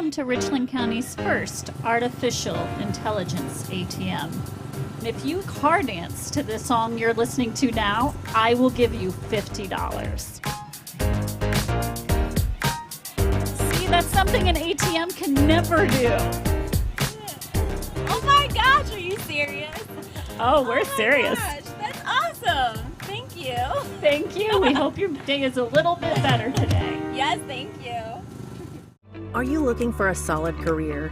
welcome to Richland County's first artificial intelligence ATM. And if you car dance to the song you're listening to now, I will give you $50. See, that's something an ATM can never do. Oh my gosh, are you serious? Oh, we're serious. Gosh, that's awesome. Thank you. Thank you. We hope your day is a little bit better today. Yes, thank you. Are you looking for a solid career,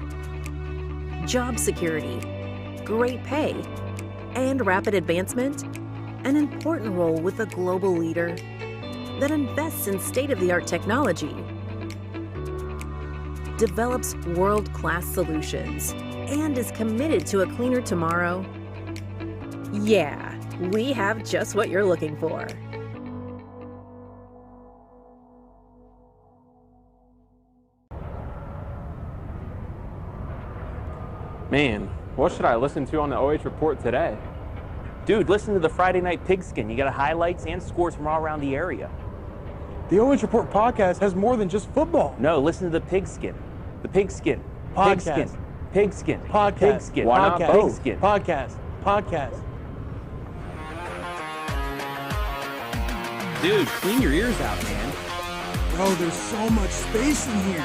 job security, great pay, and rapid advancement? An important role with a global leader that invests in state-of-the-art technology, develops world-class solutions, and is committed to a cleaner tomorrow? Yeah, we have just what you're looking for. Man, what should I listen to on the OH Report today? Dude, listen to the Friday Night Pigskin. You got highlights and scores from all around the area. The OH Report podcast has more than just football. No, listen to the Pigskin. The Pigskin. Podcast. Pigskin. Pigskin. Podcast. Pigskin. Why not Podcast. both? Pigskin. Podcast. Dude, clean your ears out, man. Bro, there's so much space in here.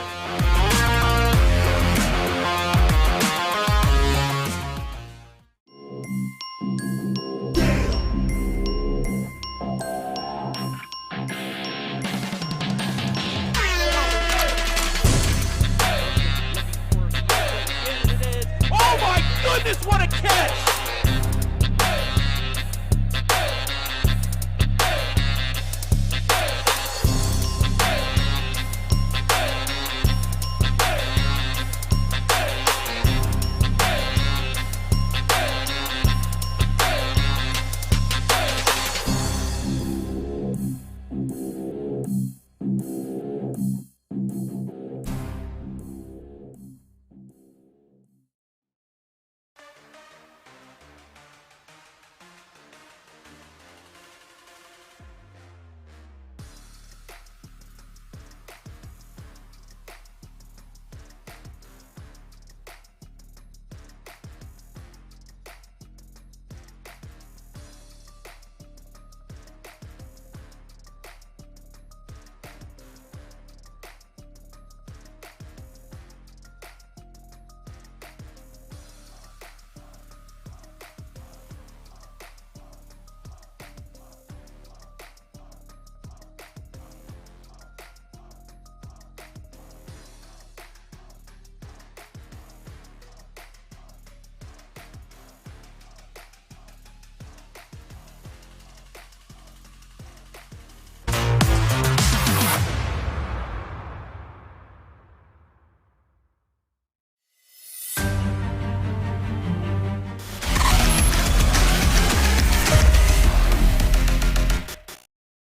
Oh my goodness, what a catch!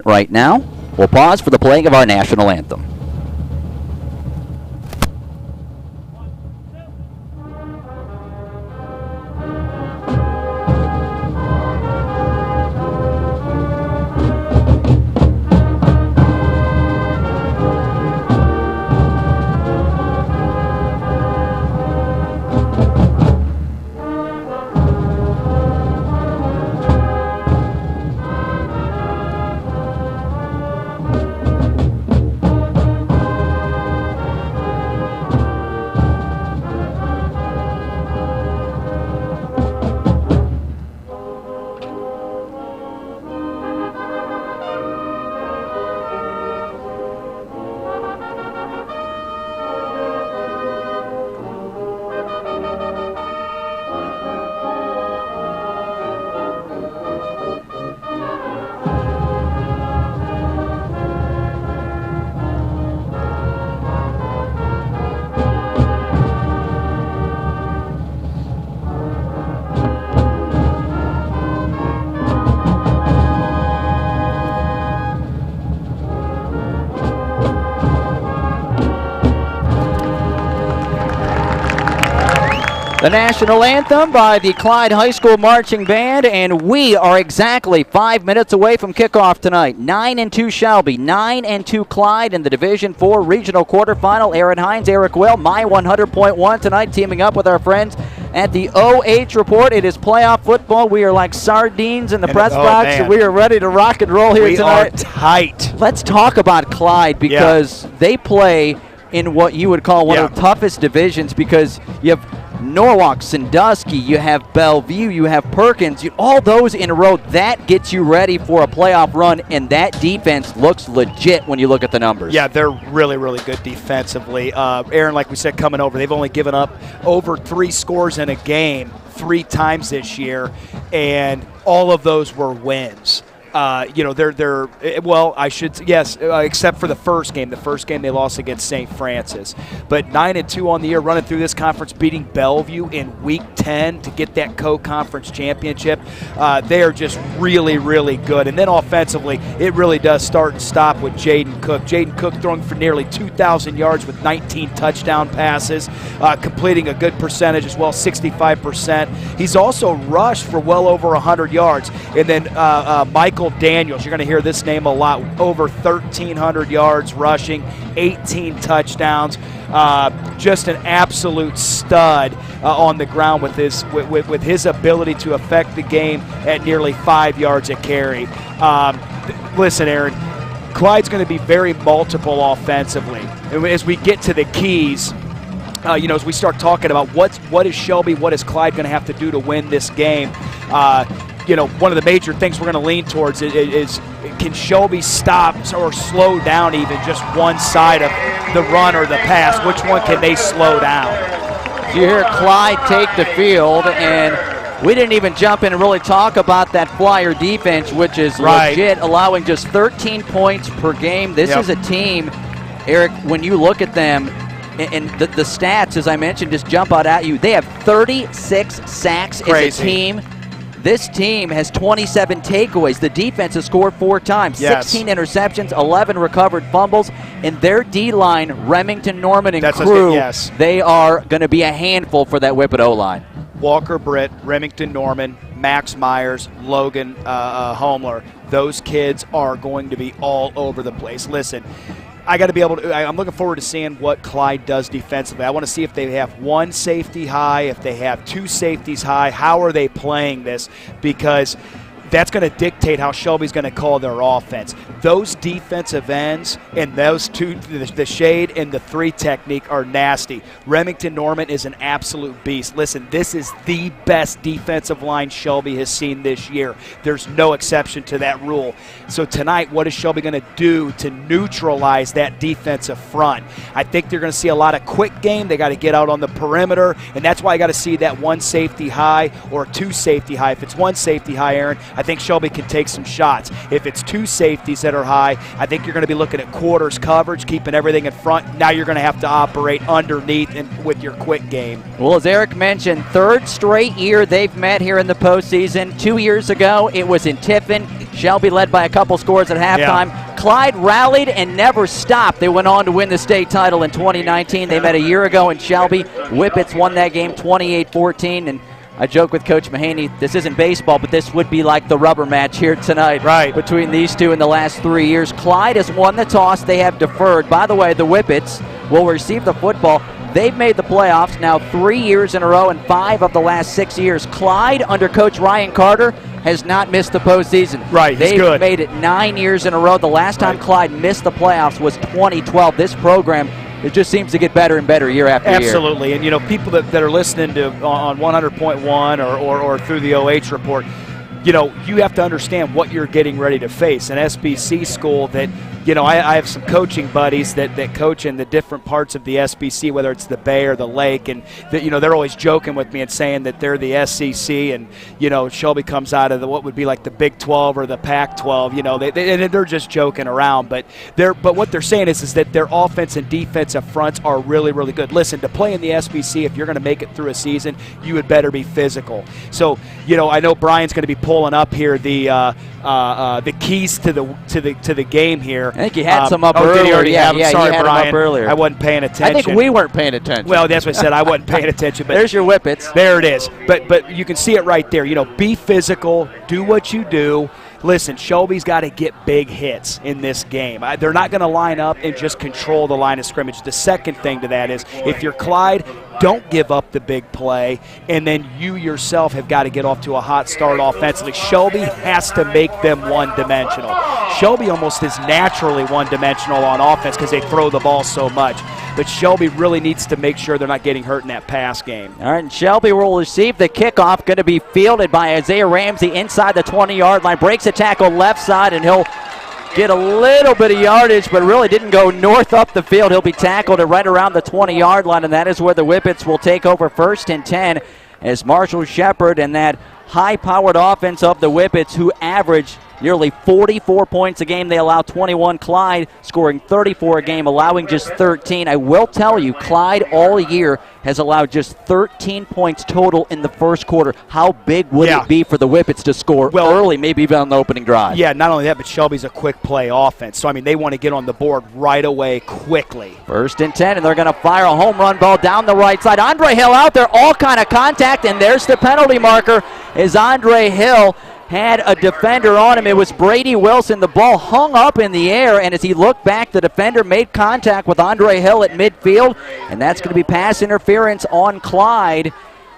Right now, we'll pause for the playing of our national anthem. The national anthem by the Clyde High School Marching Band, and we are exactly 5 minutes away from kickoff tonight. 9-2 Shelby, 9-2 Clyde in the Division IV Regional Quarterfinal. Aaron Hines, Eric Will, My 100.1 tonight, teaming up with our friends at the OH Report. It is playoff football. We are like sardines in the press box, and we are ready to rock and roll here tonight. We are tight. Let's talk about Clyde, because they play in what you would call one of the toughest divisions, because you have Norwalk, Sandusky, you have Bellevue, you have Perkins, all those in a row. That gets you ready for a playoff run, and that defense looks legit when you look at the numbers. Yeah, they're really, really good defensively. Aaron, like we said, coming over, they've only given up over 3 scores in a game 3 times this year, and all of those were wins. Except for the first game. The first game they lost against St. Francis. But 9-2 on the year, running through this conference, beating Bellevue in Week 10 to get that co-conference championship. They are just really, really good. And then offensively, it really does start and stop with Jaden Cook. Jaden Cook throwing for nearly 2,000 yards with 19 touchdown passes, completing a good percentage as well, 65%. He's also rushed for well over 100 yards. And then Michael Daniels, you're going to hear this name a lot, over 1,300 yards rushing, 18 touchdowns. Just an absolute stud on the ground with his ability to affect the game at nearly 5 yards a carry. Listen, Aaron, Clyde's going to be very multiple offensively. And as we get to the keys, as we start talking about what is Shelby, what is Clyde going to have to do to win this game, one of the major things we're going to lean towards is can Shelby stop or slow down even just one side of the run or the pass? Which one can they slow down? You hear Clyde take the field, and we didn't even jump in and really talk about that Flyer defense, which is legit, allowing just 13 points per game. This is a team, Eric, when you look at them, and the stats, as I mentioned, just jump out at you. They have 36 sacks as a team. This team has 27 takeaways. The defense has scored 4 times, 16 interceptions, 11 recovered fumbles, and their D-line, Remington, Norman, and crew, they are going to be a handful for that Whippet O-line. Walker Britt, Remington Norman, Max Myers, Logan Homler. Those kids are going to be all over the place. Listen, I'm looking forward to seeing what Clyde does defensively. I want to see if they have 1 safety high, if they have 2 safeties high. How are they playing this? Because that's going to dictate how Shelby's going to call their offense. Those defensive ends and those 2, the shade and the 3 technique, are nasty. Remington Norman is an absolute beast. Listen, this is the best defensive line Shelby has seen this year. There's no exception to that rule. So tonight, what is Shelby going to do to neutralize that defensive front? I think they're going to see a lot of quick game. They got to get out on the perimeter, and that's why I got to see that 1 safety high or 2 safety high. If it's 1 safety high, Aaron, I think Shelby can take some shots. If it's 2 safeties that are high, I think you're going to be looking at quarters coverage, keeping everything in front. Now you're going to have to operate underneath and with your quick game. Well, as Eric mentioned, 3rd straight year they've met here in the postseason. 2 years ago, it was in Tiffin. Shelby led by a couple scores at halftime. Clyde rallied and never stopped. They went on to win the state title in 2019. They met a year ago in Shelby. Whippets won that game 28-14, and I joke with Coach Mahaney, this isn't baseball, but this would be like the rubber match here tonight between these two in the last 3 years. Clyde has won the toss. They have deferred. By the way, the Whippets will receive the football. They've made the playoffs now 3 years in a row and 5 of the last 6 years. Clyde, under Coach Ryan Carter, has not missed the postseason. They've made it 9 years in a row. The last time Clyde missed the playoffs was 2012. This program, it just seems to get better and better year after year. Absolutely. And, people that are listening to on 100.1 or through the OH report, you have to understand what you're getting ready to face. An SBC school that, I have some coaching buddies that coach in the different parts of the SBC, whether it's the Bay or the Lake, and they're always joking with me and saying that they're the SEC, and Shelby comes out of what would be like the Big 12 or the Pac-12. They're just joking around, but what they're saying is that their offense and defensive fronts are really, really good. Listen, to play in the SBC, if you're going to make it through a season, you had better be physical. So I know Brian's going to be pulling up here the keys to the game here. I think he had some up Did earlier. he already have them? Yeah, Sorry, he had Brian. them up earlier. I wasn't paying attention. I think we weren't paying attention. Well, that's what I said. I wasn't paying attention. But there's your whippets. There it is. But you can see it right there. Be physical. Do what you do. Listen, Shelby's got to get big hits in this game. They're not going to line up and just control the line of scrimmage. The second thing to that is if you're Clyde, don't give up the big play, and then you yourself have got to get off to a hot start offensively. Shelby has to make them one-dimensional. Shelby almost is naturally one-dimensional on offense because they throw the ball so much. But Shelby really needs to make sure they're not getting hurt in that pass game. All right, and Shelby will receive the kickoff, going to be fielded by Isaiah Ramsey inside the 20-yard line. Breaks a tackle left side, and he'll get a little bit of yardage, but really didn't go north up the field. He'll be tackled at right around the 20-yard line, and that is where the Whippets will take over 1st and 10 as Marshall Shepard and that high-powered offense of the Whippets, who average nearly 44 points a game. They allow 21. Clyde scoring 34 a game, allowing just 13. I will tell you, Clyde all year has allowed just 13 points total in the first quarter. How big would it be for the Whippets to score early, maybe even on the opening drive? Yeah, not only that, but Shelby's a quick play offense. So, they want to get on the board right away quickly. 1st and 10, and they're going to fire a home run ball down the right side. Andre Hill out there, all kind of contact, and there's the penalty marker as Andre Hill had a defender on him. It was Brady Wilson. The ball hung up in the air, and as he looked back, the defender made contact with Andre Hill at midfield, and that's going to be pass interference on Clyde.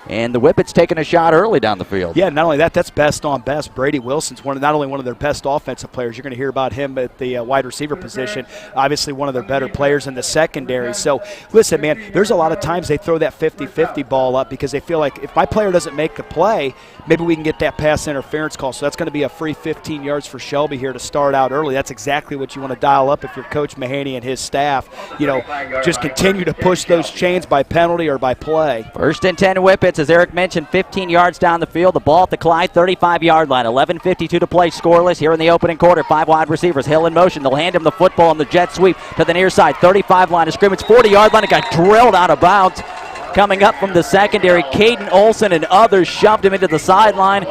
And the Whippets taking a shot early down the field. Yeah, not only that, that's best on best. Brady Wilson's not only one of their best offensive players. You're going to hear about him at the wide receiver position. Obviously one of their better players in the secondary. So, listen, man, there's a lot of times they throw that 50-50 ball up because they feel like if my player doesn't make the play, maybe we can get that pass interference call. So that's going to be a free 15 yards for Shelby here to start out early. That's exactly what you want to dial up if you're Coach Mahaney and his staff. Just continue to push those chains by penalty or by play. 1st and 10 Whippets. As Eric mentioned, 15 yards down the field. The ball at the Clyde 35-yard line. 11:52 to play, scoreless here in the opening quarter. 5 wide receivers. Hill in motion. They'll hand him the football on the jet sweep to the near side. 35 line of scrimmage. 40-yard line. It got drilled out of bounds. Coming up from the secondary, Caden Olson and others shoved him into the sideline.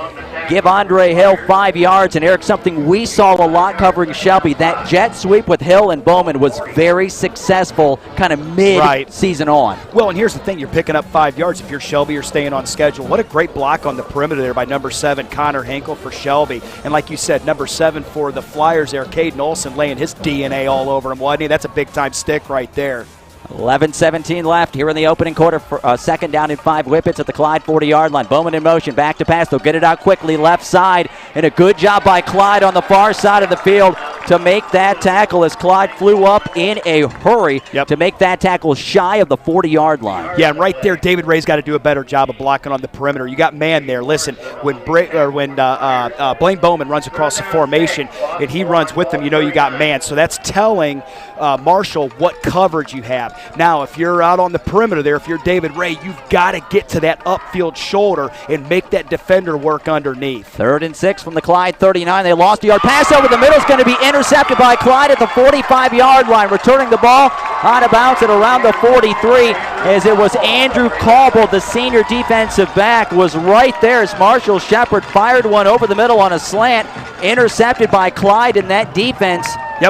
Give Andre Hill 5 yards. And Eric, something we saw a lot covering Shelby, that jet sweep with Hill and Bowman was very successful kind of mid-season on. Well, and here's the thing. You're picking up 5 yards if you're Shelby. You're staying on schedule. What a great block on the perimeter there by number 7, Connor Hinkle for Shelby. And like you said, number 7 for the Flyers there, Caden Olson laying his DNA all over him, wasn't he? That's a big-time stick right there. 11:17 left here in the opening quarter. For 2nd down and 5. Whippets at the Clyde 40-yard line. Bowman in motion. Back to pass. They'll get it out quickly left side. And a good job by Clyde on the far side of the field to make that tackle as Clyde flew up in a hurry to make that tackle shy of the 40-yard line. Yeah, and right there, David Ray's got to do a better job of blocking on the perimeter. You got man there. Listen, when Blaine Bowman runs across the formation and he runs with them, you got man. So that's telling Marshall what coverage you have. Now, if you're out on the perimeter there, if you're David Ray, you've got to get to that upfield shoulder and make that defender work underneath. 3rd and 6 from the Clyde 39. They lost a yard. Pass over the middle is going to be intercepted by Clyde at the 45-yard line. Returning the ball out of bounds at around the 43 as it was Andrew Cauble, the senior defensive back, was right there as Marshall Shepard fired one over the middle on a slant. Intercepted by Clyde in that defense.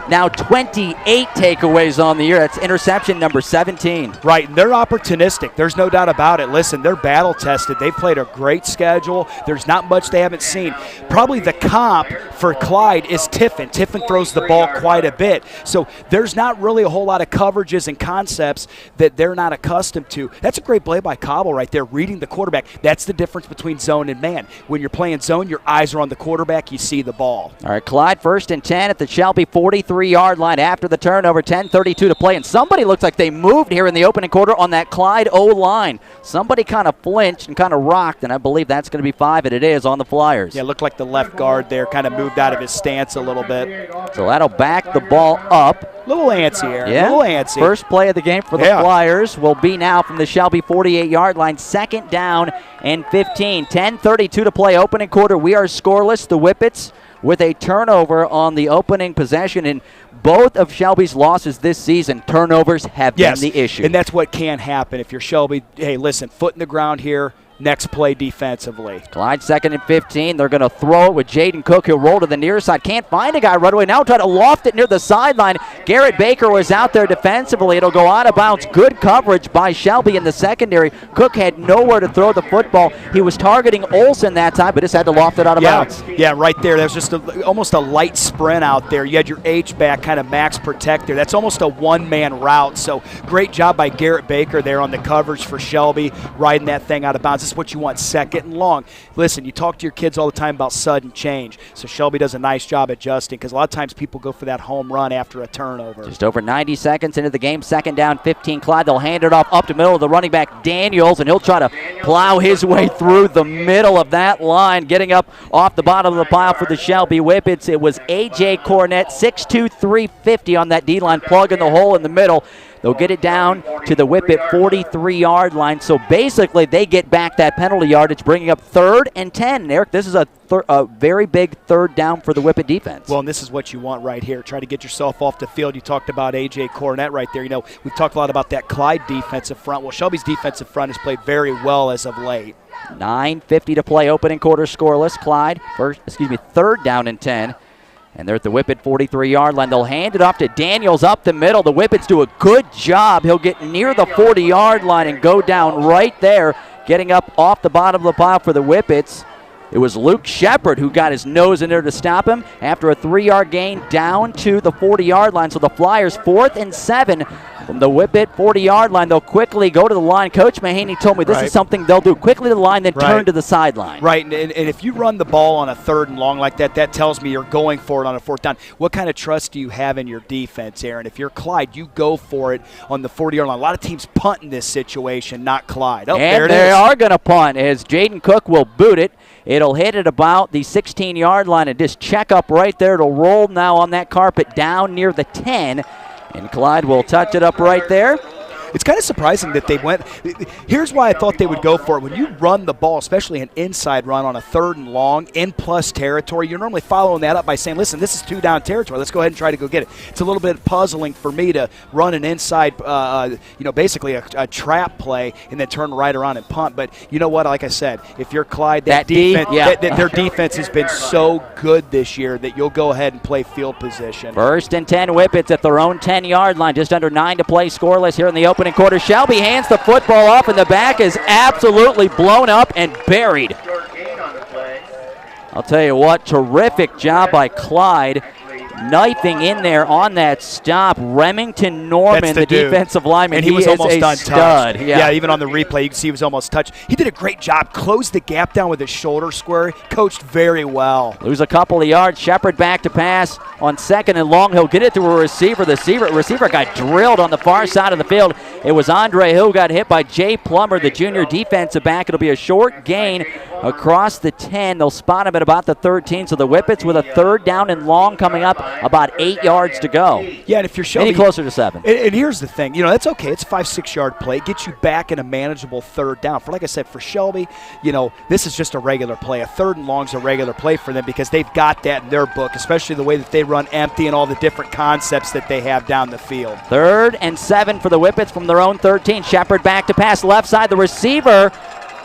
Now 28 takeaways on the year. That's interception number 17. Right, and they're opportunistic. There's no doubt about it. Listen, they're battle-tested. They've played a great schedule. There's not much they haven't seen. Probably the comp for Clyde is Tiffin. Tiffin throws the ball quite a bit. So there's not really a whole lot of coverages and concepts that they're not accustomed to. That's a great play by Cobble right there, reading the quarterback. That's the difference between zone and man. When you're playing zone, your eyes are on the quarterback. You see the ball. All right, Clyde 1st and 10 at the Shelby 43-yard line after the turnover. 10:32 to play, and somebody looks like they moved here in the opening quarter on that Clyde O-line. Somebody kind of flinched and kind of rocked, and I believe that's going to be 5, and it is on the Flyers. Yeah, it looked like the left guard there kind of moved out of his stance a little bit. So that'll back the ball up. Little antsy here. Yeah. Little antsy. First play of the game for the Flyers will be now from the Shelby 48-yard line. 2nd down and 15. 10:32 to play opening quarter. We are scoreless. The Whippets with a turnover on the opening possession, and both of Shelby's losses this season, turnovers have been the issue. And that's what can happen if you're Shelby. Hey, listen, foot in the ground here. next play defensively. Clyde 2nd and 15. They're going to throw it with Jaden Cook. He'll roll to the near side. Can't find a guy right away. Now try to loft it near the sideline. Garrett Baker was out there defensively. It'll go out of bounds. Good coverage by Shelby in the secondary. Cook had nowhere to throw the football. He was targeting Olsen that time, but just had to loft it out of bounds. Yeah, right there. That was just almost a light sprint out there. You had your H-back kind of max protector. That's almost a one-man route. So great job by Garrett Baker there on the coverage for Shelby, riding that thing out of bounds. This is what you want, second and long. Listen, you talk to your kids all the time about sudden change. So Shelby does a nice job adjusting because a lot of times people go for that home run after a turnover. Just over 90 seconds into the game, 2nd down, 15. Clyde, they'll hand it off up to middle of the running back, Daniels, and he'll try to plow his way through the middle of that line, getting up off the bottom of the pile for the Shelby Whippets. It was A.J. Cornett, 6'2", 350 on that D-line, plugging the hole in the middle. They'll get it down to the Whippet 43-yard line. So basically they get back that penalty yardage, bringing up 3rd and 10. And Eric, this is a very big 3rd down for the Whippet defense. Well, and this is what you want right here. Try to get yourself off the field. You talked about A.J. Cornett right there. You know, we've talked a lot about that Clyde defensive front. Well, Shelby's defensive front has played very well as of late. 9:50 to play, opening quarter scoreless. Clyde, 3rd down and 10. And they're at the Whippet 43-yard line. They'll hand it off to Daniels up the middle. The Whippets do a good job. He'll get near the 40-yard line and go down right there, getting up off the bottom of the pile for the Whippets. It was Luke Shepard who got his nose in there to stop him after a 3-yard gain down to the 40-yard line. So the Flyers 4th and 7 from the Whippet 40-yard line. They'll quickly go to the line. Coach Mahaney told me this is something they'll do. Quickly to the line, then turn to the sideline. Right, and if you run the ball on a 3rd and long like that, that tells me you're going for it on a 4th down. What kind of trust do you have in your defense, Aaron? If you're Clyde, you go for it on the 40-yard line. A lot of teams punt in this situation, not Clyde. Oh, there it is. They are going to punt as Jaden Cook will boot it. It'll hit at about the 16-yard line and just check up right there. It'll roll now on that carpet down near the 10, and Clyde will touch it up right there. It's kind of surprising that they went. Here's why I thought they would go for it. When you run the ball, especially an inside run on a 3rd and long, in plus territory, you're normally following that up by saying, listen, this is 2-down territory. Let's go ahead and try to go get it. It's a little bit puzzling for me to run an inside, basically a trap play and then turn right around and punt. But you know what? Like I said, if you're Clyde, their defense has been so good this year that you'll go ahead and play field position. 1st and 10 Whippets at their own 10-yard line. Just under 9 to play, scoreless here in the opening quarter. Shelby hands the football off, and the back is absolutely blown up and buried. I'll tell you what, terrific job by Clyde, knifing in there on that stop. Remington Norman, the defensive lineman, and he was almost untouched. Stud. Yeah, even on the replay, you can see he was almost touched. He did a great job, closed the gap down with his shoulder square, coached very well. Lose a couple of yards. Shepard back to pass on 2nd and long. He'll get it to a receiver. The receiver got drilled on the far side of the field. It was Andre who got hit by Jay Plummer, the junior defensive back. It'll be a short gain across the 10. They'll spot him at about the 13. So the Whippets with a 3rd down and long coming up, about 8 yards to go. Yeah, and if you're Shelby, any closer to 7. And here's the thing, that's okay. It's a 5-6 yard play. It gets you back in a manageable 3rd down. Like I said, for Shelby, this is just a regular play. A 3rd and long is a regular play for them because they've got that in their book, especially the way that they run empty and all the different concepts that they have down the field. 3rd and 7 for the Whippets from their own 13. Shepard back to pass left side. The receiver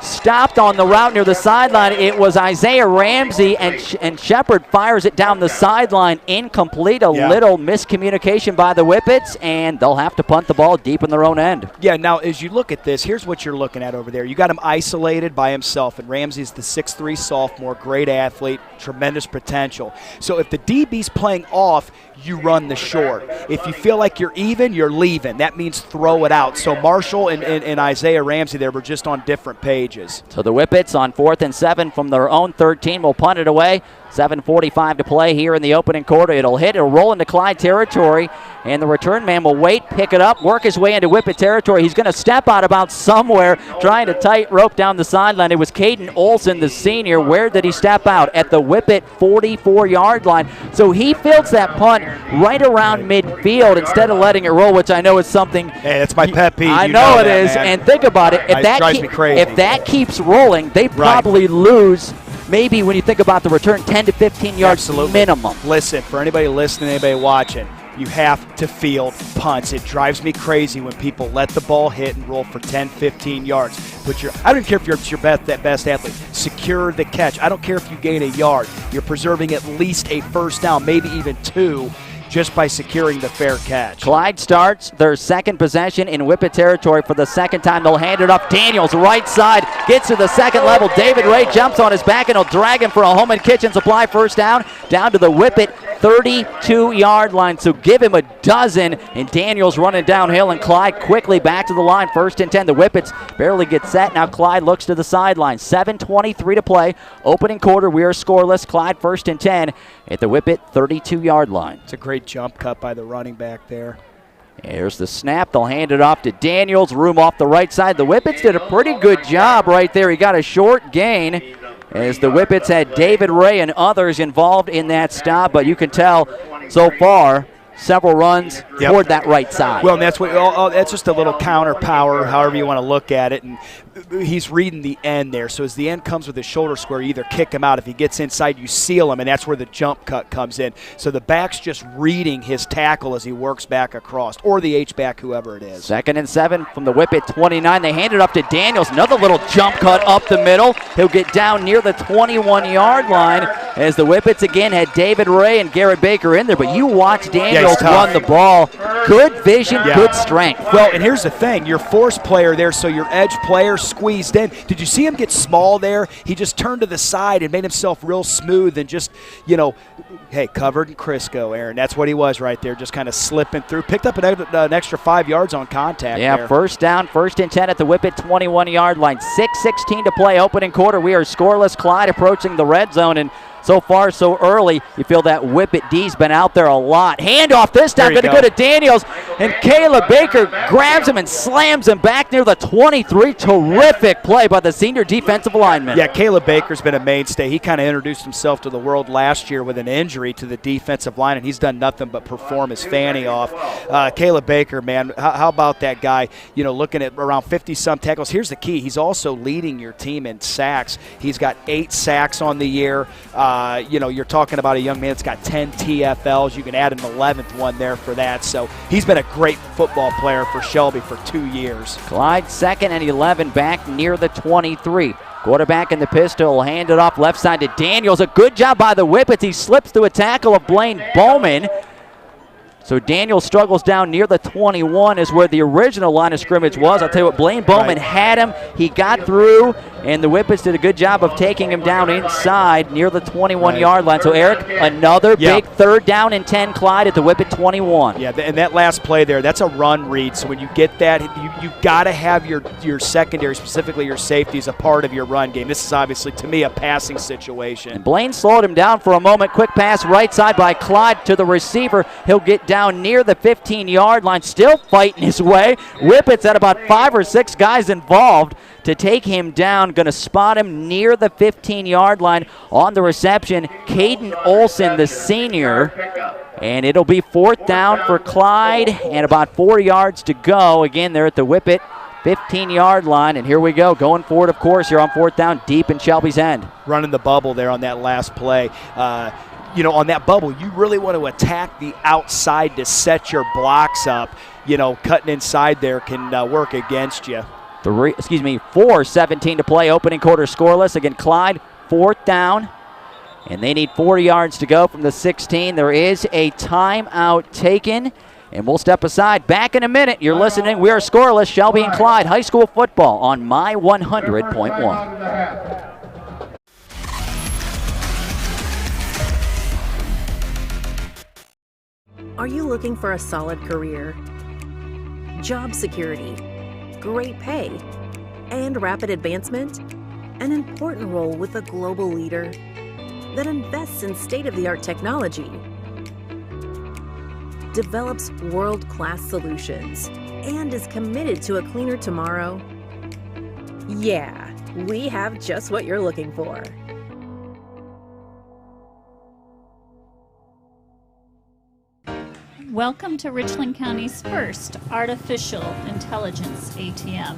stopped on the route near the sideline. It was Isaiah Ramsey, and Shepard fires it down the sideline. Incomplete. A little miscommunication by the Whippets, and they'll have to punt the ball deep in their own end. Yeah, now as you look at this, here's what you're looking at over there. You got him isolated by himself, and Ramsey's the 6'3 sophomore, great athlete, tremendous potential. So if the DB's playing off, you run the short. If you feel like you're even, you're leaving. That means throw it out. So Marshall and Isaiah Ramsey there were just on different pages. So the Whippets on 4th and 7 from their own 13 will punt it away. 7:45 to play here in the opening quarter. It'll roll into Clyde territory, and the return man will wait, pick it up, work his way into Whippet territory. He's going to step out about somewhere, trying to tight rope down the sideline. It was Caden Olsen, the senior. Where did he step out? At the Whippet 44-yard line. So he fields that punt right around midfield instead of letting it roll, which I know is something. Hey, that's my pet peeve. I know it is, man. And think about it. If that keeps rolling, they probably lose. Maybe when you think about the return, 10 to 15 yards minimum. Listen, for anybody listening, anybody watching, You have to field punts. It drives me crazy when people let the ball hit and roll for 10, 15 yards. I don't care if you're your best athlete. Secure the catch. I don't care if you gain a yard. You're preserving at least a first down, maybe even 2, just by securing the fair catch. Clyde starts their second possession in Whippet territory for the second time. They'll hand it off. Daniels, right side, gets to the second level. David Ray jumps on his back, and he'll drag him for a home and kitchen supply first down to the Whippet 32-yard line. So give him a dozen, and Daniels running downhill, and Clyde quickly back to the line. 1st and 10. The Whippets barely get set. Now Clyde looks to the sideline. 7:23 to play. Opening quarter, we are scoreless. Clyde 1st and 10 at the Whippet 32-yard line. It's a great jump cut by the running back there. There's the snap. They'll hand it off to Daniels. Room off the right side. The Whippets did a pretty good job right there. He got a short gain as the Whippets had David Ray and others involved in that stop, but you can tell so far several runs toward that right side. Well, and that's just a little counter power, however you want to look at it, and he's reading the end there. So as the end comes with his shoulder square, you either kick him out. If he gets inside, you seal him, and that's where the jump cut comes in. So the back's just reading his tackle as he works back across, or the H-back, whoever it is. 2nd and 7 from the Whippet 29. They hand it up to Daniels. Another little jump cut up the middle. He'll get down near the 21-yard line as the Whippets again had David Ray and Garrett Baker in there. But you watch Daniels run the ball. Good vision, good strength. Well, and here's the thing. Your force player there, so your edge player squeezed in. Did you see him get small there? He just turned to the side and made himself real smooth and just, hey, covered in Crisco, Aaron. That's what he was right there, just kind of slipping through. Picked up an extra 5 yards on contact there. First down, 1st and 10 at the Whippet 21-yard line. 6:16 to play, opening quarter. We are scoreless. Clyde approaching the red zone, and so far, so early, you feel that Whippet D's been out there a lot. Handoff this time, going to go to Daniels, and Caleb Baker grabs him and slams him back near the 23. Terrific play by the senior defensive lineman. Yeah, Caleb Baker's been a mainstay. He kind of introduced himself to the world last year with an injury to the defensive line, and he's done nothing but perform his fanny off. Caleb Baker, man, how about that guy? Looking at around 50-some tackles. Here's the key. He's also leading your team in sacks. He's got 8 sacks on the year. You're talking about a young man that's got 10 TFLs. You can add an 11th one there for that. So he's been a great football player for Shelby for 2 years. Clyde 2nd and 11 back near the 23. Quarterback in the pistol, hand it off left side to Daniels. A good job by the Whippets. He slips through a tackle of Blaine Bowman. So Daniel struggles down near the 21 is where the original line of scrimmage was. I'll tell you what, Blaine Bowman had him. He got through, and the Whippets did a good job of taking him down inside near the 21-yard line. So, Eric, another big 3rd down and 10 Clyde at the Whippet 21. Yeah, and that last play there, that's a run read. So when you get that, you got to have your secondary, specifically your safeties, a part of your run game. This is obviously, to me, a passing situation. And Blaine slowed him down for a moment. Quick pass right side by Clyde to the receiver. He'll get down near the 15-yard line, still fighting his way. Whippets had about 5 or 6 guys involved to take him down. Going to spot him near the 15-yard line on the reception. Caden Olson, the senior. And it'll be 4th down for Clyde and about 4 yards to go. Again, they're at the Whippet 15-yard line. And here we go. Going forward, of course, you're on 4th down deep in Shelby's end. Running the bubble there on that last play. On that bubble, you really want to attack the outside to set your blocks up. Cutting inside there can work against you. 4:17 to play, opening quarter scoreless. Again, Clyde, 4th down, and they need 4 yards to go from the 16. There is a timeout taken, and we'll step aside. Back in a minute. You're listening. We are scoreless. Shelby and Clyde High School football on My 100.1. Are you looking for a solid career, job security, great pay, and rapid advancement? An important role with a global leader that invests in state-of-the-art technology, develops world-class solutions, and is committed to a cleaner tomorrow? Yeah, we have just what you're looking for. Welcome to Richland County's first artificial intelligence ATM.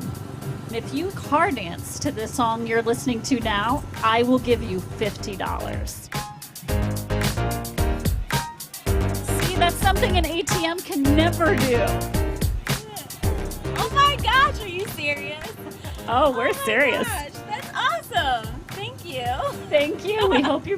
And if you car dance to the song you're listening to now, I will give you $50. See, that's some something an ATM can never do. Oh my gosh, are you serious? Oh, we're serious. Gosh, that's awesome. Thank you. Thank you. We hope you're.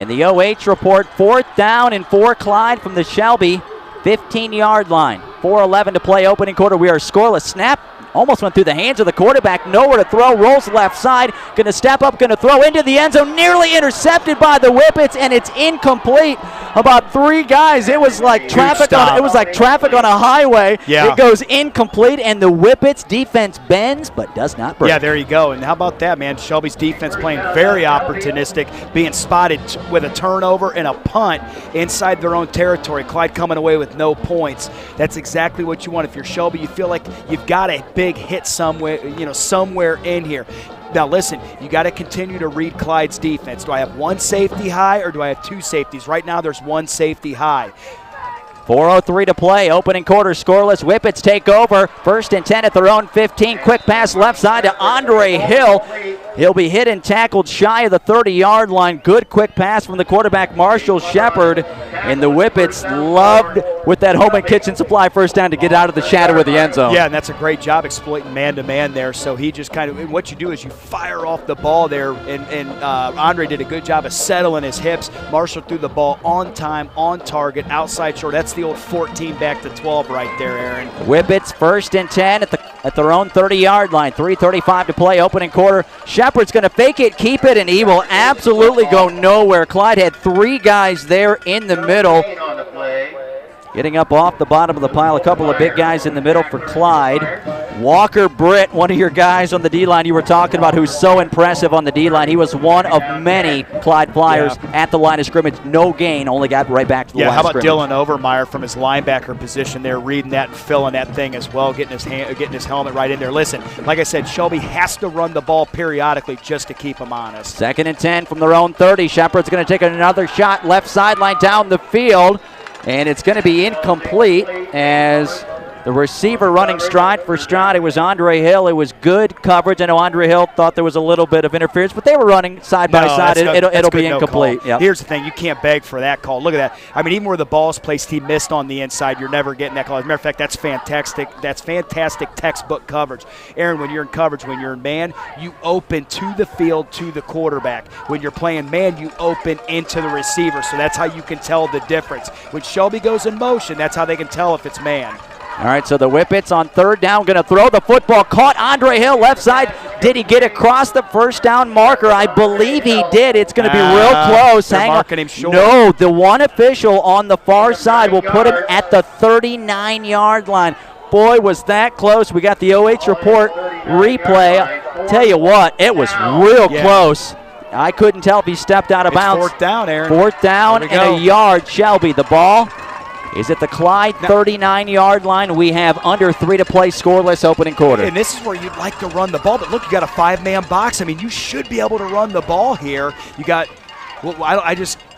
In the OH report, 4th down and 4, Clyde from the Shelby 15-yard line. 4:11 to play, opening quarter. We are scoreless. Snap almost went through the hands of the quarterback. Nowhere to throw. Rolls left side. Going to step up. Going to throw into the end zone. Nearly intercepted by the Whippets, and it's incomplete. About 3 guys. It was like traffic on. It was like traffic on a highway. Yeah. It goes incomplete, and the Whippets defense bends but does not break. Yeah, there you go. And how about that, man? Shelby's defense playing very opportunistic, being spotted with a turnover and a punt inside their own territory. Clyde coming away with no points. That's exactly what you want. If you're Shelby, you feel like you've got a big hit somewhere, somewhere in here. Now listen, you got to continue to read Clyde's defense. Do I have 1 safety high or do I have 2 safeties? Right now there's 1 safety high. 4:03 to play, opening quarter scoreless. Whippets take over. 1st and 10 at their own 15. Quick pass left side to Andre Hill. He'll be hit and tackled shy of the 30-yard line. Good quick pass from the quarterback, Marshall Shepard. And the Whippets loved with that home and kitchen supply 1st down to get out of the shadow of the end zone. Yeah, and that's a great job exploiting man-to-man there. So he just kind of, what you do is you fire off the ball there, and Andre did a good job of settling his hips. Marshall threw the ball on time, on target, outside short. That's the old 14 back to 12 right there, Aaron. Whippets 1st and 10 at their own 30-yard line. 3:35 to play, opening quarter. Shepard's going to fake it, keep it, and he will absolutely go nowhere. Clyde had 3 guys there in the middle. Getting up off the bottom of the pile, a couple of big guys in the middle for Clyde. Walker Britt, one of your guys on the D-line you were talking about, who's so impressive on the D-line. He was one of many Clyde Flyers at the line of scrimmage. No gain, only got right back to the line of scrimmage. How about Dylan Overmeyer from his linebacker position there, reading that and filling that thing as well, getting his helmet right in there. Listen, like I said, Shelby has to run the ball periodically just to keep him honest. 2nd and 10 from their own 30. Shepard's going to take another shot left sideline down the field. And it's going to be incomplete as the receiver running stride for stride. It was Andre Hill. It was good coverage. I know Andre Hill thought there was a little bit of interference, but they were running side by side. It'll be incomplete. Yep. Here's the thing. You can't beg for that call. Look at that. I mean, even where the ball's placed, he missed on the inside. You're never getting that call. As a matter of fact, that's fantastic. That's fantastic textbook coverage. Aaron, when you're in coverage, when you're in man, you open to the field to the quarterback. When you're playing man, you open into the receiver. So that's how you can tell the difference. When Shelby goes in motion, that's how they can tell if it's man. All right, so the Whippets on 3rd down, going to throw the football. Caught Andre Hill left side. Did he get across the 1st down marker? I believe he did. It's going to be real close. Hang marking him short. No, the one official on the far side will put him at the 39-yard line. Boy, was that close. We got the OH report replay. Tell you what, it was real close. I couldn't tell if he stepped out of bounds. 4th down, Aaron. 4th down and a yard. Shelby, the ball is at the Clyde 39-yard line. We have under 3 to play, scoreless, opening quarter. And this is where you'd like to run the ball, but look, you got a 5-man box. I mean, you should be able to run the ball here. You got,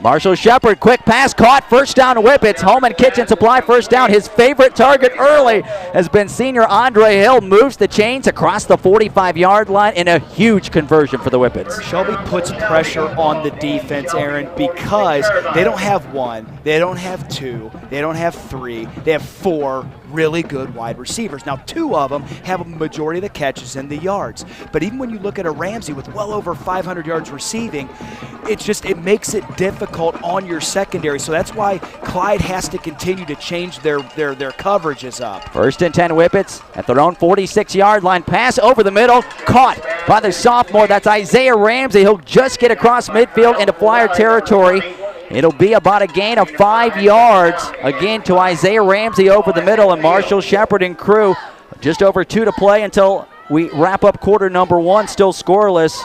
Marshall Shepard, quick pass, caught, 1st down to Whippets. Home and kitchen supply, 1st down. His favorite target early has been senior Andre Hill. Moves the chains across the 45-yard line in a huge conversion for the Whippets. Shelby puts pressure on the defense, Aaron, because they don't have 1, they don't have 2, they don't have 3, they have 4 really good wide receivers. Now, 2 of them have a majority of the catches and the yards. But even when you look at a Ramsey with well over 500 yards receiving, it makes it difficult on your secondary. So that's why Clyde has to continue to change their coverages up. 1st and 10 Whippets at their own 46-yard line. Pass over the middle, caught by the sophomore. That's Isaiah Ramsey. He'll just get across midfield into Flyer territory. It'll be about a gain of 5 yards, again to Isaiah Ramsey over the middle, and Marshall Shepard and crew. Just over 2 to play until we wrap up quarter number 1, still scoreless.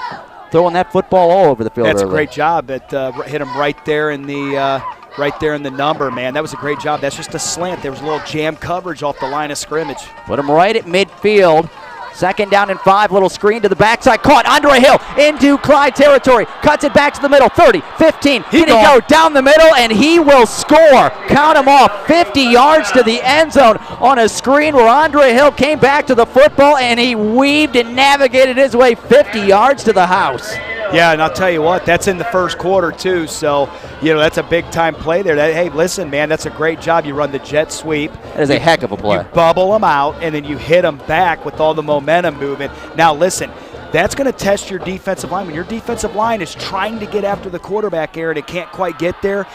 Throwing that football all over the field. That's a great job. That hit him right there in the number, man. That was a great job. That's just a slant. There was a little jam coverage off the line of scrimmage. Put him right at midfield. 2nd down and 5, little screen to the backside. Caught Andre Hill into Clyde territory. Cuts it back to the middle, 30, 15. Can he go down the middle? And he will score. Count him off, 50 yards to the end zone on a screen where Andre Hill came back to the football and he weaved and navigated his way 50 yards to the house. Yeah, and I'll tell you what, that's in the first quarter too. So, that's a big-time play there. Hey, listen, man, that's a great job. You run the jet sweep. That is a heck of a play. You bubble them out, and then you hit them back with all the momentum moving. Now, listen, that's going to test your defensive line. When your defensive line is trying to get after the quarterback, Aaron, it can't quite get there,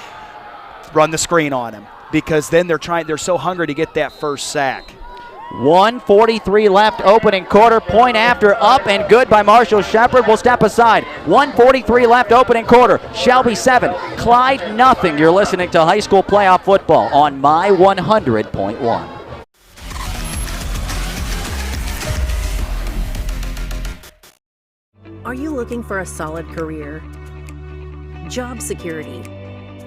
run the screen on him, because then they're so hungry to get that first sack. 1:43 left, opening quarter. Point after, up and good by Marshall Shepard. Will step aside. 1:43 left, opening quarter. Shelby 7, Clyde nothing. You're listening to high school playoff football on My 100.1. Are you looking for a solid career, job security,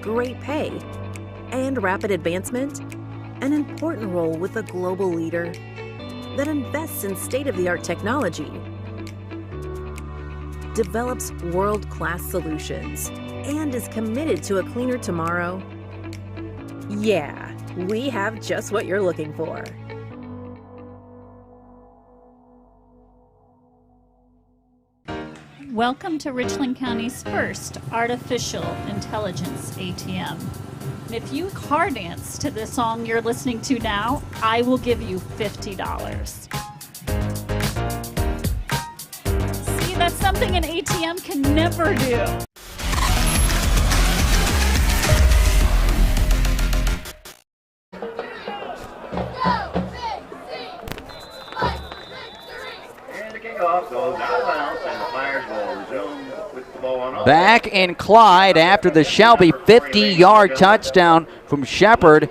great pay, and rapid advancement? An important role with a global leader that invests in state-of-the-art technology, develops world-class solutions, and is committed to a cleaner tomorrow? Yeah, we have just what you're looking for. Welcome to Richland County's first artificial intelligence ATM. If you car dance to the song you're listening to now, I will give you $50. See, that's something an ATM can never do. Back in Clyde after the Shelby 50-yard touchdown from Shepard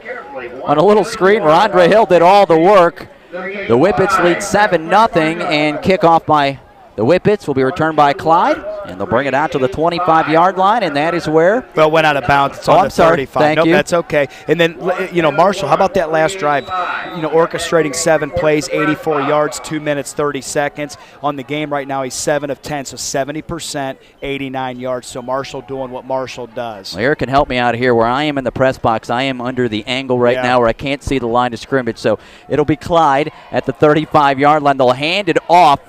on a little screen where Andre Hill did all the work. The Whippets lead 7-0, and kickoff by the Whippets will be returned by Clyde, and they'll bring it out to the 25-yard line, and that is where? Well, it went out of bounds. It's on the 35. Thank you. That's okay. And then, Marshall, how about that last drive? Orchestrating 7 plays, 84 yards, 2 minutes, 30 seconds. On the game right now, he's 7 of 10, so 70%, 89 yards. So Marshall doing what Marshall does. Well, Eric can help me out here. Where I am in the press box, I am under the angle right now where I can't see the line of scrimmage. So it'll be Clyde at the 35-yard line. They'll hand it off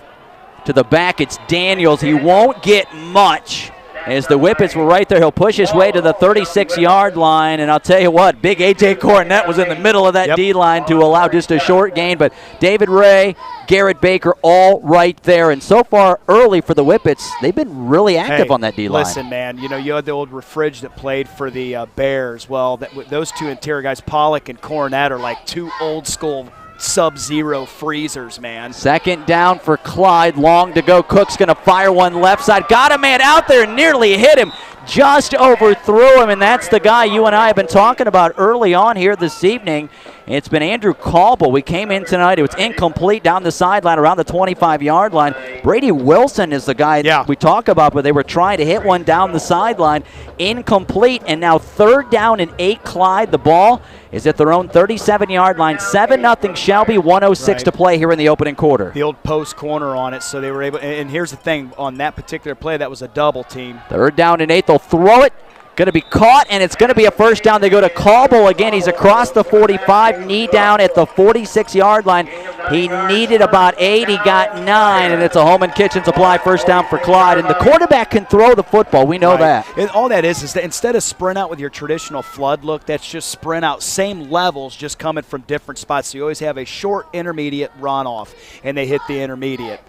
to the back. It's Daniels. He won't get much as the Whippets were right there. He'll push his way to the 36-yard line, and I'll tell you what, big A.J. Cornett was in the middle of that D-line to allow just a short gain, but David Ray, Garrett Baker, all right there. And so far early for the Whippets, they've been really active on that D-line. Listen, man, you had the old Refridge that played for the Bears. Well, those two interior guys, Pollock and Cornett, are like two old-school Sub-Zero freezers, man. Second down for Clyde. Long to go. Cook's going to fire one left side. Got a man out there. Nearly hit him. Just overthrew him, and that's the guy you and I have been talking about early on here this evening. It's been Andrew Caldwell. We came in tonight. It was incomplete down the sideline around the 25-yard line. Brady Wilson is the guy we talk about, but they were trying to hit one down the sideline. Incomplete, and now 3rd down and 8 Clyde. The ball is at their own 37-yard line. 7-0 Shelby, 1:06 to play here in the opening quarter. The old post corner on it, so they were able, and here's the thing, on that particular play, that was a double team. 3rd down and 8, they'll throw it. Going to be caught, and it's going to be a first down. They go to Caldwell again. He's across the 45, knee down at the 46-yard line. He needed about 8. He got 9, and it's a home and kitchen supply first down for Clyde. And the quarterback can throw the football. We know that. And all that is that instead of sprint out with your traditional flood look, that's just sprint out, same levels, just coming from different spots. So you always have a short intermediate runoff, and they hit the intermediate.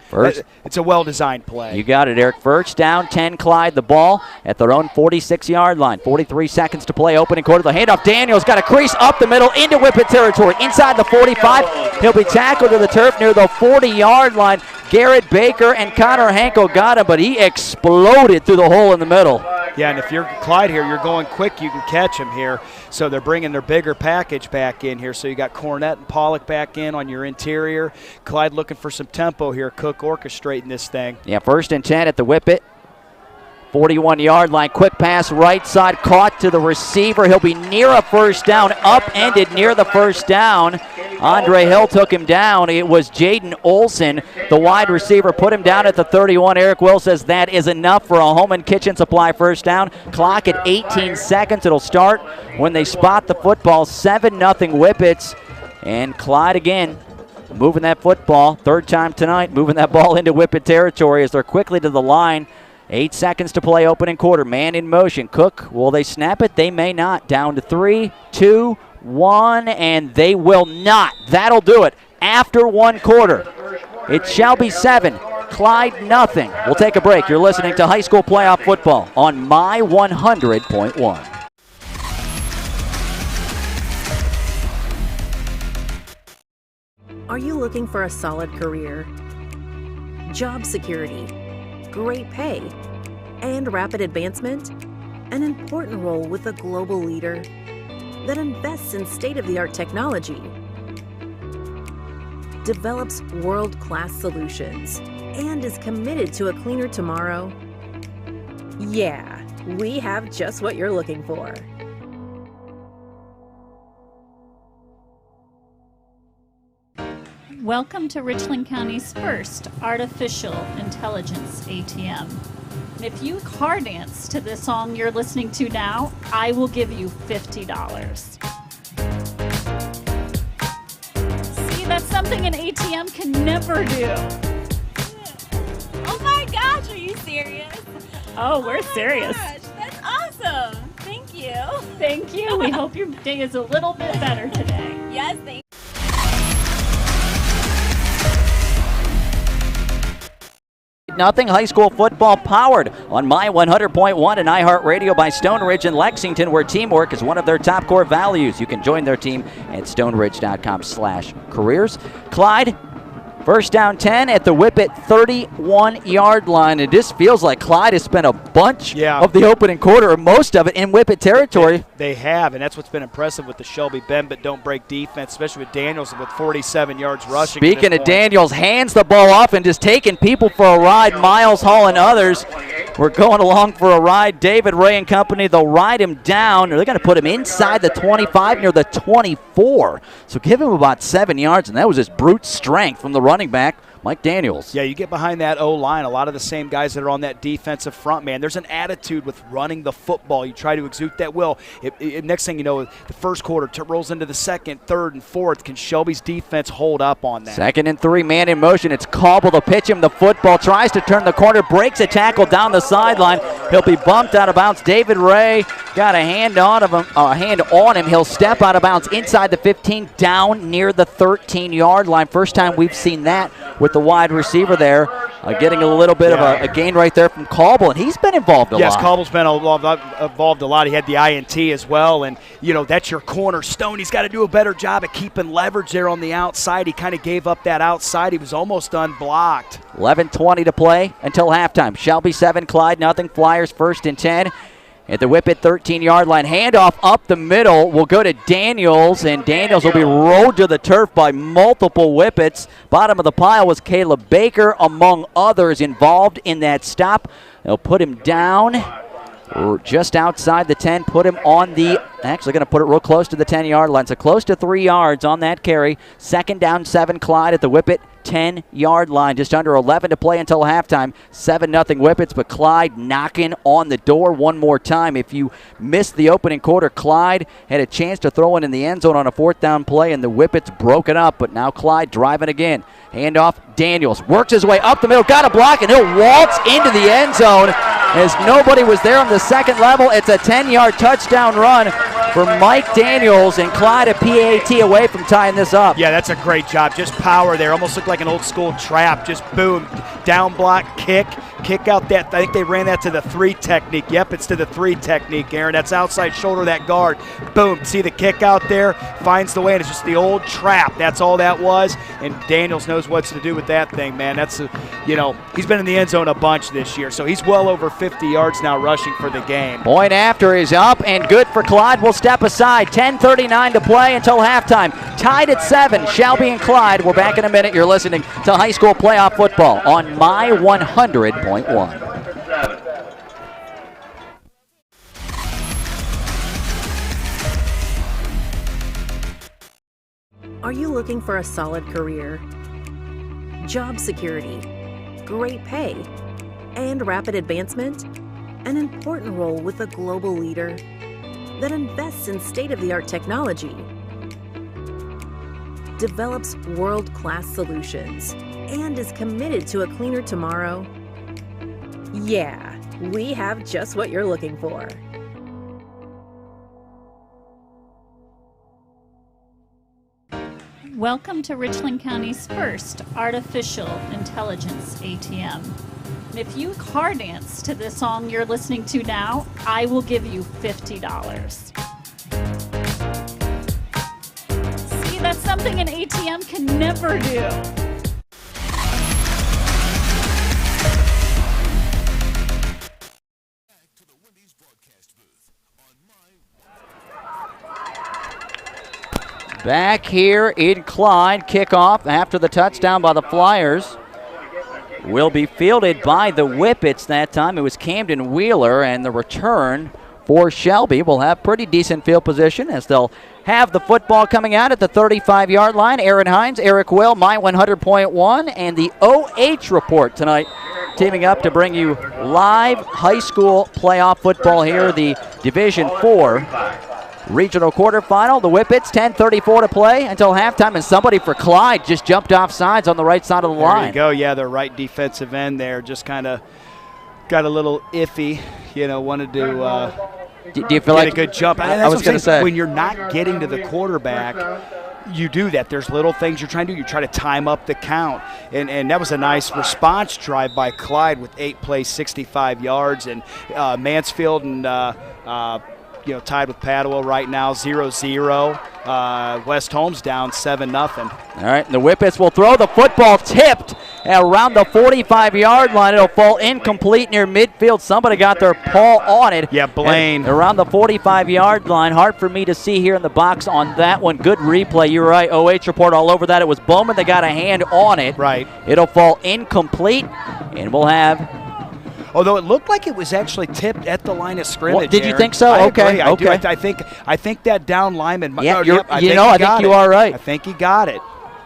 It's a well-designed play. You got it, Eric. First down, 10 Clyde. The ball at their own 46-yard line. 43 seconds to play, opening quarter. The handoff, Daniels got a crease up the middle into Whippet territory. Inside the 45, he'll be tackled to the turf near the 40-yard line. Garrett Baker and Connor Hankel got him, but he exploded through the hole in the middle. Yeah, and if you're Clyde here, you're going quick, you can catch him here. So they're bringing their bigger package back in here. So you got Cornett and Pollock back in on your interior. Clyde looking for some tempo here. Cook orchestrating this thing. Yeah, 1st and 10 at the Whippet. 41-yard line, quick pass right side, caught to the receiver. He'll be near a first down, upended near the first down. Andre Hill took him down. It was Jaden Olson, the wide receiver, put him down at the 31. Eric Will says that is enough for a home and kitchen supply first down. Clock at 18 seconds. It'll start when they spot the football. 7-0 Whippets. And Clyde again moving that football. 3rd time tonight, moving that ball into Whippet territory as they're quickly to the line. 8 seconds to play, opening quarter. Man in motion. Cook, will they snap it? They may not. Down to 3, 2, 1, and they will not. That'll do it. After 1 quarter, it's Shelby 7, Clyde nothing. We'll take a break. You're listening to high school playoff football on My 100.1. Are you looking for a solid career, job security, great pay, and rapid advancement? An important role with a global leader that invests in state-of-the-art technology, develops world-class solutions, and is committed to a cleaner tomorrow? Yeah, we have just what you're looking for. Welcome to Richland County's first artificial intelligence ATM. If you car dance to the song you're listening to now, I will give you $50. See, that's something an ATM can never do. Oh my gosh, are you serious? Oh, we're serious. Gosh, that's awesome. Thank you. Thank you. We hope your day is a little bit better today. Yes, thank you. Nothing high school football powered on My 100.1 and iHeartRadio by Stone Ridge in Lexington, where teamwork is one of their top core values. You can join their team at stoneridge.com/careers. Clyde, first down 10 at the Whippet 31-yard line. It just feels like Clyde has spent a bunch of the opening quarter, or most of it, in Whippet territory. They have, and that's what's been impressive with the Shelby bend but don't break defense, especially with Daniels with 47 yards rushing. Speaking of Daniels, hands the ball off and just taking people for a ride. Miles Hall and others were going along for a ride. David Ray and company, they'll ride him down. They're going to put him inside the 25 near the 24. So give him about 7 yards, and that was just brute strength from the running back, Mike Daniels. Yeah, you get behind that O-line, a lot of the same guys that are on that defensive front, man. There's an attitude with running the football. You try to exude that will. Next thing you know, the first quarter rolls into the second, third, and fourth. Can Shelby's defense hold up on that? 2nd and 3, man in motion. It's Cauble to pitch him the football. Tries to turn the corner, breaks a tackle down the sideline. He'll be bumped out of bounds. David Ray got a hand on him. He'll step out of bounds inside the 15, down near the 13-yard line. First time we've seen that with the wide receiver there, getting a little bit of a gain right there from Cauble, and he's been involved a lot. Yes, Cauble's been involved a lot. He had the INT as well, and, that's your cornerstone. He's got to do a better job at keeping leverage there on the outside. He kind of gave up that outside. He was almost unblocked. 11:20 to play until halftime. Shelby 7, Clyde nothing. Flyers 1st and 10. At the Whippet 13-yard line, handoff up the middle will go to Daniels, and Daniels will be rolled to the turf by multiple Whippets. Bottom of the pile was Caleb Baker, among others involved in that stop. They'll put him down just outside the 10, put him on the, actually going to put it real close to the 10-yard line, so close to 3 yards on that carry. 2nd down 7, Clyde at the Whippet 10-yard line. Just under 11 to play until halftime. 7-0 Whippets, but Clyde knocking on the door one more time. If you missed the opening quarter, Clyde had a chance to throw it in the end zone on a 4th down play, and the Whippets broke it up, but now Clyde driving again. Handoff, Daniels works his way up the middle, got a block, and he'll waltz into the end zone as nobody was there on the second level. It's a 10-yard touchdown run for Mike Daniels, and Clyde a PAT away from tying this up. Yeah, that's a great job. Just power there. Almost looked like an old school trap. Just boom, down block, kick out that. I think they ran that to the 3 technique. Yep, it's to the 3 technique, Aaron. That's outside shoulder, that guard. Boom, see the kick out there, finds the way, and it's just the old trap. That's all that was, and Daniels knows what to do with that thing, man. That's, he's been in the end zone a bunch this year, so he's well over 50 yards now rushing for the game. Point after is up and good for Clyde. We'll step aside. 10:39 to play until halftime. Tied at 7, Shelby and Clyde. We're back in a minute. You're listening to high school playoff football on My 100.1. Are you looking for a solid career, job security, great pay, and rapid advancement? An important role with a global leader that invests in state-of-the-art technology, develops world-class solutions, and is committed to a cleaner tomorrow? Yeah, we have just what you're looking for. Welcome to Richland County's first artificial intelligence ATM. If you car dance to this song you're listening to now, I will give you $50. See, that's something an ATM can never do. Back here in Clyde, kickoff after the touchdown by the Flyers will be fielded by the Whippets that time. It was Camden Wheeler, and the return for Shelby will have pretty decent field position as they'll have the football coming out at the 35-yard line. Aaron Hines, Eric Will, My 100.1, and the OH Report tonight, teaming up to bring you live high school playoff football here, the Division IV regional quarterfinal. The Whippets, 10:34 to play until halftime, and somebody for Clyde just jumped off sides on the right side of the line. There you go. Yeah, the right defensive end there just kind of got a little iffy. Wanted to do you feel like a good jump. I was going to say, when you're not getting to the quarterback, you do that. There's little things you're trying to do. You try to time up the count. And that was a nice response drive by Clyde with 8 plays, 65 yards. And Mansfield and tied with Padua right now, 0-0. West Holmes down 7-0. All right, and the Whippets will throw the football tipped around the 45-yard line. It'll fall incomplete near midfield. Somebody got their paw on it. Yeah, Blaine. And around the 45-yard line. Hard for me to see here in the box on that one. Good replay. You're right. OH Report all over that. It was Bowman that got a hand on it. Right. It'll fall incomplete, and we'll have... Although it looked like it was actually tipped at the line of scrimmage. Well, did you Aaron. think so? I Okay. agree. Okay. I think that down lineman. Yeah, I think you are right. I think he got it.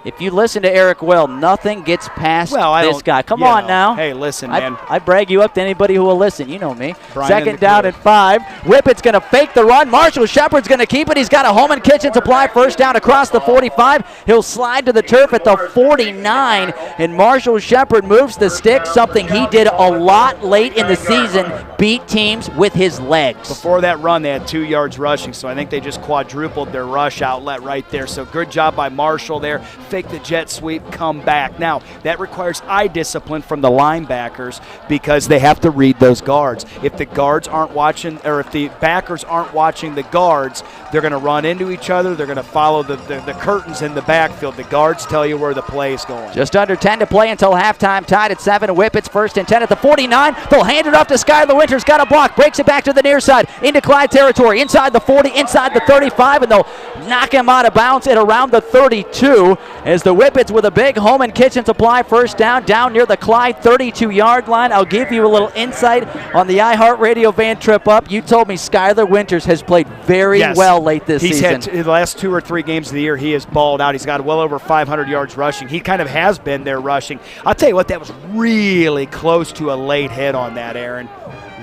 If you listen to Eric Will, nothing gets past this guy. Come you on know. now. Hey, listen, man. I brag you up to anybody who will listen. You know me. Brian Second down and 5. Whippet's going to fake the run. Marshall Shepard's going to keep it. He's got a home and kitchen supply. First down across the 45. He'll slide to the turf at the 49. And Marshall Shepard moves the stick, something he did a lot late in the season, beat teams with his legs. Before that run, they had 2 yards rushing, so I think they just quadrupled their rush outlet right there. So good job by Marshall there. Fake the jet sweep, come back. Now, that requires eye discipline from the linebackers because they have to read those guards. If the guards aren't watching, or if the backers aren't watching the guards, they're going to run into each other. They're going to follow the curtains in the backfield. The guards tell you where the play is going. Just under 10 to play until halftime. Tied at 7. Whippets first and 10 at the 49. They'll hand it off to Skylar Winters. Got a block. Breaks it back to the near side. Into Clyde territory. Inside the 40. Inside the 35. And they'll knock him out of bounds at around the 32 as the Whippets with a big home and kitchen supply first down near the Clyde 32-yard line. I'll give you a little insight on the iHeartRadio van trip up. You told me Skylar Winters has played very well late this season. He's had the last 2 or 3 games of the year, he has balled out. He's got well over 500 yards rushing. He kind of has been there rushing. I'll tell you what, that was really close to a late hit on that, Aaron.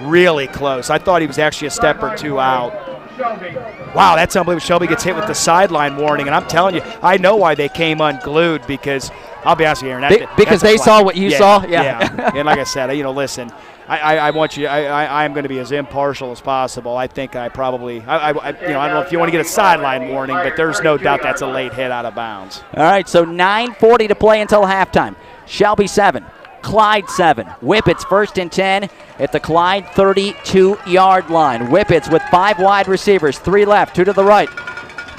Really close. I thought he was actually a step or 2 out. Wow, that's unbelievable. Shelby gets hit with the sideline warning, and I'm telling you, I know why they came unglued because, I'll be honest with you, Aaron. Because they saw what you saw? Yeah. And like I said, listen, I want you, I'm going to be as impartial as possible. I think I probably, I don't know if you want to get a sideline warning, but there's no doubt that's a late hit out of bounds. All right, so 9:40 to play until halftime. Shelby 7. Clyde 7. Whippets first and 10 at the Clyde 32-yard line. Whippets with 5 wide receivers, 3 left, 2 to the right.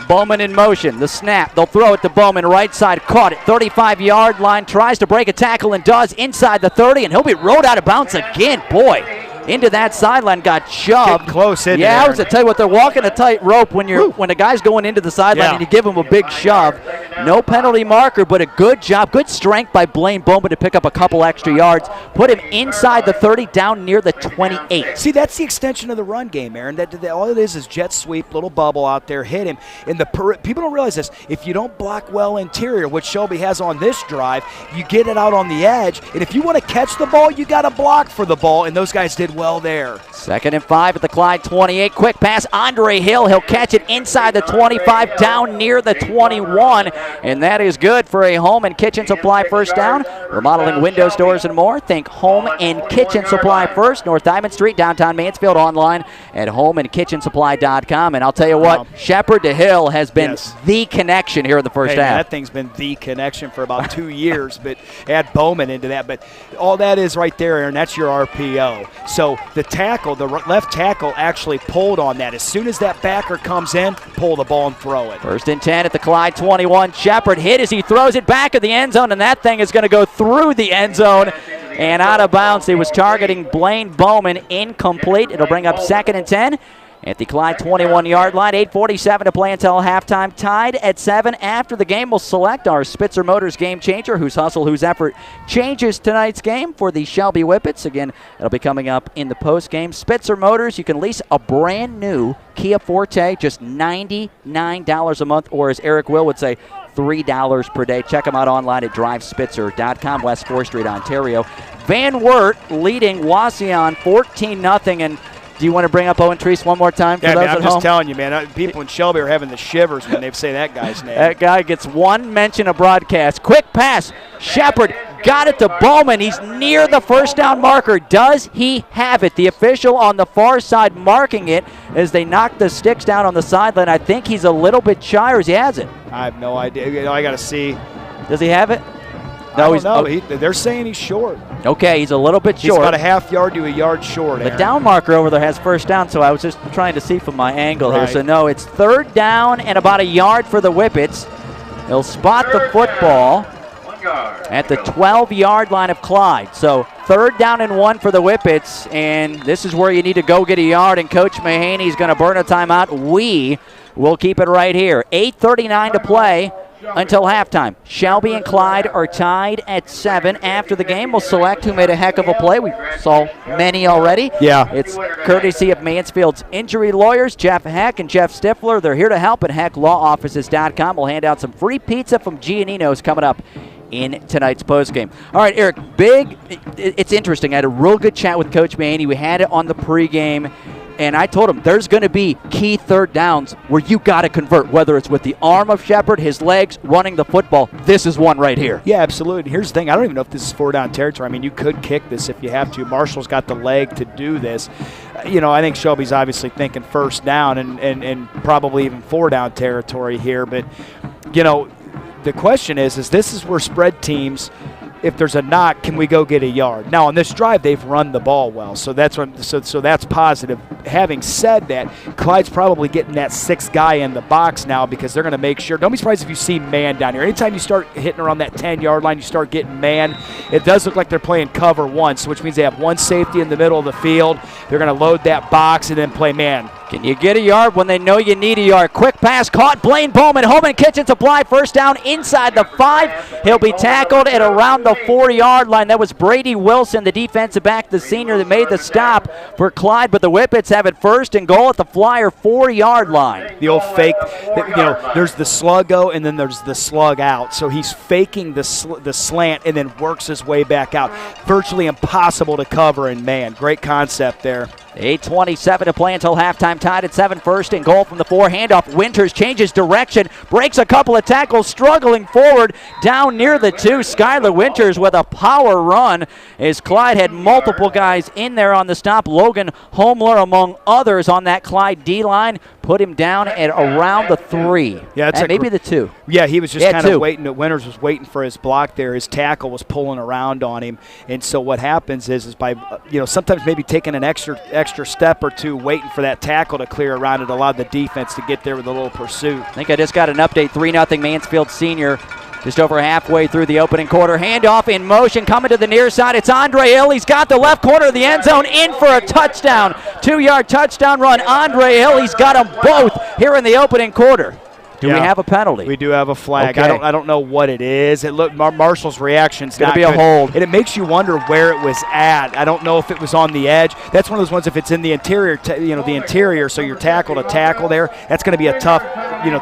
Bowman in motion. The snap. They'll throw it to Bowman, right side. Caught it. 35-yard line. Tries to break a tackle and does inside the 30, and he'll be rode out of bounds again. Boy, into that sideline, got shoved. Get close in I was to tell you what, they're walking a tight rope when a guy's going into the sideline and you give him a big shove. No penalty marker, but a good job, good strength by Blaine Bowman to pick up a couple extra yards. Put him inside the 30, down near the 28. See, that's the extension of the run game, Aaron. All it is jet sweep, little bubble out there, hit him. And people don't realize this. If you don't block well interior, which Shelby has on this drive, you get it out on the edge. And if you want to catch the ball, you got to block for the ball. And those guys did well there. 2nd and 5 at the Clyde 28. Quick pass, Andre Hill. He'll catch it inside the 25, down near the 21, and that is good for a home and kitchen supply first down. Remodeling windows, doors, and more. Think Home and Kitchen Supply first. North Diamond Street, downtown Mansfield, online at homeandkitchensupply.com. And I'll tell you what, Shepherd to Hill has been the connection here in the first half. Man, that thing's been the connection for about 2 years, but add Bowman into that. But all that is right there, Aaron, that's your RPO. So the tackle, the left tackle actually pulled on that. As soon as that backer comes in, pull the ball and throw it. 1st and 10 at the Clyde 21. Shepherd hit as he throws it back of the end zone, and that thing is going to go through the end zone and out of bounds. He was targeting Blaine Bowman, incomplete. It'll bring up 2nd and 10 at the Clyde 21-yard line. 8:47 to play until halftime. Tied at 7. After the game, we'll select our Spitzer Motors game changer, whose hustle, whose effort changes tonight's game for the Shelby Whippets. Again, it'll be coming up in the post game. Spitzer Motors, you can lease a brand new Kia Forte, just $99 a month, or as Eric Will would say, $3 per day. Check them out online at drivespitzer.com, West 4th Street, Ontario. Van Wert leading Wauseon 14-0. And do you want to bring up Owen Treese one more time for those man, at I'm home? just telling you, man. People in Shelby are having the shivers when they say that guy's name. That guy gets one mention of broadcast. Quick pass. Shepherd got it to Bowman. He's near the first down marker. Does he have it? The official on the far side marking it as they knock the sticks down on the sideline. I think he's a little bit shy, or he has it. I have no idea. I got to see. Does he have it? No, they're saying he's short. Okay, he's a little bit short. He's about a half yard to a yard short. The down marker over there has first down, so I was just trying to see from my angle here. So no, it's 3rd down and about a yard for the Whippets. They'll spot the football at the 12-yard line of Clyde. So 3rd down and 1 for the Whippets, and this is where you need to go get a yard, and Coach Mahaney's going to burn a timeout. We will keep it right here. 8:39 to play until halftime. Shelby and Clyde are tied at 7. After the game, we'll select who made a heck of a play. We saw many already. Yeah. It's courtesy of Mansfield's injury lawyers, Jeff Heck and Jeff Stifler. They're here to help at HeckLawOffices.com. We'll hand out some free pizza from Giannino's coming up in tonight's postgame. All right, Eric, it's interesting. I had a real good chat with Coach Mahaney. We had it on the pregame. And I told him there's going to be key 3rd downs where you got to convert, whether it's with the arm of Shepherd, his legs, running the football. This is one right here. Yeah, absolutely. Here's the thing. I don't even know if this is 4-down territory. I mean, you could kick this if you have to. Marshall's got the leg to do this. I think Shelby's obviously thinking 1st down and probably even 4-down territory here. But, the question is this is where spread teams, if there's a knock, can we go get a yard? Now, on this drive, they've run the ball well, so that's positive. Having said that, Clyde's probably getting that 6th guy in the box now because they're going to make sure. Don't be surprised if you see man down here. Anytime you start hitting around that 10-yard line, you start getting man. It does look like they're playing cover 1, which means they have one safety in the middle of the field. They're going to load that box and then play man. Can you get a yard when they know you need a yard? Quick pass caught. Blaine Bowman, Home and Kitchen Supply, first down inside the 5. He'll be tackled at around the 4-yard line. That was Brady Wilson, the defensive back, the senior, that made the stop for Clyde. But the Whippets have it 1st and goal at the Flyer 4-yard line. The old fake, there's the slug go and then there's the slug out. So he's faking the slant and then works his way back out. Virtually impossible to cover, and man, great concept there. 8:27 to play until halftime. Tied at 7. 1st and goal from the 4. Handoff. Winters changes direction. Breaks a couple of tackles. Struggling forward. Down near the 2. Skylar Winters with a power run as Clyde had multiple guys in there on the stop. Logan Homler among others on that Clyde D-line. Put him down at around the 3. Yeah, maybe the 2. Yeah, he was just kind of waiting. Winters was waiting for his block there. His tackle was pulling around on him. And so what happens is by, sometimes maybe taking an extra step or two, waiting for that tackle to clear around it, allowed the defense to get there with a little pursuit. I think I just got an update. 3-0 Mansfield Senior. Just over halfway through the opening quarter. Handoff in motion, coming to the near side. It's Andre Hill. He's got the left corner of the end zone, in for a touchdown. 2-yard touchdown run. Andre Hill, he's got them both here in the opening quarter. Do we have a penalty? We do have a flag. Okay. I don't know what it is. It looked Marshall's reaction's going to be a hold, and it makes you wonder where it was at. I don't know if it was on the edge. That's one of those ones. If it's in the interior, the interior, so you're tackle to tackle there. That's going to be a tough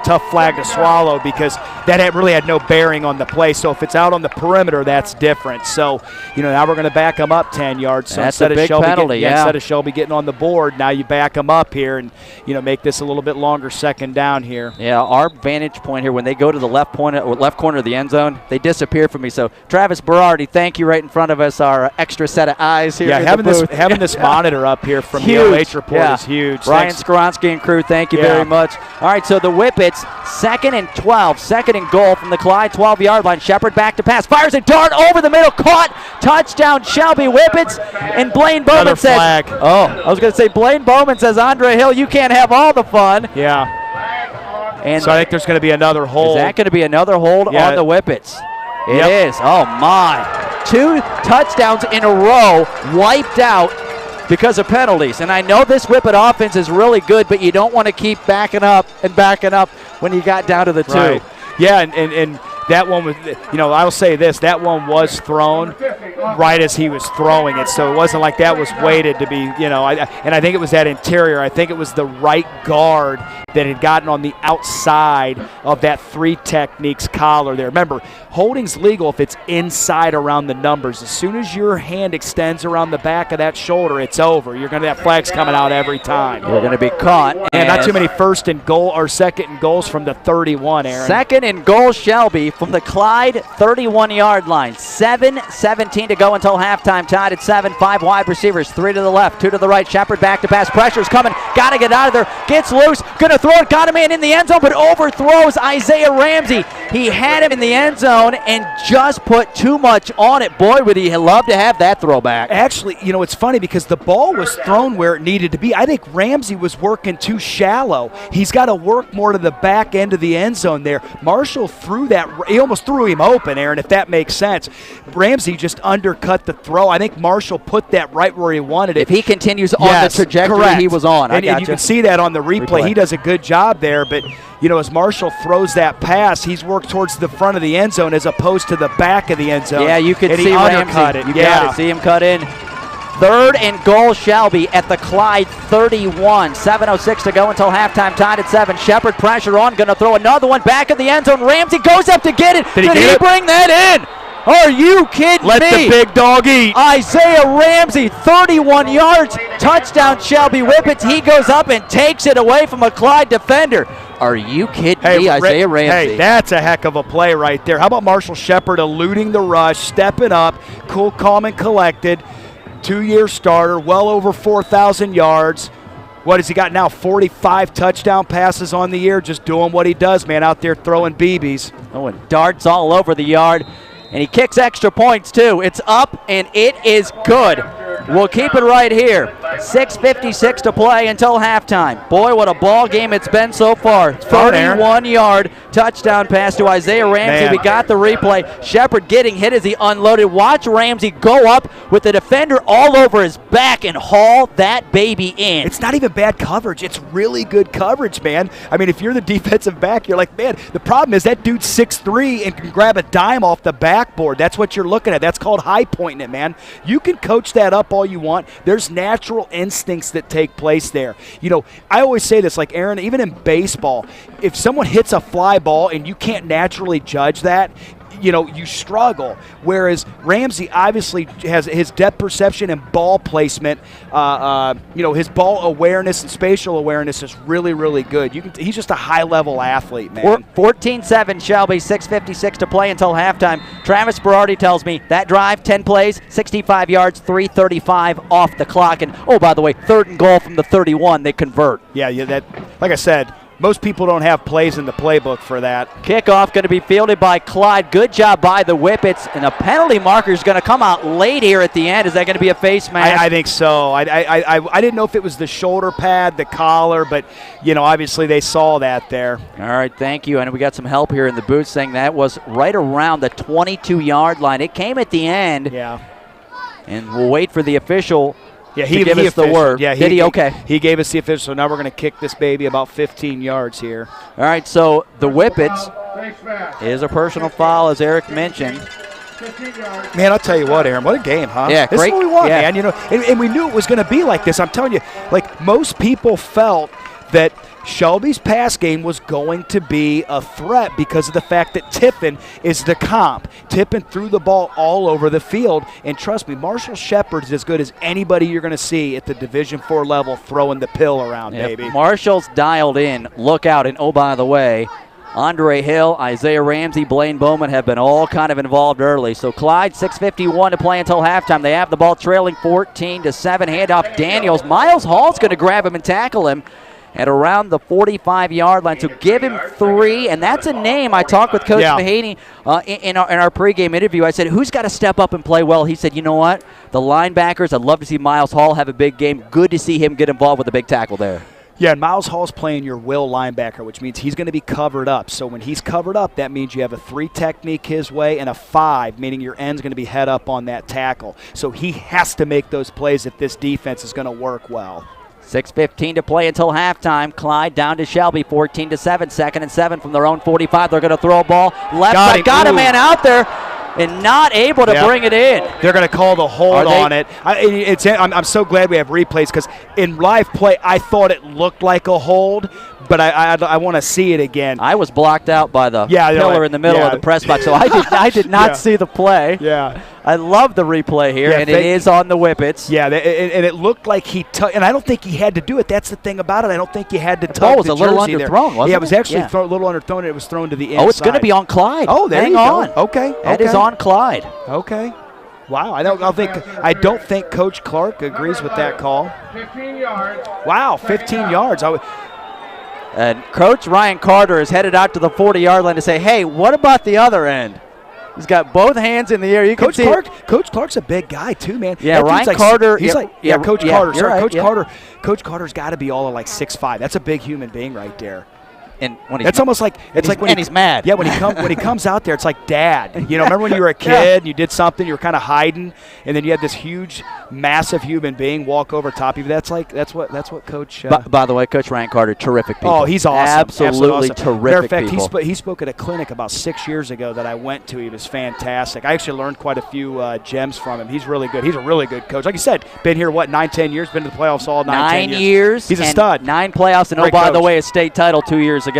tough flag to swallow because that really had no bearing on the play. So if it's out on the perimeter, that's different. So, now we're going to back them up 10 yards. So that's a big penalty, instead of Shelby getting on the board, now you back them up here and, make this a little bit longer second down here. Yeah, our vantage point here, when they go to the left corner of the end zone, they disappear from me. So, Travis Berardi, thank you right in front of us, our extra set of eyes here. Yeah, having this monitor up here from the OH report is huge. Ryan Skoronsky and crew, thank you very much. All right, so the Whippets, 2nd and 12, 2nd and goal from the Clyde 12-yard line. Shepard back to pass, fires a dart over the middle, caught, touchdown Shelby Whippets, and Blaine Bowman says, flag. I was going to say, Blaine Bowman says, Andre Hill, you can't have all the fun. Yeah. And so I think there's going to be another hold. Is that going to be another hold on the Whippets? It is. Oh, my. 2 touchdowns in a row wiped out because of penalties. And I know this Whippet offense is really good, but you don't want to keep backing up when you got down to the 2. Right. Yeah, and that one was, I'll say this, that one was thrown right as he was throwing it. So it wasn't like that was weighted to be, and I think it was that interior. I think it was the right guard that had gotten on the outside of that 3 techniques collar there. Remember, holding's legal if it's inside around the numbers. As soon as your hand extends around the back of that shoulder, it's over. You're going to have flags coming out every time. You're going to be caught. And not too many 1st and goal or 2nd and goals from the 31, Aaron. 2nd and goal, Shelby from the Clyde 31-yard line. 7:17 to go until halftime. Tied at 7. 5 wide receivers, 3 to the left, 2 to the right. Shepard back to pass. Pressure's coming. Got to get out of there. Gets loose. Going to throw it. Got a man in the end zone, but overthrows Isaiah Ramsey. He had him in the end zone and just put too much on it. Boy, would he love to have that throwback. Actually, it's funny because the ball was thrown where it needed to be. I think Ramsey was working too shallow. He's got to work more to the back end of the end zone there. Marshall threw that. He almost threw him open, Aaron, if that makes sense. Ramsey just undercut the throw. I think Marshall put that right where he wanted it. If he continues on the trajectory he was on. And you can see that on the replay. He does a good job there, but as Marshall throws that pass, he's worked towards the front of the end zone as opposed to the back of the end zone. Yeah, you can see Ramsey. You got to see him cut in. 3rd and goal, Shelby at the Clyde 31. 7:06 to go until halftime. Tied at 7. Shepard pressure on. Going to throw another one back of the end zone. Ramsey goes up to get it. Did he bring that in? Are you kidding me? Let the big dog eat. Isaiah Ramsey, 31 yards. Touchdown, Shelby Whippets. He goes up and takes it away from a Clyde defender. Are you kidding me, Isaiah Ramsey? Hey, that's a heck of a play right there. How about Marshall Shepard eluding the rush, stepping up, cool, calm, and collected. 2-year starter, well over 4,000 yards. What has he got now? 45 touchdown passes on the year, just doing what he does, man, out there throwing BBs. Oh, and darts all over the yard. And he kicks extra points, too. It's up, and it is good. We'll keep it right here. 6:56 to play until halftime. Boy, what a ball game it's been so far. 31-yard touchdown pass to Isaiah Ramsey. We got the replay. Shepard getting hit as he unloaded. Watch Ramsey go up with the defender all over his back and haul that baby in. It's not even bad coverage. It's really good coverage, man. I mean, if you're the defensive back, you're like, man, the problem is that dude's 6'3" and can grab a dime off the backboard. That's what you're looking at. That's called high pointing it, man. You can coach that up all you want. There's natural instincts that take place there. I always say this, like, Aaron, even in baseball, if someone hits a fly ball and you can't naturally judge that, you struggle. Whereas Ramsey obviously has his depth perception and ball placement. His ball awareness and spatial awareness is really, really good. He's just a high-level athlete, man. 14-7, Shelby, 6:56 to play until halftime. Travis Berardi tells me that drive, 10 plays, 65 yards, 3:35 off the clock. And, oh, by the way, 3rd and goal from the 31, they convert. Yeah, that, like I said, most people don't have plays in the playbook for that. Kickoff going to be fielded by Clyde. Good job by the Whippets. And a penalty marker is going to come out late here at the end. Is that going to be a face mask? I think so. I didn't know if it was the shoulder pad, the collar, but, obviously they saw that there. All right, thank you. And we got some help here in the booth saying that was right around the 22-yard line. It came at the end. Yeah. And we'll wait for the official. Yeah, he gave us the word. Yeah, Did he? Okay. He gave us the official, so now we're going to kick this baby about 15 yards here. All right, so the Whippets is a personal foul, as Eric mentioned. Man, I'll tell you what, Aaron, what a game, huh? Yeah, this great. is what we want, yeah. man. And we knew it was going to be like this. I'm telling you, like, most people felt that Shelby's pass game was going to be a threat because of the fact that Tiffin is the comp. Tiffin threw the ball all over the field, and trust me, Marshall Shepard is as good as anybody you're going to see at the Division IV level throwing the pill around, baby. Marshall's dialed in. Look out, and oh, by the way, Andre Hill, Isaiah Ramsey, Blaine Bowman have been all kind of involved early. So Clyde, 6:51 to play until halftime. They have the ball trailing 14-7. Handoff Daniels. Miles Hall's going to grab him and tackle him at around the 45-yard line. So give him 3, and that's a name. I talked with Coach Mahaney in our pregame interview. I said, who's got to step up and play well? He said, you know what? The linebackers, I'd love to see Miles Hall have a big game. Good to see him get involved with a big tackle there. Yeah, and Miles Hall's playing your will linebacker, which means he's going to be covered up. So when he's covered up, that means you have a 3 technique his way and a 5, meaning your end's going to be head up on that tackle. So he has to make those plays if this defense is going to work well. 6:15 to play until halftime. Clyde down to Shelby, 14-7, 2nd and 7 from their own 45. They're going to throw a ball left side. Got a man out there and not able to bring it in. They're going to call the hold on it. I'm so glad we have replays because in live play, I thought it looked like a hold, but I want to see it again. I was blocked out by the pillar in the middle of the press box, so I did not see the play. Yeah. I love the replay here, and it is on the Whippets. Yeah, and it looked like he and I don't think he had to do it. That's the thing about it. I don't think he had to tug the ball was a little underthrown, wasn't it? Yeah, it was actually a little underthrown, and it was thrown to the inside. Oh, it's going to be on Clyde. Oh, there Hang you on. go. Okay. That is on Clyde. Okay. Wow, I don't think Coach Clark agrees with that call. 15 yards. Wow, 15 yards. And Coach Ryan Carter is headed out to the 40-yard line to say, hey, what about the other end? He's got both hands in the air. You can see Coach Clark's a big guy too, man. Yeah, Ryan Carter. He's Coach Carter. Sorry, right, Coach Carter. Coach Carter's got to be all of like 6'5". That's a big human being right there. And when that's almost like when he's mad. Yeah, when he comes out there, it's like dad. You know, remember when you were a kid and you did something, you were kind of hiding, and then you had this huge, massive human being walk over top of you. That's what Coach. By the way, Coach Ryan Carter, terrific people. Oh, he's awesome. Absolutely awesome. terrific. Matter of fact, people. He spoke at a clinic about 6 years ago that I went to. He was fantastic. I actually learned quite a few gems from him. He's really good. He's a really good coach. Like you said, been here 9-10 years, been to the playoffs all 9 years. He's a stud. 9 playoffs, and by the way, a state title 2 years ago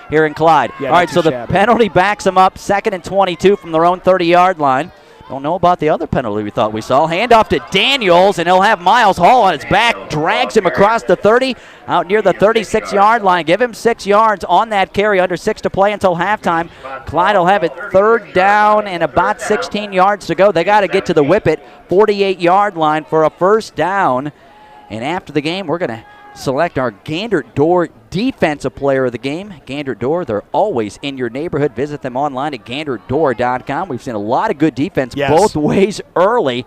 here in Clyde. Yeah, all right, so the penalty backs them up, 2nd and 22 from their own 30-yard line. Don't know about the other penalty we thought we saw. Handoff to Daniels, and he'll have Miles Hall on his back, drags him across the 30, out near the 36-yard line. Give him 6 yards on that carry, under 6 to play until halftime. Clyde will have it 3rd down and about 16 yards to go. They got to get to the Whippet 48-yard line for a 1st down. And after the game, we're going to select our Gander Door Defensive Player of the game. Gander Door, they're always in your neighborhood. Visit them online at ganderdoor.com. We've seen a lot of good defense both ways early.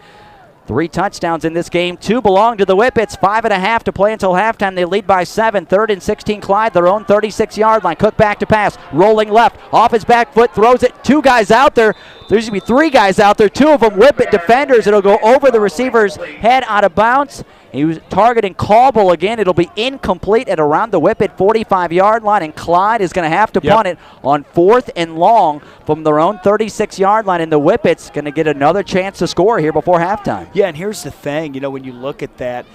3 touchdowns in this game. 2 belong to the Whippets. 5.5 to play until halftime. They lead by 7. 3rd and 16, Clyde, their own 36-yard line. Cook back to pass. Rolling left. Off his back foot. Throws it. 2 guys out there. There's going to be 3 guys out there. 2 of them Whippet defenders. It'll go over the receiver's head out of bounds. He was targeting Cauble again. It'll be incomplete at around the Whippet 45-yard line, and Clyde is going to have to punt it on 4th and long from their own 36-yard line, and the Whippet's going to get another chance to score here before halftime. Yeah, and here's the thing. You know, when you look at that,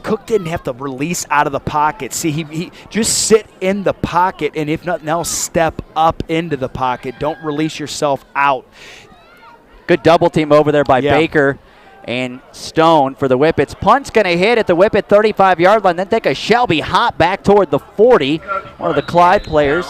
Cook didn't have to release out of the pocket. See, he just sit in the pocket, and if nothing else, step up into the pocket. Don't release yourself out. Good double team over there by Baker and Stone for the Whippets. Punt's going to hit at the Whippet 35-yard line, then take a Shelby hop back toward the 40. One of the Clyde players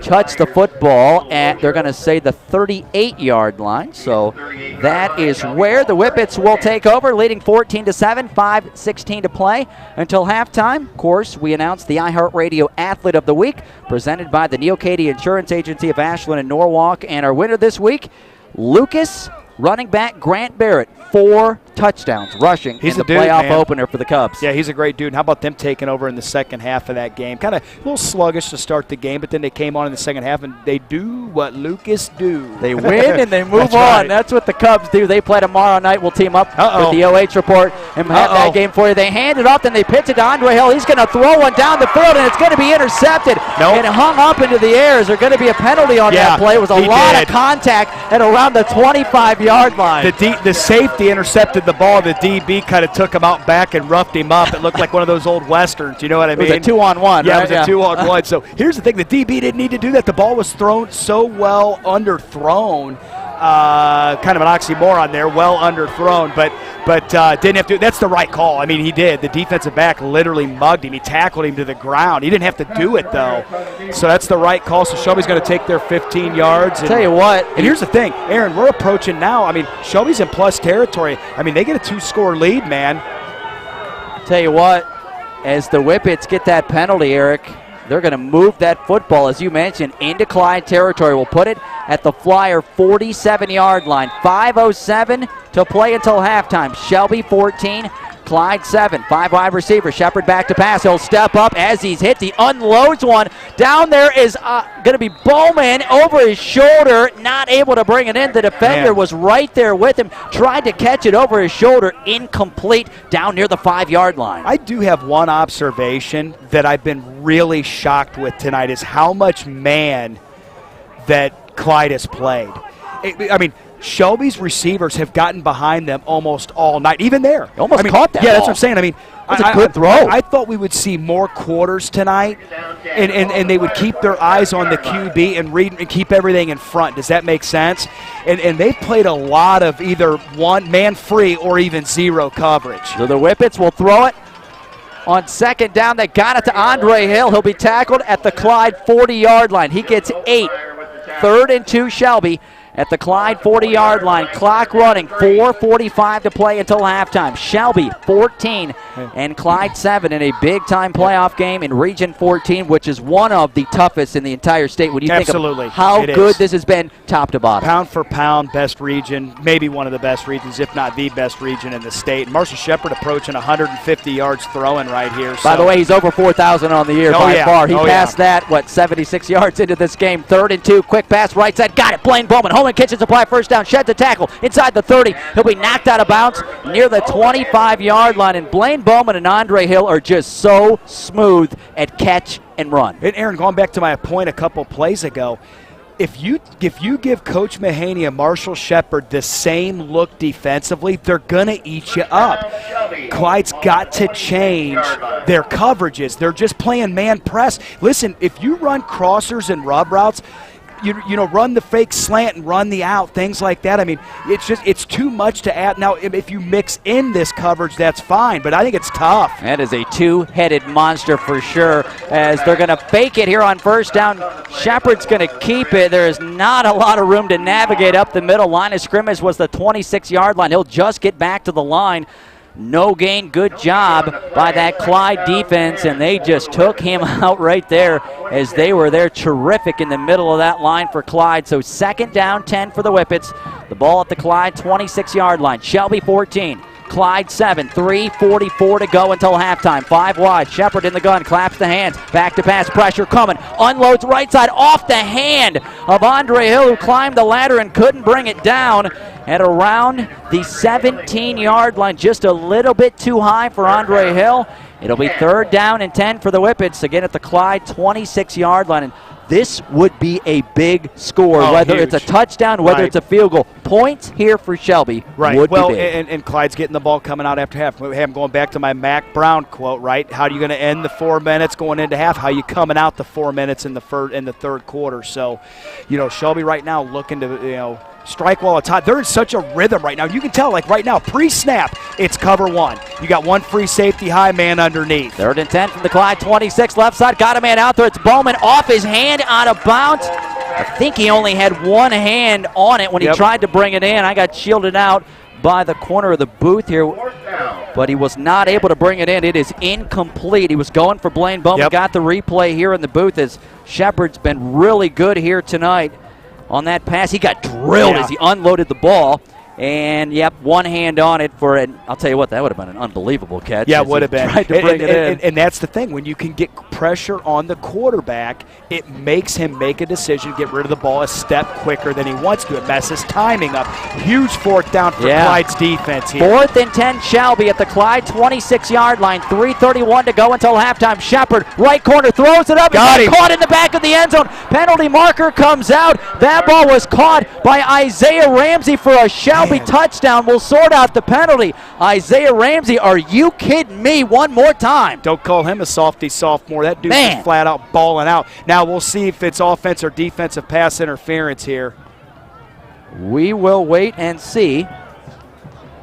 touched the football at, they're going to say, the 38-yard line. So that is where the Whippets will take over, leading 14-7, 5:16 to play until halftime. Of course, we announced the iHeartRadio Athlete of the Week, presented by the Neocady Insurance Agency of Ashland and Norwalk. And our winner this week, Lucas running back Grant Barrett, 4 touchdowns rushing in the playoff opener for the Cubs. Yeah, he's a great dude. And how about them taking over in the second half of that game? Kind of a little sluggish to start the game, but then they came on in the second half, and they do what Lucas do. They win and they move on. Right. That's what the Cubs do. They play tomorrow night. We'll team up with the OH Report and have that game for you. They hand it off, then they pitch it to Andre Hill. He's going to throw one down the field, and it's going to be intercepted. And hung up into the air. Is there going to be a penalty on that play? It was a lot of contact at around the 25-yard line. The safety intercepted unloaded the ball. The DB kind of took him out back and roughed him up. It looked like one of those old Westerns, you know what I mean? It was a 2-on-1, Yeah, right? it was a 2-on-1. So here's the thing. The DB didn't need to do that. The ball was thrown so well underthrown. Kind of an oxymoron there, well underthrown, but didn't have to. That's the right call. I mean, he did. The defensive back literally mugged him. He tackled him to the ground. He didn't have to do it, though. So that's the right call. So Shelby's going to take their 15 yards. And, tell you what. And here's the thing, Aaron, we're approaching now. I mean, Shelby's in plus territory. I mean, they get a 2-score lead, man. Tell you what, as the Whippets get that penalty, Eric, they're going to move that football, as you mentioned, into Clyde territory. We'll put it at the Flyer 47-yard line. 5:07 to play until halftime. Shelby 14, Clyde 7. 5 wide receiver. Shepard back to pass. He'll step up as he's hit. He unloads one. Down there is going to be Bowman over his shoulder, not able to bring it in. The defender was right there with him, tried to catch it over his shoulder. Incomplete down near the 5-yard line. I do have one observation that I've been really shocked with tonight is how much man that Clyde has played. I mean, Shelby's receivers have gotten behind them almost all night. Even there. Almost caught that Yeah, ball. that's what I'm saying. I mean, That's a good throw. I thought we would see more quarters tonight, and they would keep their eyes on the QB and read and keep everything in front. Does that make sense? And they played a lot of either one man free or even zero coverage. So the Whippets will throw it on second down. They got it to Andre Hill. He'll be tackled at the Clyde 40-yard line. He gets 8. 3rd and 2 Shelby at the Clyde 40-yard line. Clock running, 4:45 to play until halftime. Shelby 14 and Clyde 7 in a big-time playoff game in Region 14, which is one of the toughest in the entire state. When you think of how good this has been top to bottom. Pound for pound, best region, maybe one of the best regions, if not the best region in the state. Marshall Shepard approaching 150 yards throwing right here. By the way, he's over 4,000 on the year by far. He passed that, 76 yards into this game. 3rd and 2, quick pass right side. Got it, Blaine Bowman. Holman Kitchen supply first down, sheds a tackle inside the 30. He'll be knocked out of bounds near the 25-yard line. And Blaine Bowman and Andre Hill are just so smooth at catch and run. And Aaron, going back to my point a couple plays ago, if you give Coach Mahaney and Marshall Shepard the same look defensively, they're going to eat you up. Clyde's got to change their coverages. They're just playing man press. Listen, if you run crossers and rub routes, you know, run the fake slant and run the out, things like that. I mean, it's too much to add. Now, if you mix in this coverage, that's fine, but I think it's tough. That is a two-headed monster for sure, as they're going to fake it here on first down. Shepard's going to keep it. There is not a lot of room to navigate up the middle. Line of scrimmage was the 26-yard line. He'll just get back to the line. No gain, good job by that Clyde defense, and they just took him out right there as they were there terrific in the middle of that line for Clyde. So 2nd down, 10 for the Whippets. The ball at the Clyde 26-yard line. Shelby 14. Clyde 7, 3:44 to go until halftime. 5 wide, Shepard in the gun, claps the hands, back to pass, pressure coming, unloads right side off the hand of Andre Hill, who climbed the ladder and couldn't bring it down at around the 17-yard line. Just a little bit too high for Andre Hill. It'll be 3rd down and 10 for the Whippets, again at the Clyde 26-yard line. And this would be a big score, whether huge. it's a touchdown, whether it's a field goal. Points here for Shelby would be big. And Clyde's getting the ball coming out after half. I'm going back to my Mac Brown quote, right? How are you going to end the 4 minutes going into half? How are you coming out the 4 minutes in the third quarter? So, you know, Shelby right now looking to, you know, strike while it's hot. They're in such a rhythm right now. You can tell, like right now, pre-snap, it's cover one. You got one free safety, high man underneath. 3rd and 10 from the Clyde 26, left side. Got a man out there. It's Bowman off his hand, out of bounds. I think he only had one hand on it when he tried to bring it in. I got shielded out by the corner of the booth here, but he was not able to bring it in. It is incomplete. He was going for Blaine Bowman. Got the replay here in the booth as Shepard's been really good here tonight on that pass. He got drilled as he unloaded the ball. And, one hand on it for it. I'll tell you what, that would have been an unbelievable catch. Yeah, it would have been. Tried to bring it in. And that's the thing. When you can get pressure on the quarterback, it makes him make a decision, get rid of the ball a step quicker than he wants to. It messes timing up. Huge 4th down for Clyde's defense here. 4th and 10, Shelby at the Clyde 26-yard line. 3:31 to go until halftime. Shepard, right corner, throws it up. Got him. Caught in the back of the end zone. Penalty marker comes out. That ball was caught by Isaiah Ramsey for a Shelby Shelby touchdown will sort out the penalty. Isaiah Ramsey, are you kidding me? One more time. Don't call him a softy sophomore. That dude's just flat out balling out. Now we'll see if it's offense or defensive pass interference here. We will wait and see.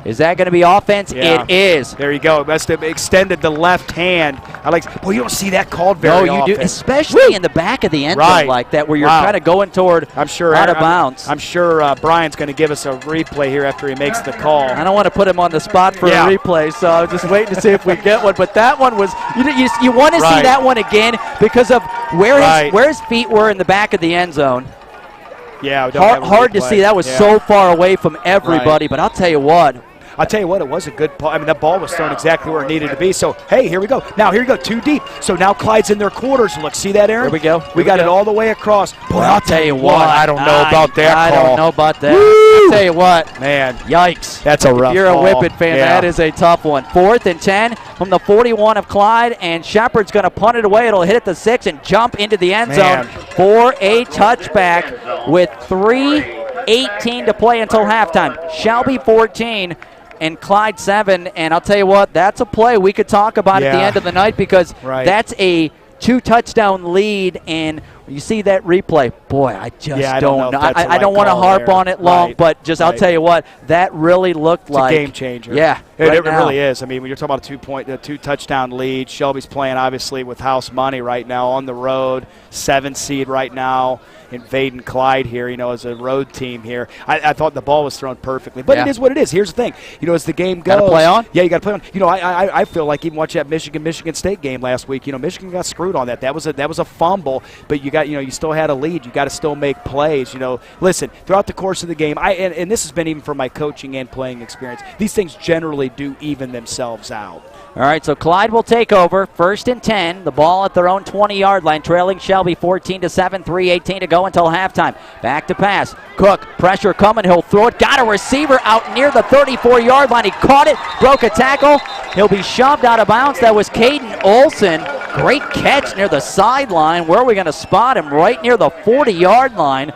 Is that going to be offense? Yeah. It is. There you go. Must have extended the left hand. Well, you don't see that called very often. No, you do, especially in the back of the end zone like that, where you're kind of going toward out of bounds. I'm sure Brian's going to give us a replay here after he makes the call. I don't want to put him on the spot for a replay, so I'm just waiting to see if we get one. But that one was you want to see that one again because of where his feet were in the back of the end zone. Yeah, hard to see. That was so far away from everybody. But I'll tell you what. It was a good ball. I mean, that ball was thrown exactly where it needed to be. So, hey, here we go. Now, here we go, too deep. So now Clyde's in their quarters. Look, see that, Aaron? Here we go. We got it all the way across. Boy, I'll tell you what. I don't know about that I call. don't know about that. I'll tell you what. Man. Yikes. That's a rough If you're call. a Whippet fan, that is a tough one. 4th and 10 from the 41 of Clyde, and Shepard's going to punt it away. It'll hit at the 6 and jump into the end zone for a touchback with 3:18 to play until halftime. Shelby 14. And Clyde 7, and I'll tell you what, that's a play we could talk about at the end of the night because that's a 2-touchdown lead, and you see that replay. Boy, I just don't know. I don't want to harp on it long, but just I'll tell you what, that really looked like a game changer. Yeah, it really is. I mean, when you're talking about a 2-touchdown lead, Shelby's playing obviously with house money right now on the road, 7 seed right now, invading Clyde here, as a road team here. I thought the ball was thrown perfectly, but it is what it is. Here's the thing, as the game goes. Got to play on? Yeah, you got to play on. I feel like even watching that Michigan State game last week, Michigan got screwed on that. That was a fumble, but you still had a lead. You got to still make plays. Listen, throughout the course of the game, and this has been even from my coaching and playing experience, these things generally do even themselves out. All right, so Clyde will take over. 1st and 10. The ball at their own 20-yard line, trailing Shelby 14-7, 3:18 to go until halftime. Back to pass. Cook, pressure coming. He'll throw it. Got a receiver out near the 34-yard line. He caught it, broke a tackle. He'll be shoved out of bounds. That was Caden Olson. Great catch near the sideline. Where are we going to spot him? Right near the 40-yard line.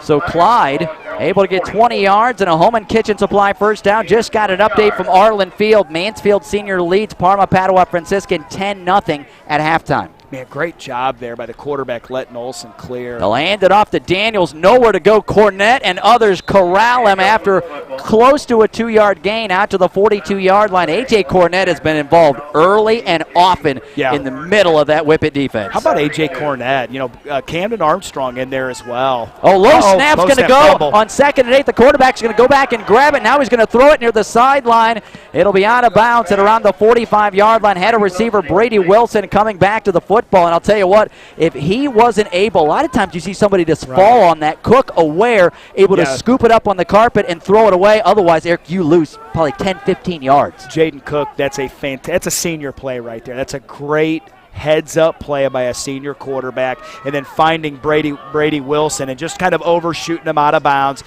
So Clyde able to get 20 yards and a home and kitchen supply first down. Just got an update from Arlen Field. Mansfield Senior leads Parma Padua Franciscan 10-0 at halftime. Man, great job there by the quarterback letting Olson clear. They'll hand it off to Daniels. Nowhere to go. Cornett and others corral him after close to a 2-yard gain out to the 42-yard line. A.J. Cornett has been involved early and often in the middle of that Whippet defense. How about A.J. Cornett? Camden Armstrong in there as well. Low snap's going to go on 2nd and 8. The quarterback's going to go back and grab it. Now he's going to throw it near the sideline. It'll be out of bounds at around the 45-yard line. Had a receiver, Brady Wilson, coming back to the football. And I'll tell you what, if he wasn't able, a lot of times you see somebody just fall on that. Cook aware, able to scoop it up on the carpet and throw it away. Otherwise, Eric, you lose probably 10, 15 yards. Jaden Cook, that's a senior play right there. That's a great heads-up play by a senior quarterback, and then finding Brady Wilson and just kind of overshooting him out of bounds.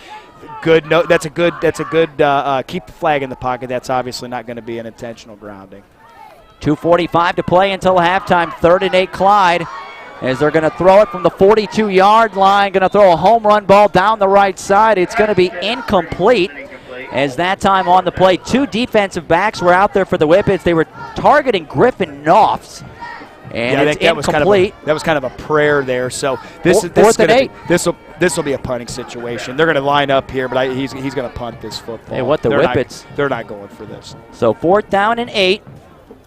Good note. That's a good. Keep the flag in the pocket. That's obviously not going to be an intentional grounding. 2:45 to play until halftime. 3rd and 8 Clyde, as they're going to throw it from the 42-yard line. Going to throw a home run ball down the right side. It's going to be incomplete. As that time on the play, 2 defensive backs were out there for the Whippets. They were targeting Griffin Knopfs. And it's incomplete. That was kind of a prayer there. So this will be a punting situation. They're going to line up here, but he's going to punt this football. Hey, what the Whippets? They're not going for this. So 4th down and 8.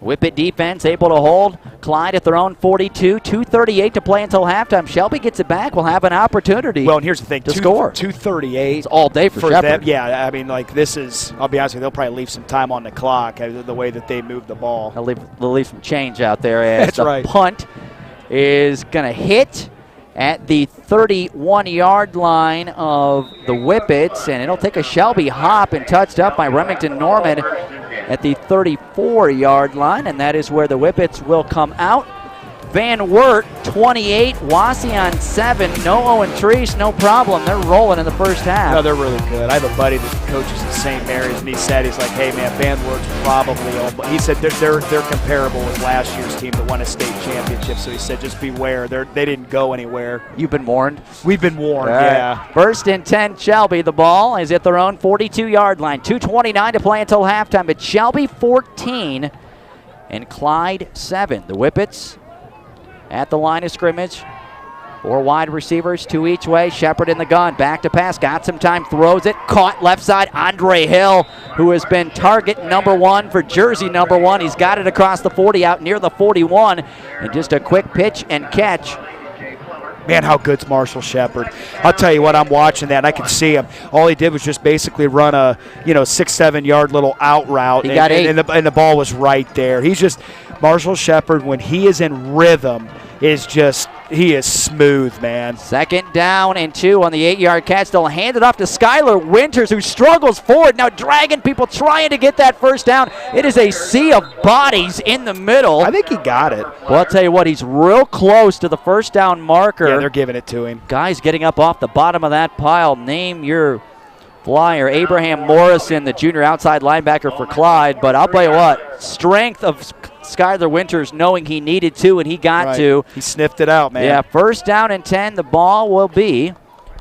Whippet defense able to hold Clyde at their own 42. 2:38 to play until halftime. Shelby gets it back. We'll have an opportunity. Well, and here's the thing: to score 2:38. It's all day for Shepard. Them. Yeah, I mean, this is. I'll be honest with you, they'll probably leave some time on the clock the way that they move the ball. They'll leave some change out there. As That's the right. Punt is going to hit at the 31-yard line of the Whippets, and it'll take a Shelby hop and touched up by Remington Norman at the 34-yard line, and that is where the Whippets will come out. Van Wert, 28. Wasion, 7. Noah and Treese, no problem. They're rolling in the first half. No, they're really good. I have a buddy that coaches at St. Mary's, and he said, he's like, hey, man, Van Wert's probably, he said they're comparable with last year's team that won a state championship. So he said, just beware. They didn't go anywhere. You've been warned? We've been warned, right. yeah. First and 10, Shelby. The ball is at their own 42-yard line. 2:29 to play until halftime. But Shelby 14 and Clyde 7. The Whippets at the line of scrimmage. 4 wide receivers, 2 each way. Shepard in the gun. Back to pass. Got some time. Throws it. Caught left side. Andre Hill, who has been target number 1 for jersey number 1. He's got it across the 40 out near the 41. And just a quick pitch and catch. Man, how good's Marshall Shepard? I'll tell you what, I'm watching that, and I can see him. All he did was just basically run a 6-7 yard little out route, He got 8. and the ball was right there. He's just Marshall Shepard, when he is in rhythm, he is smooth, man. Second down and 2 on the 8-yard catch. They'll hand it off to Skylar Winters, who struggles forward, now dragging people, trying to get that first down. It is a sea of bodies in the middle. I think he got it. Well, I'll tell you what, he's real close to the first down marker. Yeah, they're giving it to him. Guys getting up off the bottom of that pile. Name your Flyer. Abraham Morrison, the junior outside linebacker for Clyde. But I'll tell you what, strength of Skylar Winters knowing he needed to, and he got to. He sniffed it out, man. Yeah, first down and 10. The ball will be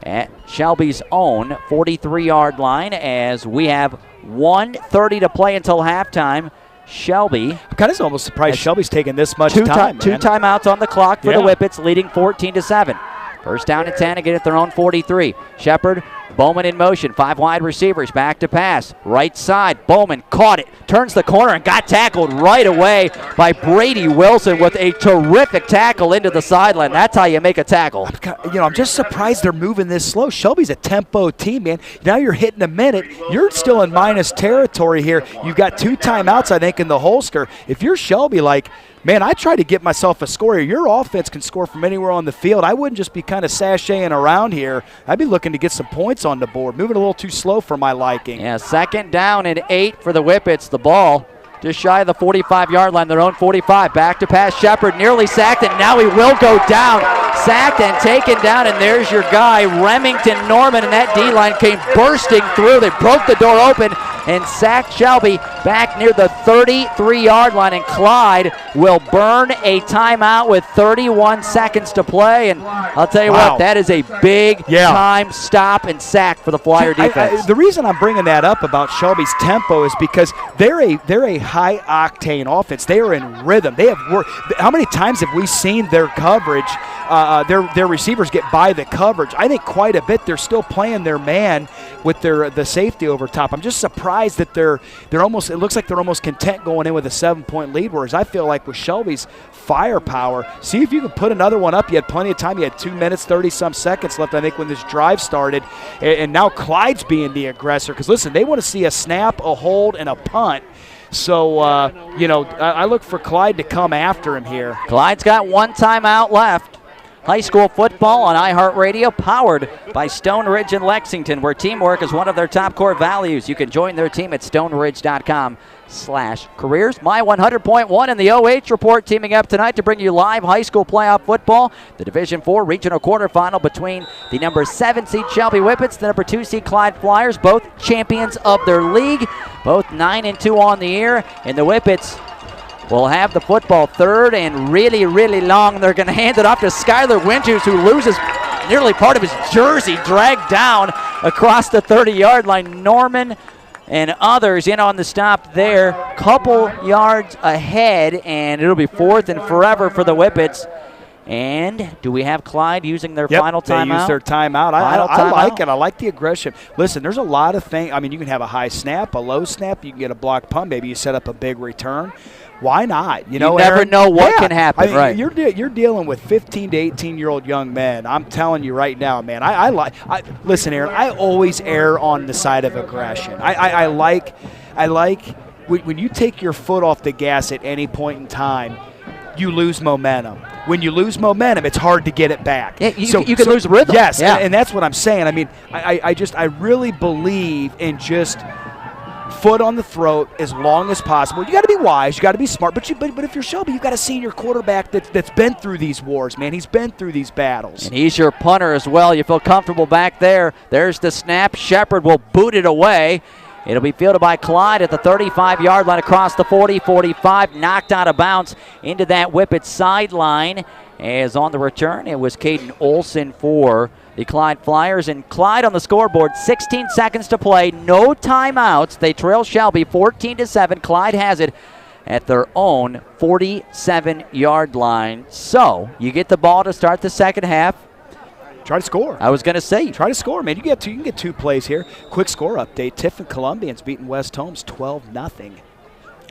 at Shelby's own 43-yard line as we have 1:30 to play until halftime. Shelby. I'm kind of almost surprised Shelby's taking this much time, man. 2 timeouts on the clock for the Whippets, leading 14-7. First down and 10 again at their own 43. Shepard, Bowman in motion. 5 wide receivers. Back to pass. Right side. Bowman caught it. Turns the corner and got tackled right away by Brady Wilson with a terrific tackle into the sideline. That's how you make a tackle. I'm just surprised they're moving this slow. Shelby's a tempo team, man. Now you're hitting a minute. You're still in minus territory here. You've got 2 timeouts, I think, in the holster. If you're Shelby, man, I try to get myself a score here. Your offense can score from anywhere on the field. I wouldn't just be kind of sashaying around here. I'd be looking to get some points on the board. Moving a little too slow for my liking. Yeah, second down and 8 for the Whippets. The ball just shy of the 45-yard line, their own 45. Back to pass. Shepard nearly sacked, and now he will go down. Sacked and taken down, and there's your guy, Remington Norman, and that D-line came bursting through. They broke the door open and sacked Shelby back near the 33-yard line, and Clyde will burn a timeout with 31 seconds to play. And I'll tell you what, that is a big time stop and sack for the Flyer defense. The reason I'm bringing that up about Shelby's tempo is because they're a high-octane offense. They are in rhythm. They have work. How many times have we seen their coverage, their receivers get by the coverage? I think quite a bit. They're still playing their man with the safety over top. I'm just surprised that they're almost. It looks like they're almost content going in with a 7-point lead. Whereas I feel like with Shelby's firepower, see if you can put another one up. You had plenty of time. You had 2 minutes, 30-some seconds left, I think, when this drive started. And now Clyde's being the aggressor. Because listen, they want to see a snap, a hold, and a punt. So, I look for Clyde to come after him here. Clyde's got 1 timeout left. High school football on iHeartRadio, powered by Stone Ridge in Lexington, where teamwork is one of their top core values. You can join their team at stoneridge.com/careers. My 100.1 and the OH Report teaming up tonight to bring you live high school playoff football. The Division IV regional quarterfinal between the number 7 seed Shelby Whippets, the number 2 seed Clyde Flyers, both champions of their league, both 9-2 on the year, and the Whippets will have the football, third and really, really long. They're going to hand it off to Skylar Winters, who loses nearly part of his jersey, dragged down across the 30-yard line. Norman and others in on the stop there, couple yards ahead, and it'll be 4th and forever for the Whippets. And do we have Clyde using their final timeout? They use their timeout. I like it. I like the aggression. Listen, there's a lot of things. I mean, you can have a high snap, a low snap. You can get a blocked punt. Maybe you set up a big return. Why not? You never Aaron, know what can happen, right? You're dealing with 15 to 18-year-old young men. I'm telling you right now, man. Listen, Aaron. I always err on the side of aggression. I like when you take your foot off the gas at any point in time, you lose momentum. When you lose momentum, it's hard to get it back. Yeah, you can lose rhythm. Yes, and that's what I'm saying. I mean, I really believe in just foot on the throat as long as possible. You got to be wise, you got to be smart, but if you're Shelby, you've got a senior quarterback that's been through these wars, man. He's been through these battles. And he's your punter as well. You feel comfortable back there. There's the snap. Shepard will boot it away. It'll be fielded by Clyde at the 35-yard line across the 40-45, knocked out of bounds into that Whippet sideline. As on the return, it was Caden Olson for the Clyde Flyers. And Clyde on the scoreboard, 16 seconds to play, no timeouts. They trail Shelby 14-7. Clyde has it at their own 47-yard line. So you get the ball to start the second half. Try to score. I was going to say. Try to score, man. You can get 2 plays here. Quick score update. Tiffin Columbians beating West Holmes 12-0.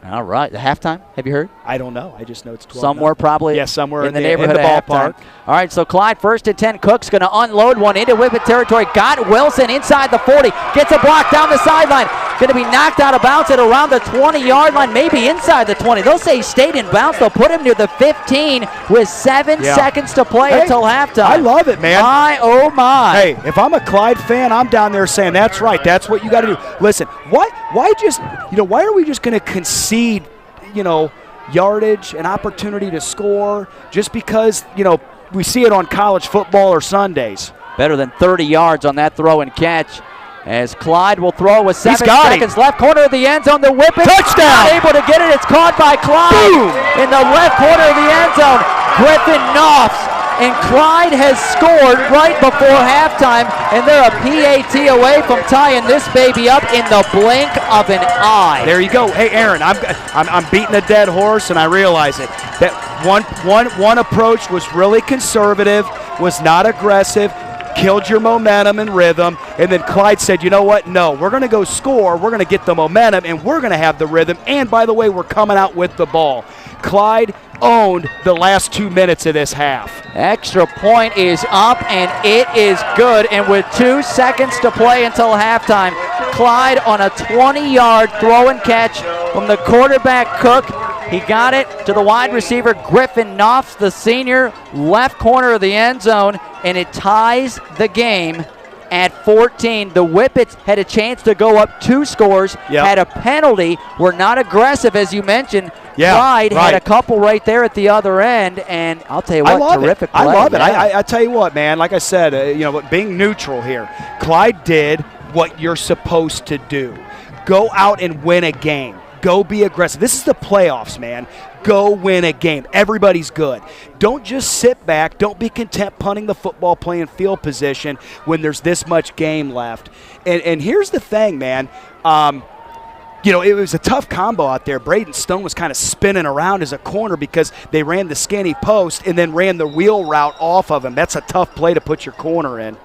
All right. The halftime, have you heard? I don't know. I just know it's 12. Somewhere probably. Yeah, somewhere in the neighborhood in the of ballpark. Halftime. All right, so Clyde 1st and 10. Cook's going to unload one into Whippet territory. Got Wilson inside the 40. Gets a block down the sideline. Going to be knocked out of bounds at around the 20-yard line, maybe inside the 20. They'll say he stayed in bounds. They'll put him near the 15 with 7 seconds to play until halftime. I love it, man. My, oh, my. Hey, if I'm a Clyde fan, I'm down there saying, that's right. That's what you got to do. Listen, why are we just going to concede, yardage and opportunity to score just because, we see it on college football or Sundays? Better than 30 yards on that throw and catch. As Clyde will throw with 7 seconds left, corner of the end zone, the Whippet. Touchdown! Not able to get it. It's caught by Clyde. Boom! In the left corner of the end zone. Griffin Knopfs. And Clyde has scored right before halftime, and they're a PAT away from tying this baby up in the blink of an eye. There you go. Hey, Aaron, I'm beating a dead horse, and I realize it. That one approach was really conservative, was not aggressive, killed your momentum and rhythm, and then Clyde said, you know what, no, we're going to go score, we're going to get the momentum, and we're going to have the rhythm, and by the way, we're coming out with the ball. Clyde owned the last 2 minutes of this half. Extra point is up, and it is good, and with 2 seconds to play until halftime, Clyde on a 20-yard throw and catch from the quarterback Cook. He got it to the wide receiver Griffin Knopfs, the senior, left corner of the end zone, and it ties the game at 14. The Whippets had a chance to go up 2 scores, had a penalty, were not aggressive, as you mentioned. Clyde had a couple right there at the other end, and I'll tell you what, terrific play. I love it. I tell you what, man, like I said, being neutral here, Clyde did what you're supposed to do. Go out and win a game. Go be aggressive. This is the playoffs, man. Go win a game. Everybody's good. Don't just sit back. Don't be content punting the football, playing field position when there's this much game left. And here's the thing, man. It was a tough combo out there. Braden Stone was kind of spinning around as a corner because they ran the skinny post and then ran the wheel route off of him. That's a tough play to put your corner in.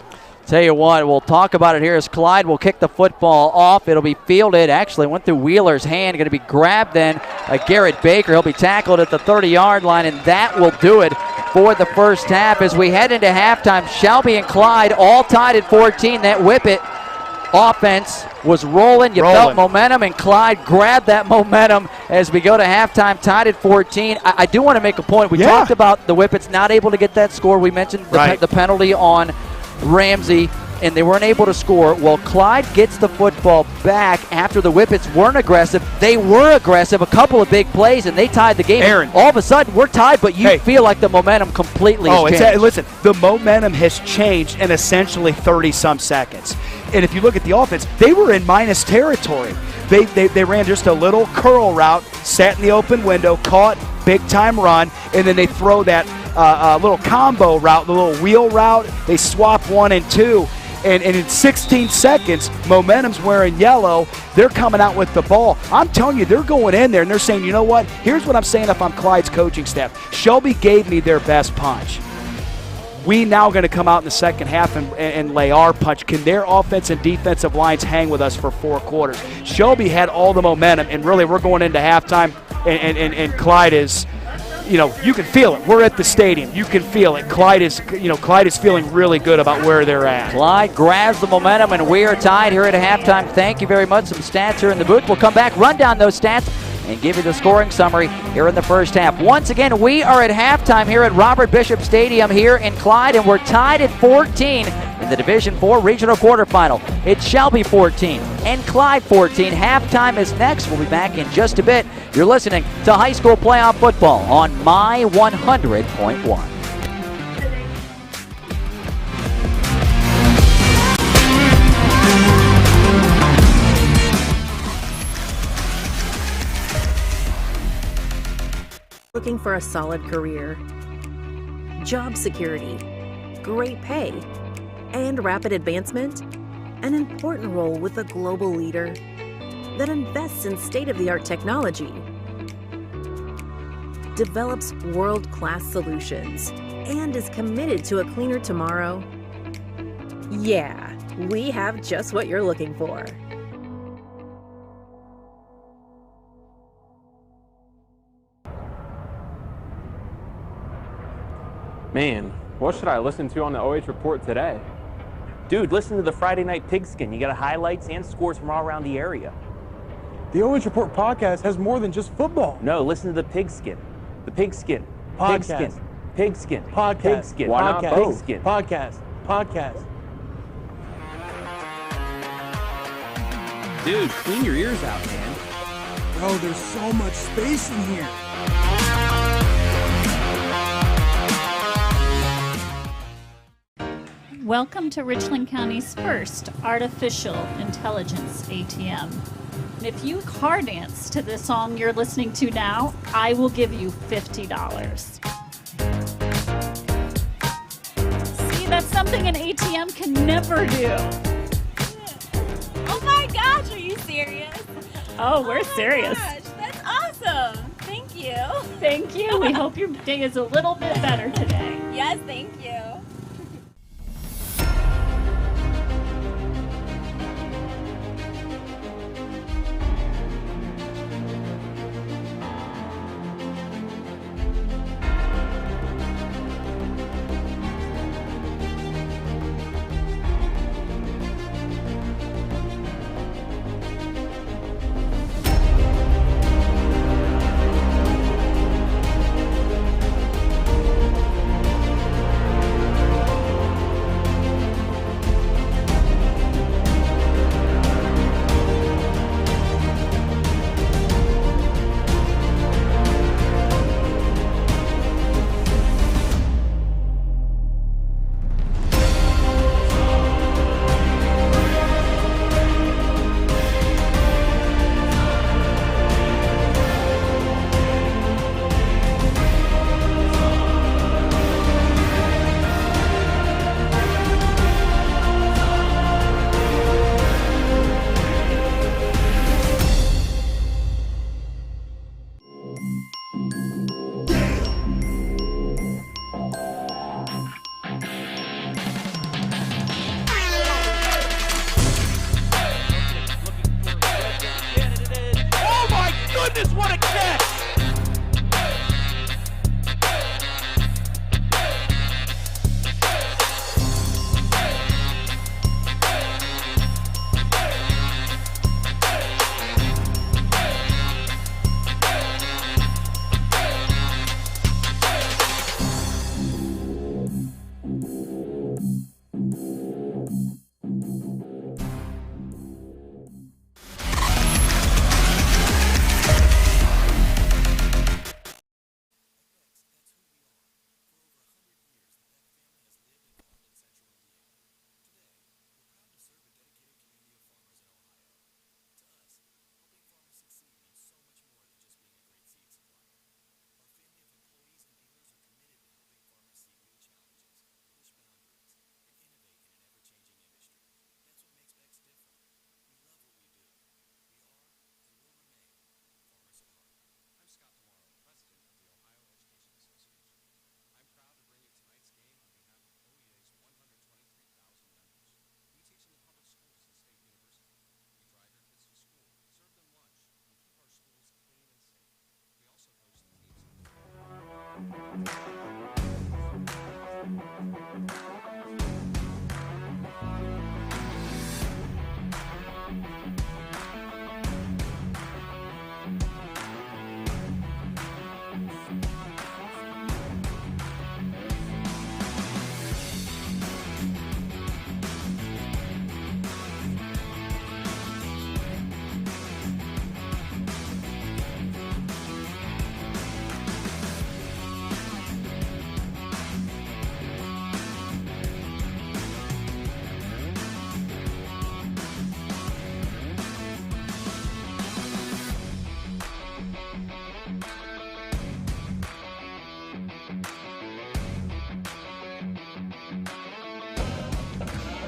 Tell you what, we'll talk about it here as Clyde will kick the football off. It'll be fielded. Actually went through Wheeler's hand. Going to be grabbed then by Garrett Baker. He'll be tackled at the 30-yard line, and that will do it for the first half. As we head into halftime, Shelby and Clyde all tied at 14. That Whippet offense was rolling. You felt momentum, and Clyde grabbed that momentum as we go to halftime, tied at 14. I do want to make a point. We talked about the Whippets not able to get that score. We mentioned the penalty on Ramsey, and they weren't able to score. Well, Clyde gets the football back after the Whippets weren't aggressive. They were aggressive, a couple of big plays, and they tied the game. Aaron, all of a sudden, we're tied, but you feel like the momentum completely has changed. Listen, the momentum has changed in essentially 30-some seconds. And if you look at the offense, they were in minus territory. They ran just a little curl route, sat in the open window, caught, big-time run, and then they throw that little combo route, the little wheel route. They swap 1 and 2, and in 16 seconds, momentum's wearing yellow. They're coming out with the ball. I'm telling you, they're going in there, and they're saying, you know what? Here's what I'm saying if I'm Clyde's coaching staff. Shelby gave me their best punch. We now going to come out in the second half and lay our punch. Can their offense and defensive lines hang with us for 4 quarters? Shelby had all the momentum, and really we're going into halftime, and Clyde is, you can feel it. We're at the stadium. You can feel it. Clyde is feeling really good about where they're at. Clyde grabs the momentum, and we are tied here at halftime. Thank you very much. Some stats here in the booth. We'll come back, run down those stats, and give you the scoring summary here in the first half. Once again, we are at halftime here at Robert Bishop Stadium here in Clyde, and we're tied at 14. In the Division IV Regional Quarterfinal, it's Shelby 14 and Clyde 14. Halftime is next. We'll be back in just a bit. You're listening to high school playoff football on My 100.1. Looking for a solid career, job security, great pay, and rapid advancement? An important role with a global leader that invests in state-of-the-art technology, develops world-class solutions, and is committed to a cleaner tomorrow? Yeah, we have just what you're looking for. Man, what should I listen to on the OH Report today? Dude, listen to the Friday Night Pigskin. You got highlights and scores from all around the area. The OH Report podcast has more than just football. No, listen to the Pigskin. The Pigskin. Podcast. Pigskin. Pigskin. Podcast. Pigskin. Why not Podcast. both? Pigskin. Podcast. Dude, clean your ears out, man. Bro, there's so much space in here. Welcome to Richland County's first artificial intelligence ATM. If you car dance to the song you're listening to now, I will give you $50. See, that's something an ATM can never do. Oh my gosh, are you serious? Oh, we're serious. Gosh, that's awesome. Thank you. Thank you. We hope your day is a little bit better today. Yes, thank you.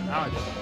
Now I do.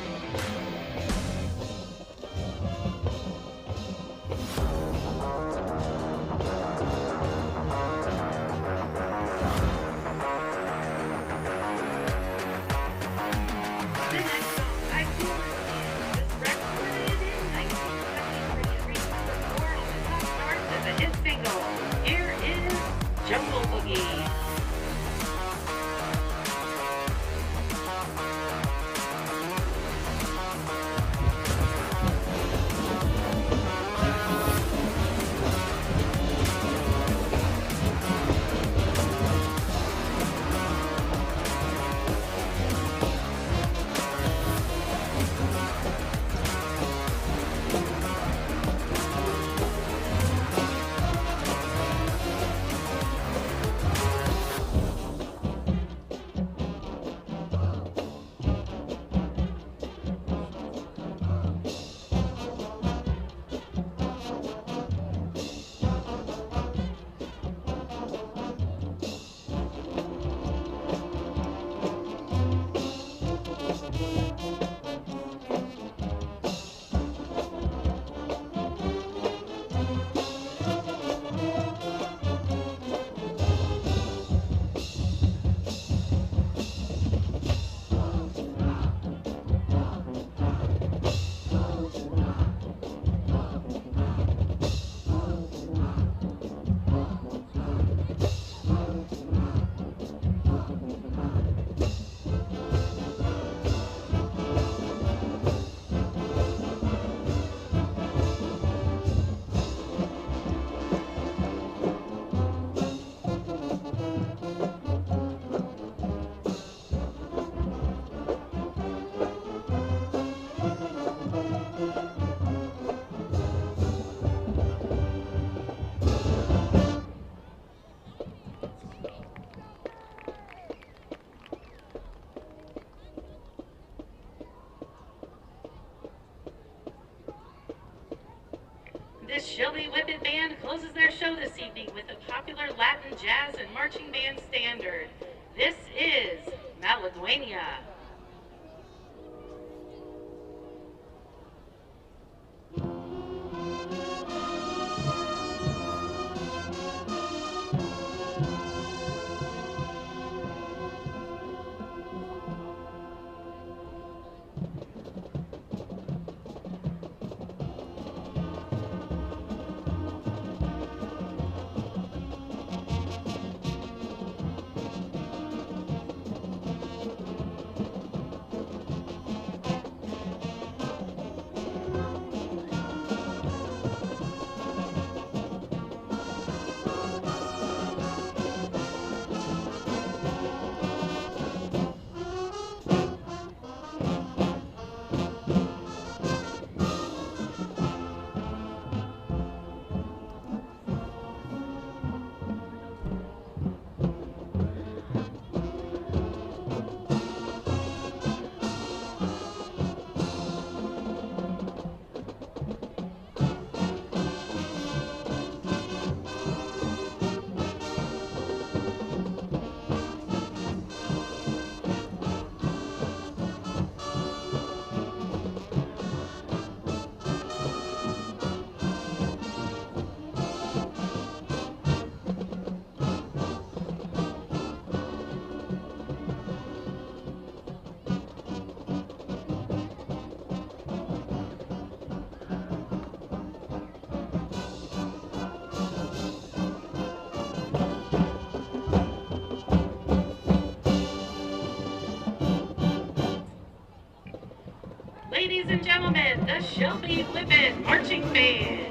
This Shelby Whippet Band closes their show this evening with a popular Latin jazz and marching band standard. This is Malagueña. Ladies and gentlemen, the Shelby Whippet Marching Band.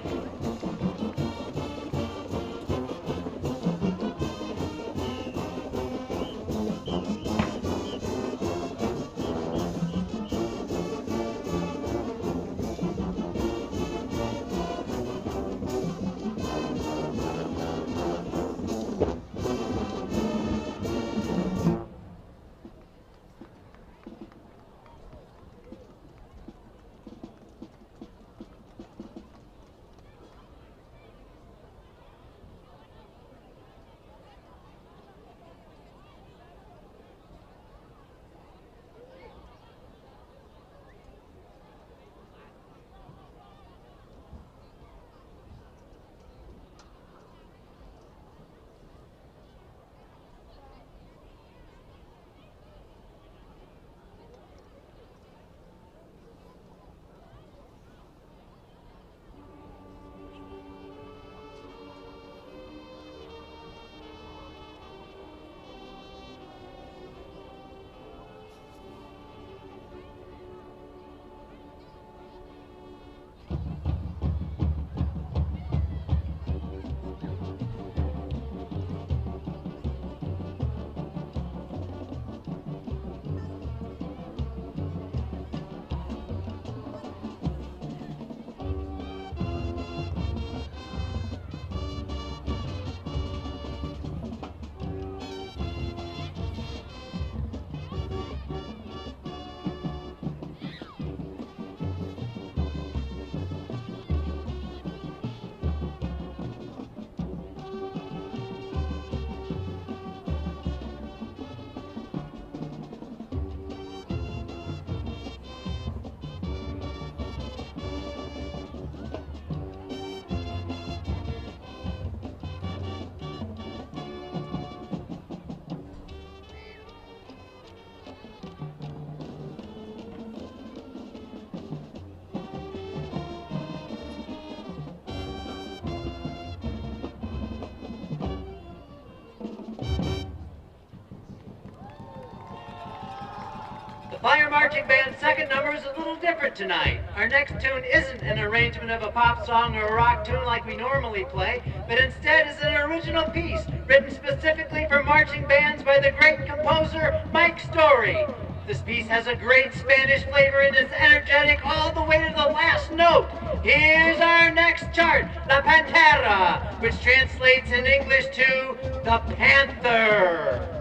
marching band's second number is a little different tonight. Our next tune isn't an arrangement of a pop song or a rock tune like we normally play, but instead is an original piece written specifically for marching bands by the great composer Mike Story. This piece has a great Spanish flavor and is energetic all the way to the last note. Here's our next chart, La Pantera, which translates in English to the Panther.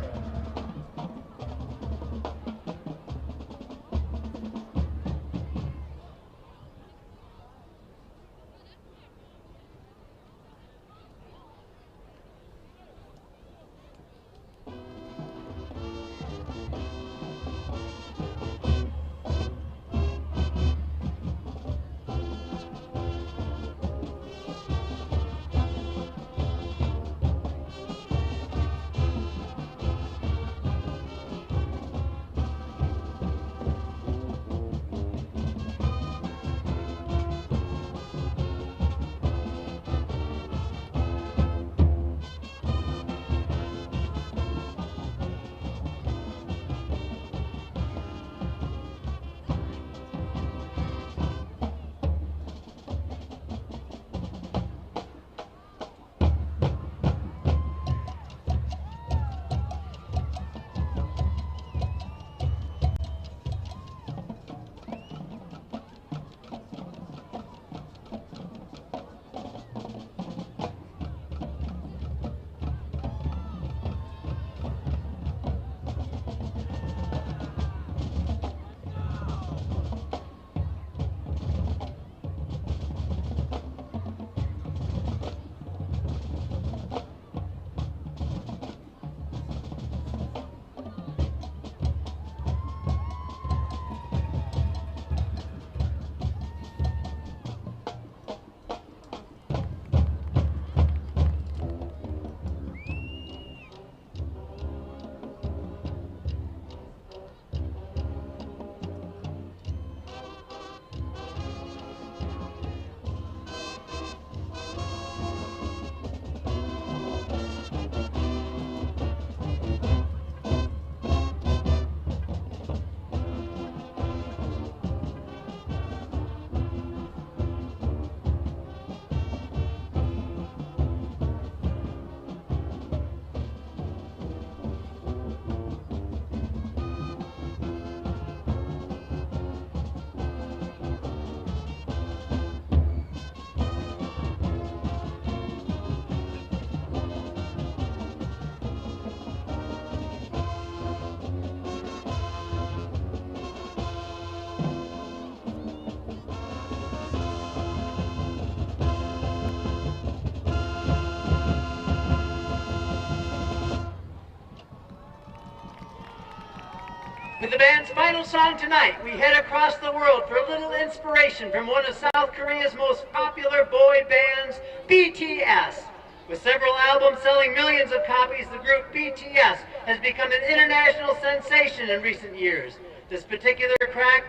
With the band's final song tonight, we head across the world for a little inspiration from one of South Korea's most popular boy bands, BTS. With several albums selling millions of copies, the group BTS has become an international sensation in recent years. This particular track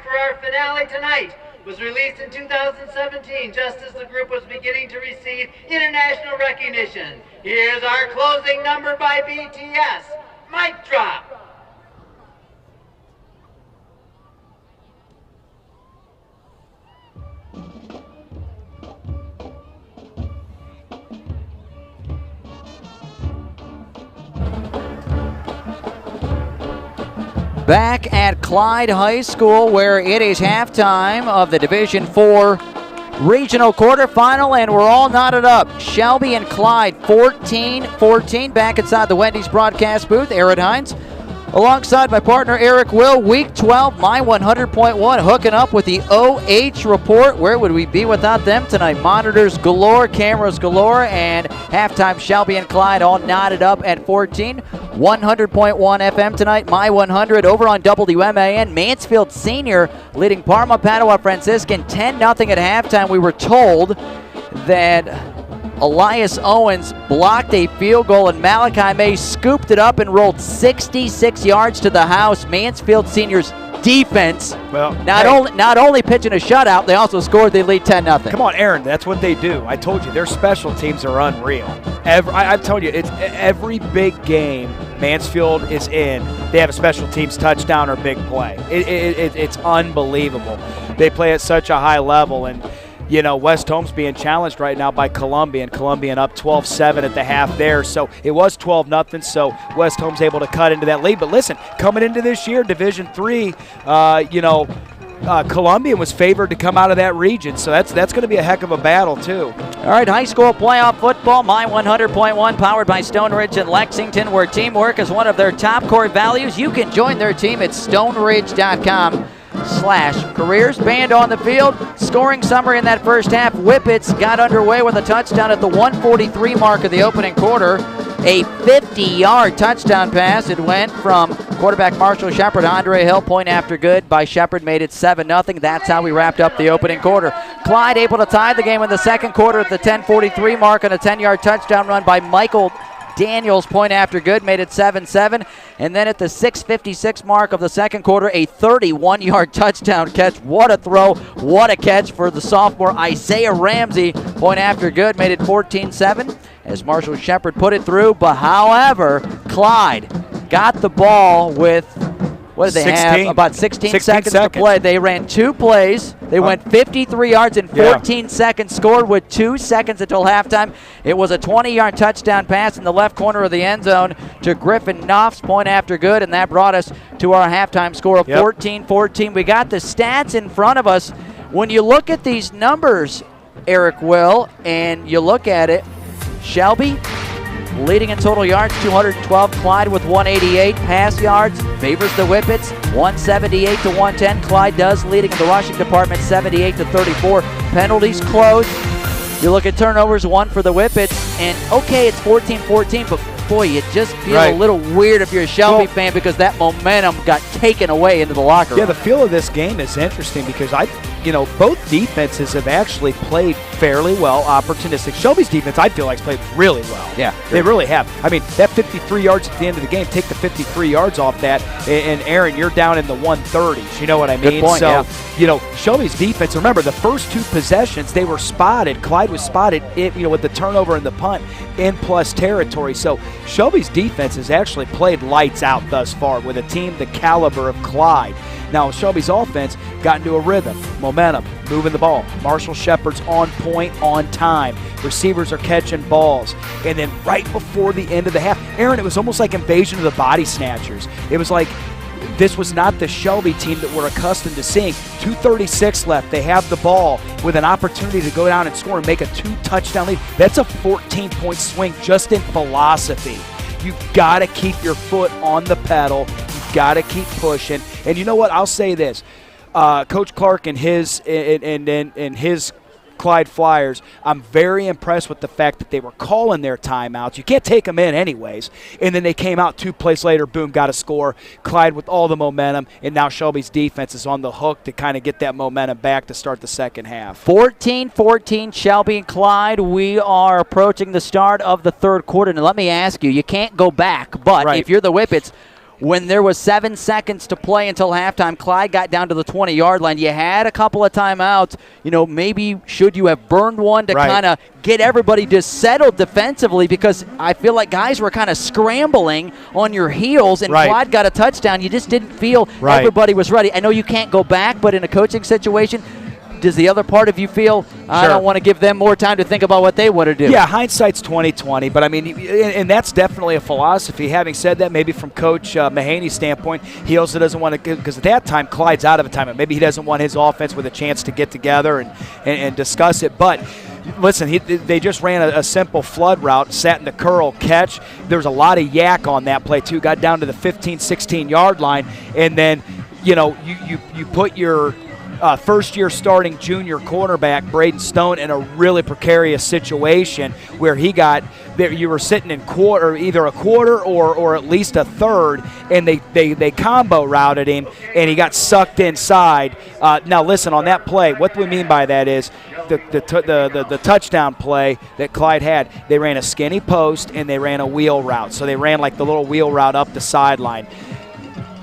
for our finale tonight was released in 2017, just as the group was beginning to receive international recognition. Here's our closing number by BTS, Mic Drop. Back at Clyde High School, where it is halftime of the Division IV Regional Quarterfinal, and we're all knotted up. Shelby and Clyde, 14-14, back inside the Wendy's broadcast booth. Aaron Hines, alongside my partner Eric Will. Week 12, my 100.1, hooking up with the OH Report. Where would we be without them tonight? Monitors galore, cameras galore, and halftime Shelby and Clyde all knotted up at 14. 100.1 FM tonight, my 100 over on WMAN. Mansfield Senior leading Parma Padua Franciscan 10-0 at halftime. We were told that Elias Owens blocked a field goal and Malachi May scooped it up and rolled 66 yards to the house. Mansfield Senior's defense, well, not only pitching a shutout, they also scored the lead 10-0. Come on, Aaron, that's what they do. I told you, their special teams are unreal. I'm telling you, it's every big game Mansfield is in, they have a special teams touchdown or big play. It's unbelievable. They play at such a high level, and you know, West Holmes being challenged right now by Columbia, and Columbia up 12-7 at the half there. So it was 12-0, so West Holmes able to cut into that lead. But listen, coming into this year, Division III, Columbia was favored to come out of that region, so that's going to be a heck of a battle too. All right, high school playoff football, My 100.1, powered by Stone Ridge and Lexington, where teamwork is one of their top core values. You can join their team at stoneridge.com/careers. Band on the field, scoring summary in that first half. Whippets got underway with a touchdown at the 1:43 mark of the opening quarter. A 50-yard touchdown pass. It went from quarterback Marshall Shepard to Andre Hill. Point after good by Shepard made it 7-0. That's how we wrapped up the opening quarter. Clyde able to tie the game in the second quarter at the 10:43 mark on a 10-yard touchdown run by Michael Daniels. Point after good made it 7-7. And then at the 6:56 mark of the second quarter, a 31-yard touchdown catch. What a throw, what a catch for the sophomore Isaiah Ramsey. Point after good made it 14-7 as Marshall Shepard put it through. But however, Clyde got the ball with, what did they 16. Have? About 16 seconds to play. They ran 2 plays. They went 53 yards in 14 seconds, scored with 2 seconds until halftime. It was a 20-yard touchdown pass in the left corner of the end zone to Griffin Knopf's. Point after good, and that brought us to our halftime score of 14-14. We got the stats in front of us. When you look at these numbers, Eric Will, and you look at it, Shelby leading in total yards, 212. Clyde with 188. Pass yards favors the Whippets, 178 to 110. Clyde does, leading in the rushing department, 78 to 34. Penalties close. You look at turnovers, 1 for the Whippets, and okay, it's 14-14, but boy, you just feel a little weird if you're a Shelby fan because that momentum got taken away into the locker room. Yeah, the feel of this game is interesting because both defenses have actually played fairly well, opportunistic. Shelby's defense, I feel like, has played really well. Yeah. They really have. I mean, that 53 yards at the end of the game, take the 53 yards off that, and Aaron, you're down in the 130s. You know what I mean? Good point, so, Shelby's defense, remember, the first 2 possessions, they were spotted. Clyde was spotted, with the turnover and the punt in plus territory. So Shelby's defense has actually played lights out thus far with a team the caliber of Clyde. Now, Shelby's offense got into a rhythm, momentum, moving the ball. Marshall Shepard's on point, on time. Receivers are catching balls. And then right before the end of the half, Aaron, it was almost like invasion of the body snatchers. It was like this was not the Shelby team that we're accustomed to seeing. 2:36 left. They have the ball with an opportunity to go down and score and make a 2-touchdown lead. That's a 14-point swing just in philosophy. You've got to keep your foot on the pedal. You've got to keep pushing. And you know what? I'll say this. Coach Clark and his Clyde Flyers, I'm very impressed with the fact that they were calling their timeouts. You can't take them in anyways. And then they came out 2 plays later, boom, got a score. Clyde with all the momentum, and now Shelby's defense is on the hook to kind of get that momentum back to start the second half. 14-14, Shelby and Clyde. We are approaching the start of the third quarter. Now, let me ask you, you can't go back, but if you're the Whippets, when there was 7 seconds to play until halftime, Clyde got down to the 20-yard line. You had a couple of timeouts. Maybe should you have burned one to kind of get everybody just settled defensively, because I feel like guys were kind of scrambling on your heels, and Clyde got a touchdown. You just didn't feel everybody was ready. I know you can't go back, but in a coaching situation, does the other part of you feel, I don't want to give them more time to think about what they want to do? Yeah, hindsight's 20/20, but I mean, and that's definitely a philosophy. Having said that, maybe from Coach Mahaney's standpoint, he also doesn't want to, because at that time, Clyde's out of a timeout. Maybe he doesn't want his offense with a chance to get together and discuss it, but listen, they just ran a simple flood route, sat in the curl, catch. There was a lot of yak on that play, too. Got down to the 15, 16-yard line, and then, you put your first-year starting junior cornerback, Braden Stone, in a really precarious situation where you were sitting in either a quarter or at least a third, and they combo routed him, and he got sucked inside. Now, listen, on that play, what we mean by that is the touchdown play that Clyde had, they ran a skinny post and they ran a wheel route. So they ran like the little wheel route up the sideline.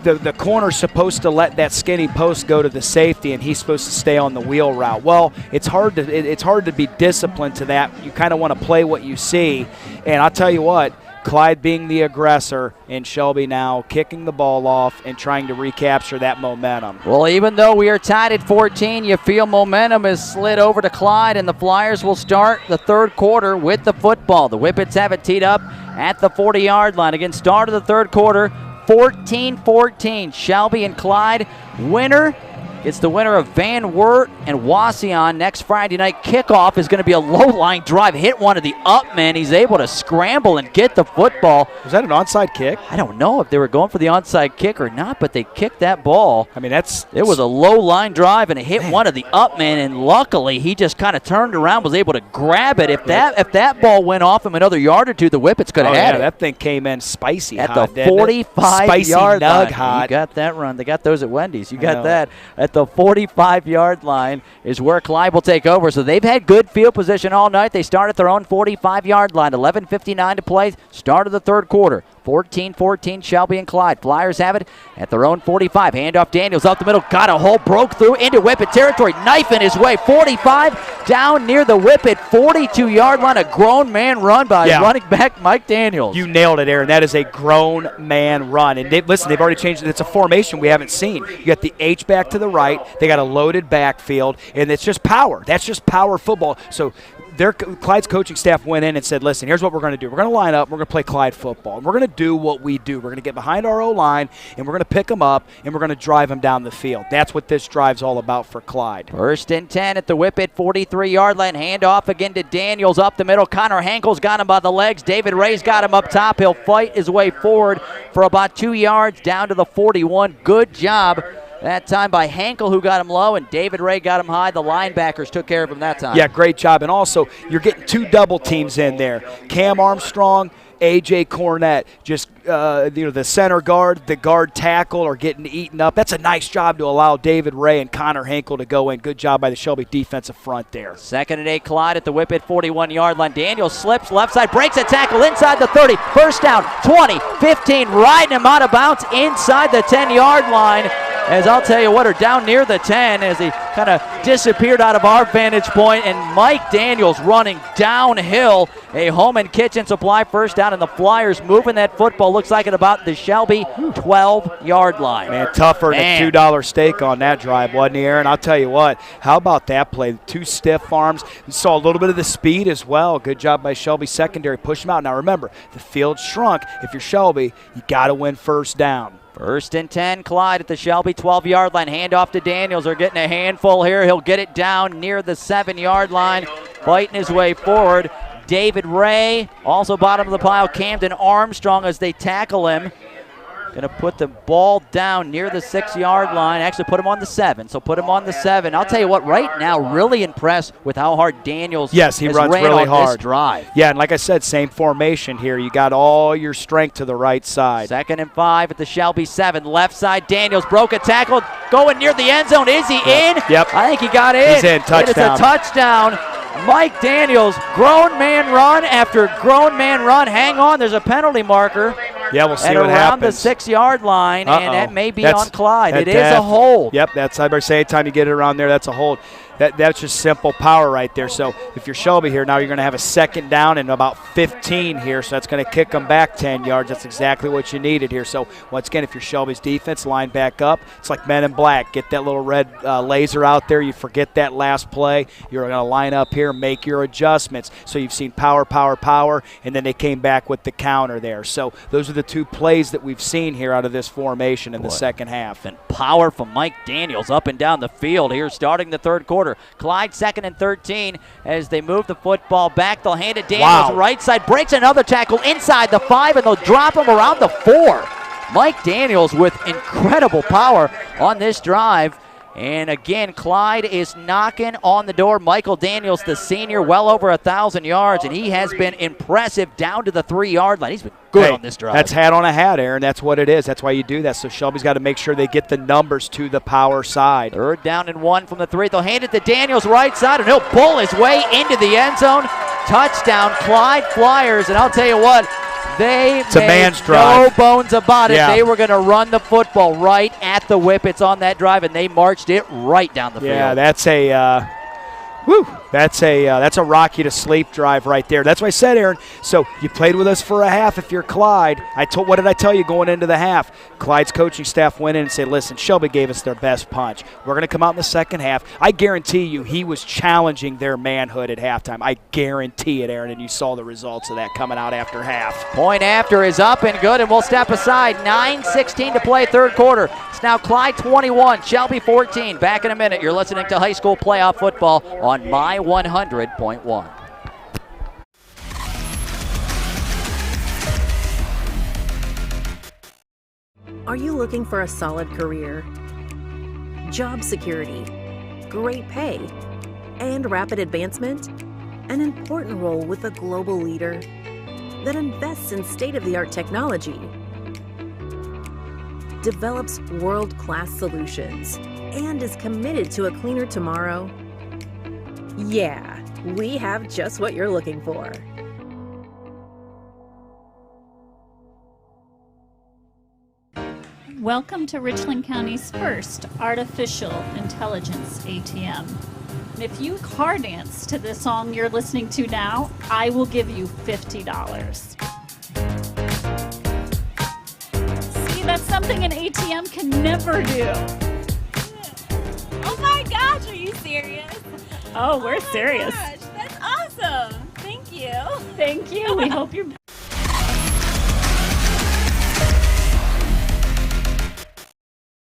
The corner's supposed to let that skinny post go to the safety, and he's supposed to stay on the wheel route. Well, it's hard to be disciplined to that. You kind of want to play what you see, and I'll tell you what, Clyde being the aggressor, and Shelby now kicking the ball off and trying to recapture that momentum. Well, even though we are tied at 14, you feel momentum has slid over to Clyde, and the Flyers will start the third quarter with the football. The Whippets have it teed up at the 40-yard line. Again, start of the third quarter, 14-14. Shelby and Clyde. Winner, it's the winner of Van Wert and Wauseon. Next Friday night kickoff is going to be a low-line drive. Hit one of the up men. He's able to scramble and get the football. Was that an onside kick? I don't know if they were going for the onside kick or not, but they kicked that ball. I mean, it was a low-line drive, and it hit one of the up men, and luckily he just kind of turned around, was able to grab it. If that ball went off him another yard or two, the Whippets could have had it. That thing came in spicy at hot, the 45-yard line. Hot. You got that run. They got those at Wendy's. You got that. At the 45-yard line is where Clyde will take over. So they've had good field position all night. They start at their own 45-yard line. 11:59 to play. Start of the third quarter. 14-14, Shelby and Clyde. Flyers have it at their own 45. Handoff Daniels up the middle. Got a hole. Broke through into Whippet territory. Knifing his way. 45 down near the Whippet 42-yard line. A grown man run by running back Mike Daniels. You nailed it, Aaron. That is a grown man run. And they've already changed it. It's a formation we haven't seen. You got the H-back to the right. They got a loaded backfield. And it's just power. That's just power football. So Clyde's coaching staff went in and said, listen, here's what we're going to do. We're going to line up. We're going to play Clyde football. And we're going to do what we do. We're going to get behind our O-line, and we're going to pick them up, and we're going to drive them down the field. That's what this drive's all about for Clyde. 1st and 10 at the Whippet 43-yard line. Handoff again to Daniels up the middle. Connor Hankel's got him by the legs. David Ray's got him up top. He'll fight his way forward for about 2 yards down to the 41. Good job that time by Hankel, who got him low, and David Ray got him high. The linebackers took care of him that time. Yeah, great job. And also, you're getting 2 double teams in there. Cam Armstrong, A.J. Cornett, just the center guard, the guard tackle are getting eaten up. That's a nice job to allow David Ray and Connor Hankel to go in. Good job by the Shelby defensive front there. 2nd and 8, Clyde at the Whippet 41-yard line. Daniels slips left side, breaks a tackle inside the 30. First down, 20, 15, riding him out of bounds inside the 10-yard line. As I'll tell you what, are down near the 10 as he kind of disappeared out of our vantage point, and Mike Daniels running downhill. A home and kitchen supply first down, and the Flyers moving that football. Looks like at about the Shelby 12-yard line. Man, tougher than a $2 steak on that drive, wasn't he, Aaron? I'll tell you what, how about that play? 2 stiff arms. We saw a little bit of the speed as well. Good job by Shelby secondary. Push him out. Now remember, the field shrunk. If you're Shelby, you got to win first down. 1st and 10, Clyde at the Shelby 12-yard line. Handoff to Daniels. They're getting a handful here. He'll get it down near the 7-yard line, fighting his way forward. David Ray, also bottom of the pile. Camden Armstrong as they tackle him. Going to put the ball down near the 6-yard line. Actually put him on the 7, so put him on the 7. I'll tell you what, right now, really impressed with how hard Daniels he runs really hard. This drive. Yeah, and like I said, same formation here. You got all your strength to the right side. 2nd and 5 at the Shelby 7. Left side, Daniels broke a tackle. Going near the end zone. Is he in? Yep. I think he got in. He's in. Touchdown. It's a touchdown. Mike Daniels, grown man run after grown man run. Hang on, there's a penalty marker. Yeah, we'll see what happens. Around the 6-yard line, and that may be on Clyde. It is a hold. Yep, that's, I better say, anytime you get it around there, that's a hold. That's just simple power right there. So if you're Shelby here, now you're going to have a 2nd down and about 15 here, so that's going to kick them back 10 yards. That's exactly what you needed here. So once again, if you're Shelby's defense, line back up. It's like Men in Black. Get that little red laser out there. You forget that last play. You're going to line up here, make your adjustments. So you've seen power, power, power, and then they came back with the counter there. So those are the 2 plays that we've seen here out of this formation in the second half. And power from Mike Daniels up and down the field here starting the third quarter. Clyde 2nd and 13 as they move the football back. They'll hand it Daniels right side. Breaks another tackle inside the 5, and they'll drop him around the 4. Mike Daniels with incredible power on this drive. And again, Clyde is knocking on the door. Michael Daniels, the senior, well over 1,000 yards, and he has been impressive down to the 3-yard line. He's been good on this drive. That's hat on a hat, Aaron. That's what it is. That's why you do that. So Shelby's got to make sure they get the numbers to the power side. 3rd down and 1 from the 3. They'll hand it to Daniels right side, and he'll pull his way into the end zone. Touchdown, Clyde Flyers. And I'll tell you what, they made no bones about it. Yeah. They were going to run the football right at the Whippets on that drive, and they marched it right down the field. Yeah, that's a Woo! That's a rock you to sleep drive right there. That's what I said, Aaron. So you played with us for a half if you're Clyde. What did I tell you going into the half? Clyde's coaching staff went in and said, listen, Shelby gave us their best punch. We're going to come out in the second half. I guarantee you he was challenging their manhood at halftime. I guarantee it, Aaron, and you saw the results of that coming out after half. Point after is up and good, and we'll step aside. 9:16 to play, third quarter. It's now Clyde 21, Shelby 14. Back in a minute. You're listening to high school playoff football on My 100.1. Are you looking for a solid career, job security, great pay, and rapid advancement? An important role with a global leader that invests in state-of-the-art technology, develops world-class solutions, and is committed to a cleaner tomorrow? Yeah, we have just what you're looking for. Welcome to Richland County's first artificial intelligence ATM. And if you car dance to the song you're listening to now, I will give you $50. See, that's something an ATM can never do. Oh my gosh, are you serious? Oh, we're serious. Gosh, that's awesome. Thank you. Thank you. We hope you're...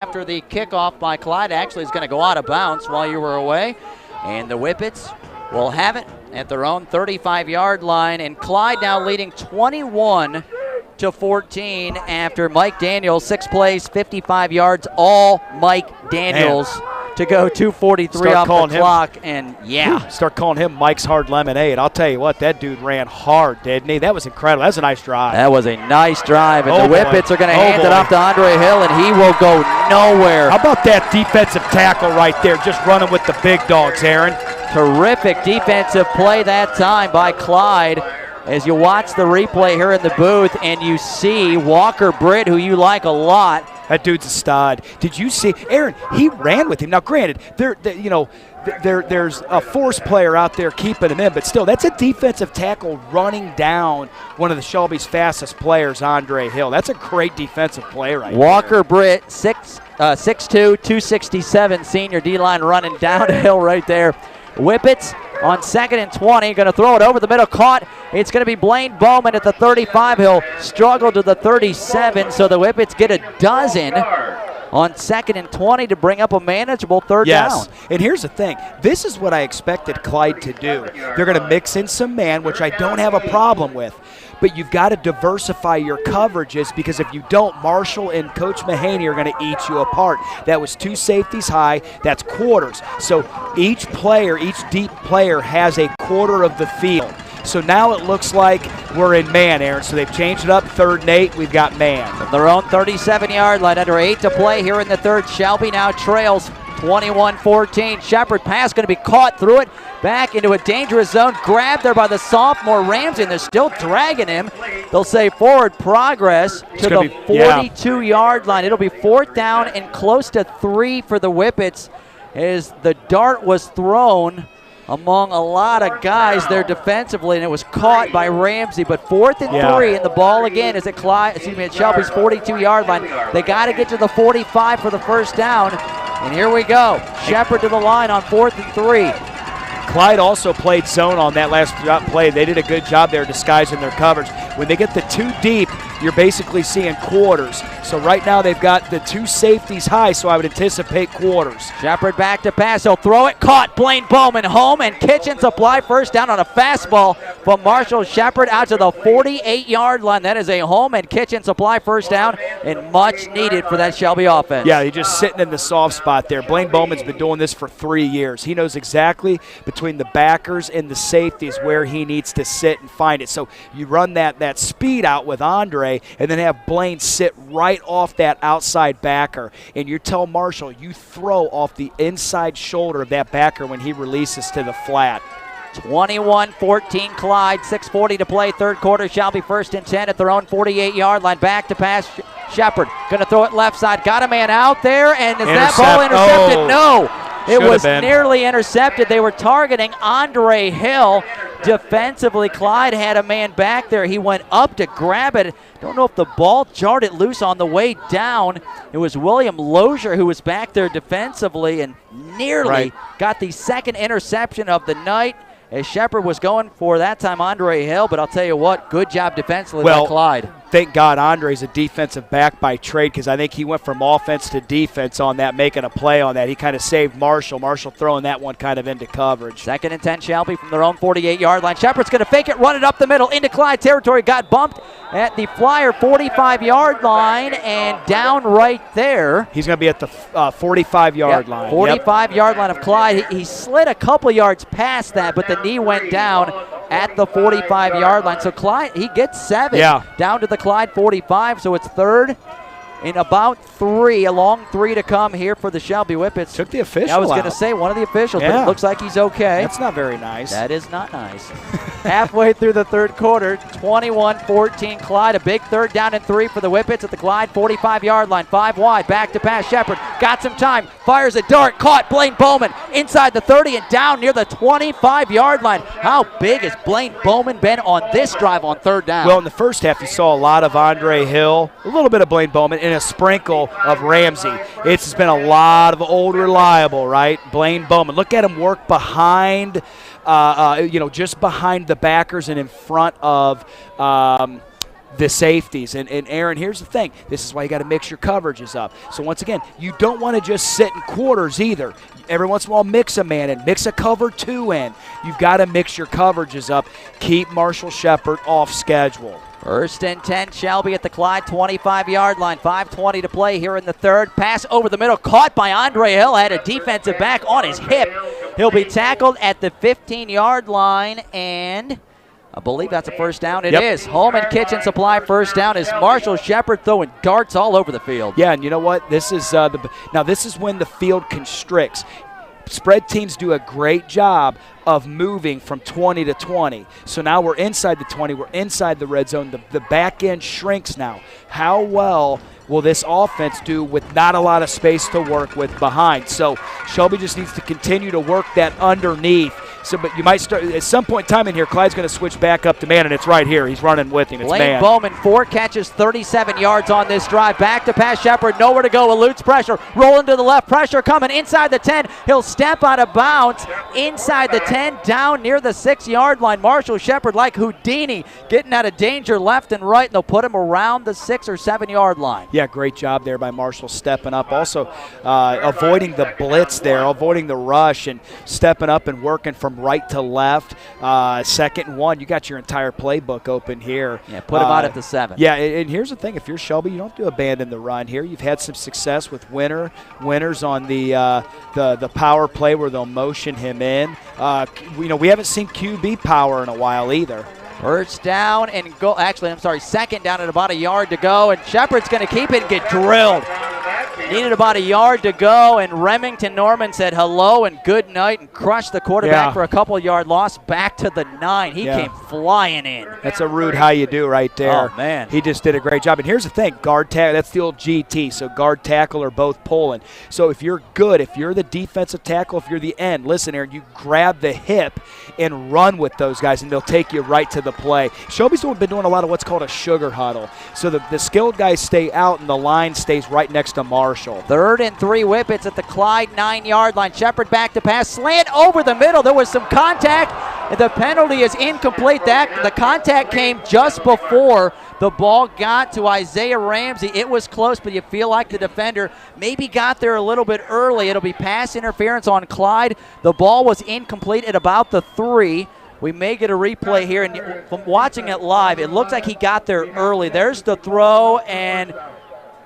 After the kickoff by Clyde, actually is going to go out of bounds while you were away. And the Whippets will have it at their own 35-yard line. And Clyde now leading 21-14 after Mike Daniels, 6 plays, 55 yards, all Mike Daniels. Man. To go 2:43 off the clock, and yeah. Start calling him Mike's Hard Lemonade. I'll tell you what, that dude ran hard, didn't he? That was incredible. That was a nice drive. That was a nice drive, and the Whippets are going to hand it off to Andre Hill, and he will go nowhere. How about that defensive tackle right there, just running with the big dogs, Aaron? Terrific defensive play that time by Clyde. As you watch the replay here in the booth, and you see Walker Britt, who you like a lot. That dude's a stud. Did you see, Aaron? He ran with him. Now, granted, there's a force player out there keeping him in, but still, that's a defensive tackle running down one of the Shelby's fastest players, Andre Hill. That's a great defensive play right Walker Britt, 6'2", 267 senior D-line running down Hill right there. Whippets on 2nd and 20, going to throw it over the middle, caught. It's going to be Blaine Bowman at the 35. He'll struggle to the 37, so the Whippets get a dozen on 2nd and 20 to bring up a manageable third down. And here's the thing. This is what I expected Clyde to do. They're going to mix in some man, which I don't have a problem with. But you've got to diversify your coverages, because if you don't, Marshall and Coach Mahaney are going to eat you apart. That was 2 safeties high. That's quarters. So each deep player has a quarter of the field. So now it looks like we're in man, Aaron. So they've changed it up. 3rd and 8, we've got man. From their own 37-yard line, under 8 to play here in the third. Shelby now trails 21-14. Shepard pass going to be caught, through it, back into a dangerous zone. Grabbed there by the sophomore Ramsey, and they're still dragging him. They'll say forward progress to the 42-yard line. It'll be 4th down and close to 3 for the Whippets, as the dart was thrown among a lot of guys there defensively, and it was caught by Ramsey. But 4th and 3, and the ball again is at Shelby's 42-yard line. They got to get to the 45 for the first down, and here we go. Shepard to the line on 4th and 3. Clyde also played zone on that last play. They did a good job there disguising their coverage. When they get the 2 deep, you're basically seeing quarters. So right now they've got the 2 safeties high, so I would anticipate quarters. Shepard back to pass. He'll throw it. Caught. Blaine Bowman home, and Kitchen Supply first down on a fastball from Marshall Shepard out to the 48-yard line. That is a home and Kitchen Supply first down, and much needed for that Shelby offense. Yeah, he's just sitting in the soft spot there. Blaine Bowman's been doing this for 3 years. He knows exactly between the backers and the safeties where he needs to sit and find it. So you run that speed out with Andre, and then have Blaine sit right off that outside backer, and you tell Marshall you throw off the inside shoulder of that backer when he releases to the flat. 21-14 Clyde, 6:40 to play, third quarter. Shelby 1st and 10 at their own 48-yard line. Back to pass. Shepard going to throw it left side. Got a man out there, and is that ball intercepted? No. It was nearly intercepted. They were targeting Andre Hill. Defensively, Clyde had a man back there. He went up to grab it. Don't know if the ball jarred it loose on the way down. It was William Lozier who was back there defensively and nearly got the second interception of the night. As Shepard was going for that time Andre Hill, but I'll tell you what, good job defensively by Clyde. Thank God Andre's a defensive back by trade, because I think he went from offense to defense on that, making a play on that. He kind of saved Marshall. Marshall throwing that one kind of into coverage. 2nd and 10, Shelby from their own 48-yard line. Shepard's going to fake it, run it up the middle into Clyde territory. Got bumped at the Flyer 45-yard line and down right there. He's going to be at the 45-yard line. 45-yard line of Clyde. He slid a couple yards past that, but the knee went down at the 45-yard line. So Clyde, he gets 7 down to the Clyde 45, so it's 3rd and about 3, a long 3 to come here for the Shelby Whippets. Took the official I was going to say one of the officials, but it looks like he's okay. That's not very nice. That is not nice. Halfway through the 3rd quarter, 21-14 Clyde. A big 3rd down and 3 for the Whippets at the Clyde 45-yard line. 5 wide, back to pass. Shepard got some time, fires a dart, caught Blaine Bowman inside the 30 and down near the 25-yard line. How big has Blaine Bowman been on this drive on 3rd down? Well, in the first half, you saw a lot of Andre Hill, a little bit of Blaine Bowman, and a sprinkle of Ramsey. It's been a lot of old reliable, right? Blaine Bowman. Look at him work behind, just behind the backers and in front of the safeties. And Aaron, here's the thing. This is why you got to mix your coverages up. So once again, you don't want to just sit in quarters either. Every once in a while, mix a man in, mix a cover 2 in. You've got to mix your coverages up. Keep Marshall Shepard off schedule. 1st and 10, Shelby at the Clyde 25-yard line. 5:20 to play here in the 3rd. Pass over the middle, caught by Andre Hill. Had a defensive back on his hip. He'll be tackled at the 15-yard line, and I believe that's a 1st down. It is. Holman Kitchen Supply 1st down as Marshall Shepard throwing darts all over the field. Yeah, and you know what? This is this is when the field constricts. Spread teams do a great job of moving from 20 to 20. So now we're inside the 20. We're inside the red zone. The back end shrinks now. How well will this offense do with not a lot of space to work with behind? So Shelby just needs to continue to work that underneath. So, but you might start at some point in time in here. Clyde's going to switch back up to man, and it's right here. He's running with him. It's Blaine man. Bowman, 4 catches, 37 yards on this drive. Back to pass. Shepard, nowhere to go. Eludes pressure. Rolling to the left. Pressure coming inside the 10. He'll step out of bounds inside the 10, down near the 6-yard line. Marshall Shepard, like Houdini, getting out of danger left and right, and they'll put him around the 6 or 7-yard line. Yeah, great job there by Marshall stepping up. Also avoiding the blitz there, avoiding the rush, and stepping up and working from right to left. 2nd and 1, you got your entire playbook open here. Yeah, put him out at the 7. Yeah, and here's the thing. If you're Shelby, you don't have to abandon the run here. You've had some success with winners on the power play where they'll motion him in. We haven't seen QB power in a while either. 1st down and go. Actually, I'm sorry, 2nd down and about a yard to go, and Shepard's going to keep it and get drilled. Needed about a yard to go, and Remington Norman said hello and good night and crushed the quarterback for a couple-yard loss back to the 9. He came flying in. That's a rude how you do right there. Oh, man. He just did a great job. And here's the thing, guard tackle, that's the old GT, so guard tackle are both pulling. So if you're good, if you're the defensive tackle, if you're the end, listen, Aaron, you grab the hip and run with those guys, and they'll take you right to the play. Shelby's been doing a lot of what's called a sugar huddle. So the skilled guys stay out, and the line stays right next to Marshall. 3rd and 3 Whippets at the Clyde 9-yard line. Shepard back to pass, slant over the middle. There was some contact. The penalty is incomplete. The contact came just before the ball got to Isaiah Ramsey. It was close, but you feel like the defender maybe got there a little bit early. It'll be pass interference on Clyde. The ball was incomplete at about the 3. We may get a replay here, and from watching it live, it looks like he got there early. There's the throw, and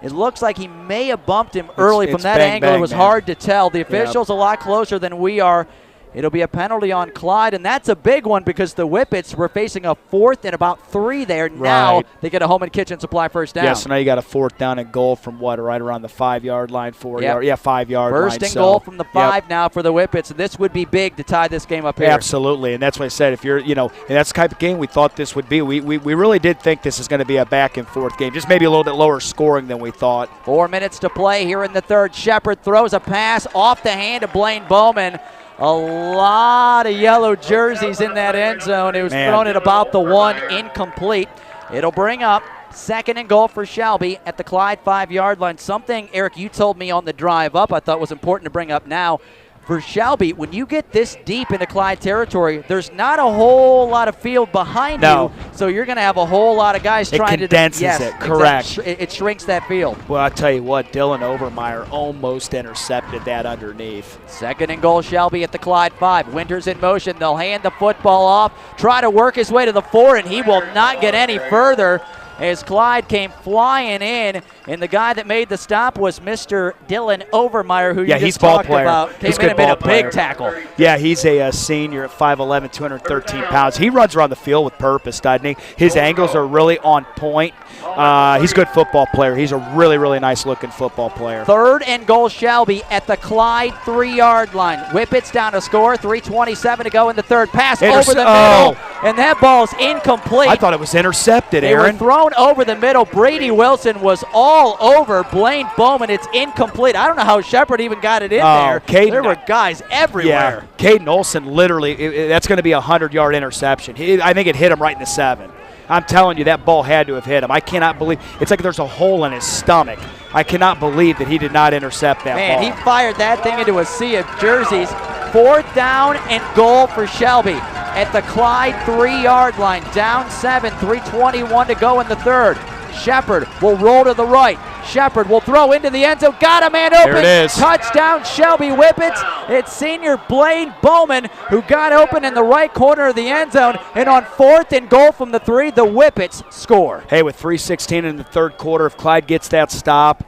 it looks like he may have bumped him early. From that angle, it was hard to tell. The official's a lot closer than we are. It'll be a penalty on Clyde, and that's a big one because the Whippets were facing a 4th and about 3 there. Now they get a home and kitchen supply first down. Yeah, so now you got a 4th down and goal from what, right around the 5-yard line, 4-yard? Yeah, 5-yard line. First and goal from the 5 now for the Whippets. This would be big to tie this game up here. Absolutely, and that's what I said. If you're, and that's the type of game we thought this would be. We really did think this is going to be a back-and-forth game, just maybe a little bit lower scoring than we thought. 4 minutes to play here in the third. Shepard throws a pass off the hand of Blaine Bowman. A lot of yellow jerseys in that end zone. It was thrown at about the 1, incomplete. It'll bring up 2nd and goal for Shelby at the Clyde 5-yard line. Something, Eric, you told me on the drive up I thought was important to bring up now. For Shelby, when you get this deep into Clyde territory, there's not a whole lot of field behind you, so you're going to have a whole lot of guys trying to... It condenses it, correct. Exactly. It shrinks that field. Well, I'll tell you what, Dylan Overmeyer almost intercepted that underneath. 2nd and goal, Shelby at the Clyde 5. Winters in motion. They'll hand the football off, try to work his way to the 4, and he will not get any further as Clyde came flying in, and the guy that made the stop was Mr. Dylan Overmeyer, who you just talked about. Came in and made a big tackle. Yeah, he's a senior at 5'11", 213 pounds. He runs around the field with purpose, doesn't he? His angles are really on point. He's a good football player. He's a really, really nice-looking football player. 3rd and goal, Shelby at the Clyde 3-yard line. Whippets down to score, 3:27 to go in the third. Pass over the middle, and that ball's incomplete. I thought it was intercepted, Aaron. They were thrown over the middle. Brady Wilson was all over Blaine Bowman. It's incomplete. I don't know how Shepard even got it in there. There were guys everywhere. Yeah, Caden Olsen literally, that's going to be a 100-yard interception. I think it hit him right in the 7. I'm telling you, that ball had to have hit him. I cannot believe. It's like there's a hole in his stomach. I cannot believe that he did not intercept that ball. Man, he fired that thing into a sea of jerseys. 4th down and goal for Shelby at the Clyde 3-yard line. Down 7, 3:21 to go in the third. Shepard will roll to the right. Shepard will throw into the end zone. Got a man open. There it is. Touchdown, Shelby Whippets. It's senior Blaine Bowman who got open in the right corner of the end zone. And on 4th and goal from the 3, the Whippets score. Hey, with 3:16 in the third quarter, if Clyde gets that stop,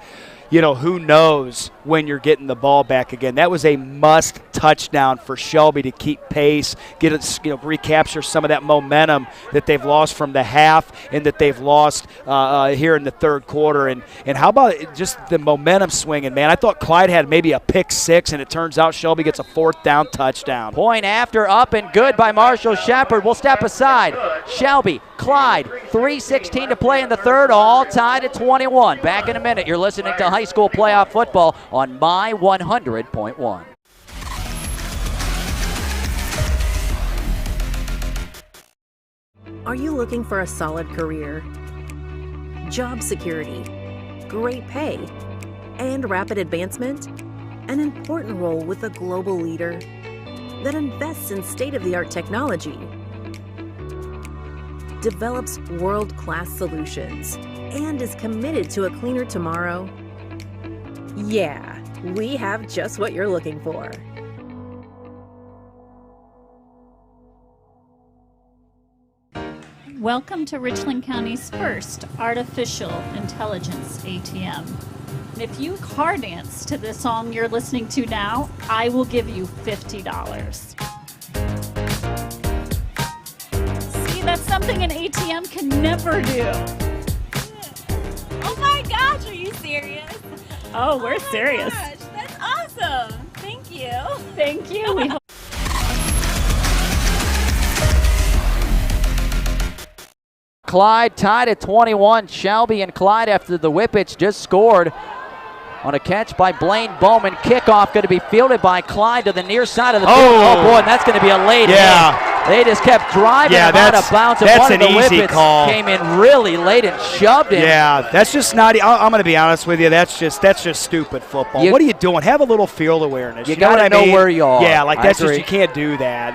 who knows when you're getting the ball back again. That was a must touchdown for Shelby to keep pace, recapture some of that momentum that they've lost from the half and that they've lost here in the third quarter. And how about just the momentum swinging, man? I thought Clyde had maybe a pick 6, and it turns out Shelby gets a 4th down touchdown. Point after, up and good by Marshall Shepard. We'll step aside. Shelby, Clyde, 3:16 to play in the third, all tied at 21. Back in a minute. You're listening to high school playoff football on My 100.1. Are you looking for a solid career, job security, great pay, and rapid advancement? An important role with a global leader that invests in state-of-the-art technology, develops world-class solutions, and is committed to a cleaner tomorrow? Yeah, we have just what you're looking for. Welcome to Richland County's first artificial intelligence ATM. If you car dance to the song you're listening to now, I will give you $50. See, that's something an ATM can never do. Oh my gosh, are you serious? Oh, we're serious. Gosh, that's awesome. Thank you. Thank you. We hope Clyde tied at 21. Shelby and Clyde after the Whippets just scored on a catch by Blaine Bowman. Kickoff going to be fielded by Clyde to the near side of the field. Oh boy, and that's going to be a late hit. They just kept driving him out of bounds. That's one an of the easy Whippets call. Came in really late and shoved him. Yeah, that's just not. I'm going to be honest with you. That's just stupid football. What are you doing? Have a little field awareness. You got to know where you are. Yeah, that's just, you can't do that.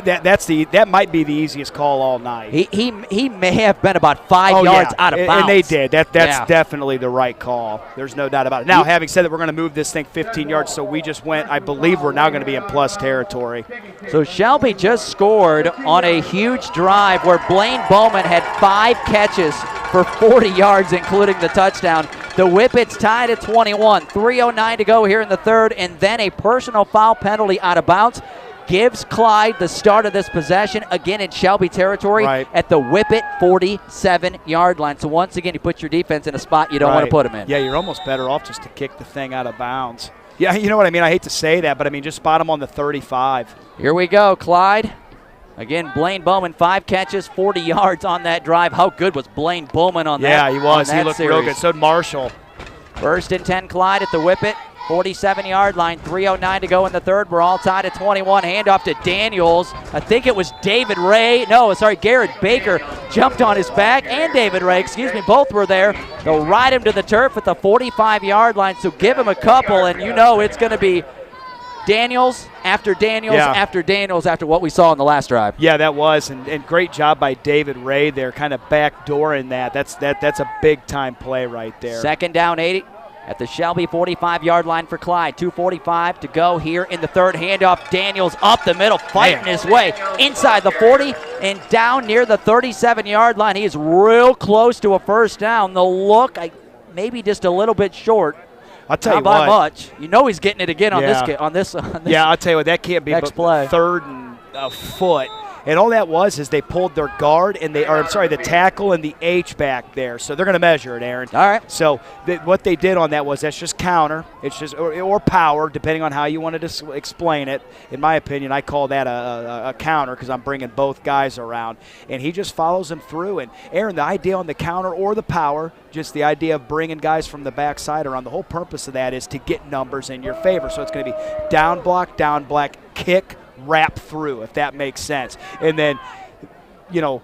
That might be the easiest call all night. He may have been about 5 yards out of bounds. And they did. That's definitely the right call. There's no doubt about it. Now, having said that, we're going to move this thing 15 yards, so we just went, I believe we're now going to be in plus territory. So Shelby just scored on a huge drive where Blaine Bowman had 5 catches for 40 yards, including the touchdown. The Whippets tied at 21. 3:09 to go here in the third, and then a personal foul penalty out of bounds gives Clyde the start of this possession, again in Shelby territory at the Whippet 47-yard line. So once again, you put your defense in a spot you don't want to put them in. Yeah, you're almost better off just to kick the thing out of bounds. Yeah, you know what I mean? I hate to say that, but I mean, just spot them on the 35. Here we go, Clyde. Again, Blaine Bowman, 5 catches, 40 yards on that drive. How good was Blaine Bowman on that? Yeah, he was. He looked real series. good. So did Marshall. First and 10, Clyde at the Whippet, 47-yard line. 3:09 to go in the third. We're all tied at 21. Handoff to Daniels. I think it was David Ray. No, sorry, Garrett Baker jumped on his back, and David Ray, excuse me, both were there. They'll ride him to the turf at the 45-yard line, so give him a couple, and you know it's going to be Daniels after Daniels after Daniels after what we saw in the last drive. Yeah, that was, and great job by David Ray there, kind of backdooring that. That's a big-time play right there. Second down 80 at the Shelby 45-yard line for Clyde. 2:45 to go here in the third. Handoff, Daniels up the middle, fighting his way inside the 40 and down near the 37-yard line. He is real close to a first down. The look, maybe just a little bit short. I'll tell you what. what. Much. You know he's getting it again on this. Yeah, I'll tell you what. That can't be next play. Third and a foot. And all that was is they pulled their guard and the tackle and the H-back there. So they're going to measure it, Aaron. All right. So what they did on that was that's just counter. It's just or power, depending on how you wanted to explain it. In my opinion, I call that a counter because I'm bringing both guys around. And he just follows them through. And, Aaron, the idea on the counter or the power, just the idea of bringing guys from the backside around, the whole purpose of that is to get numbers in your favor. So it's going to be down block, kick, wrap through, if that makes sense. And then, you know,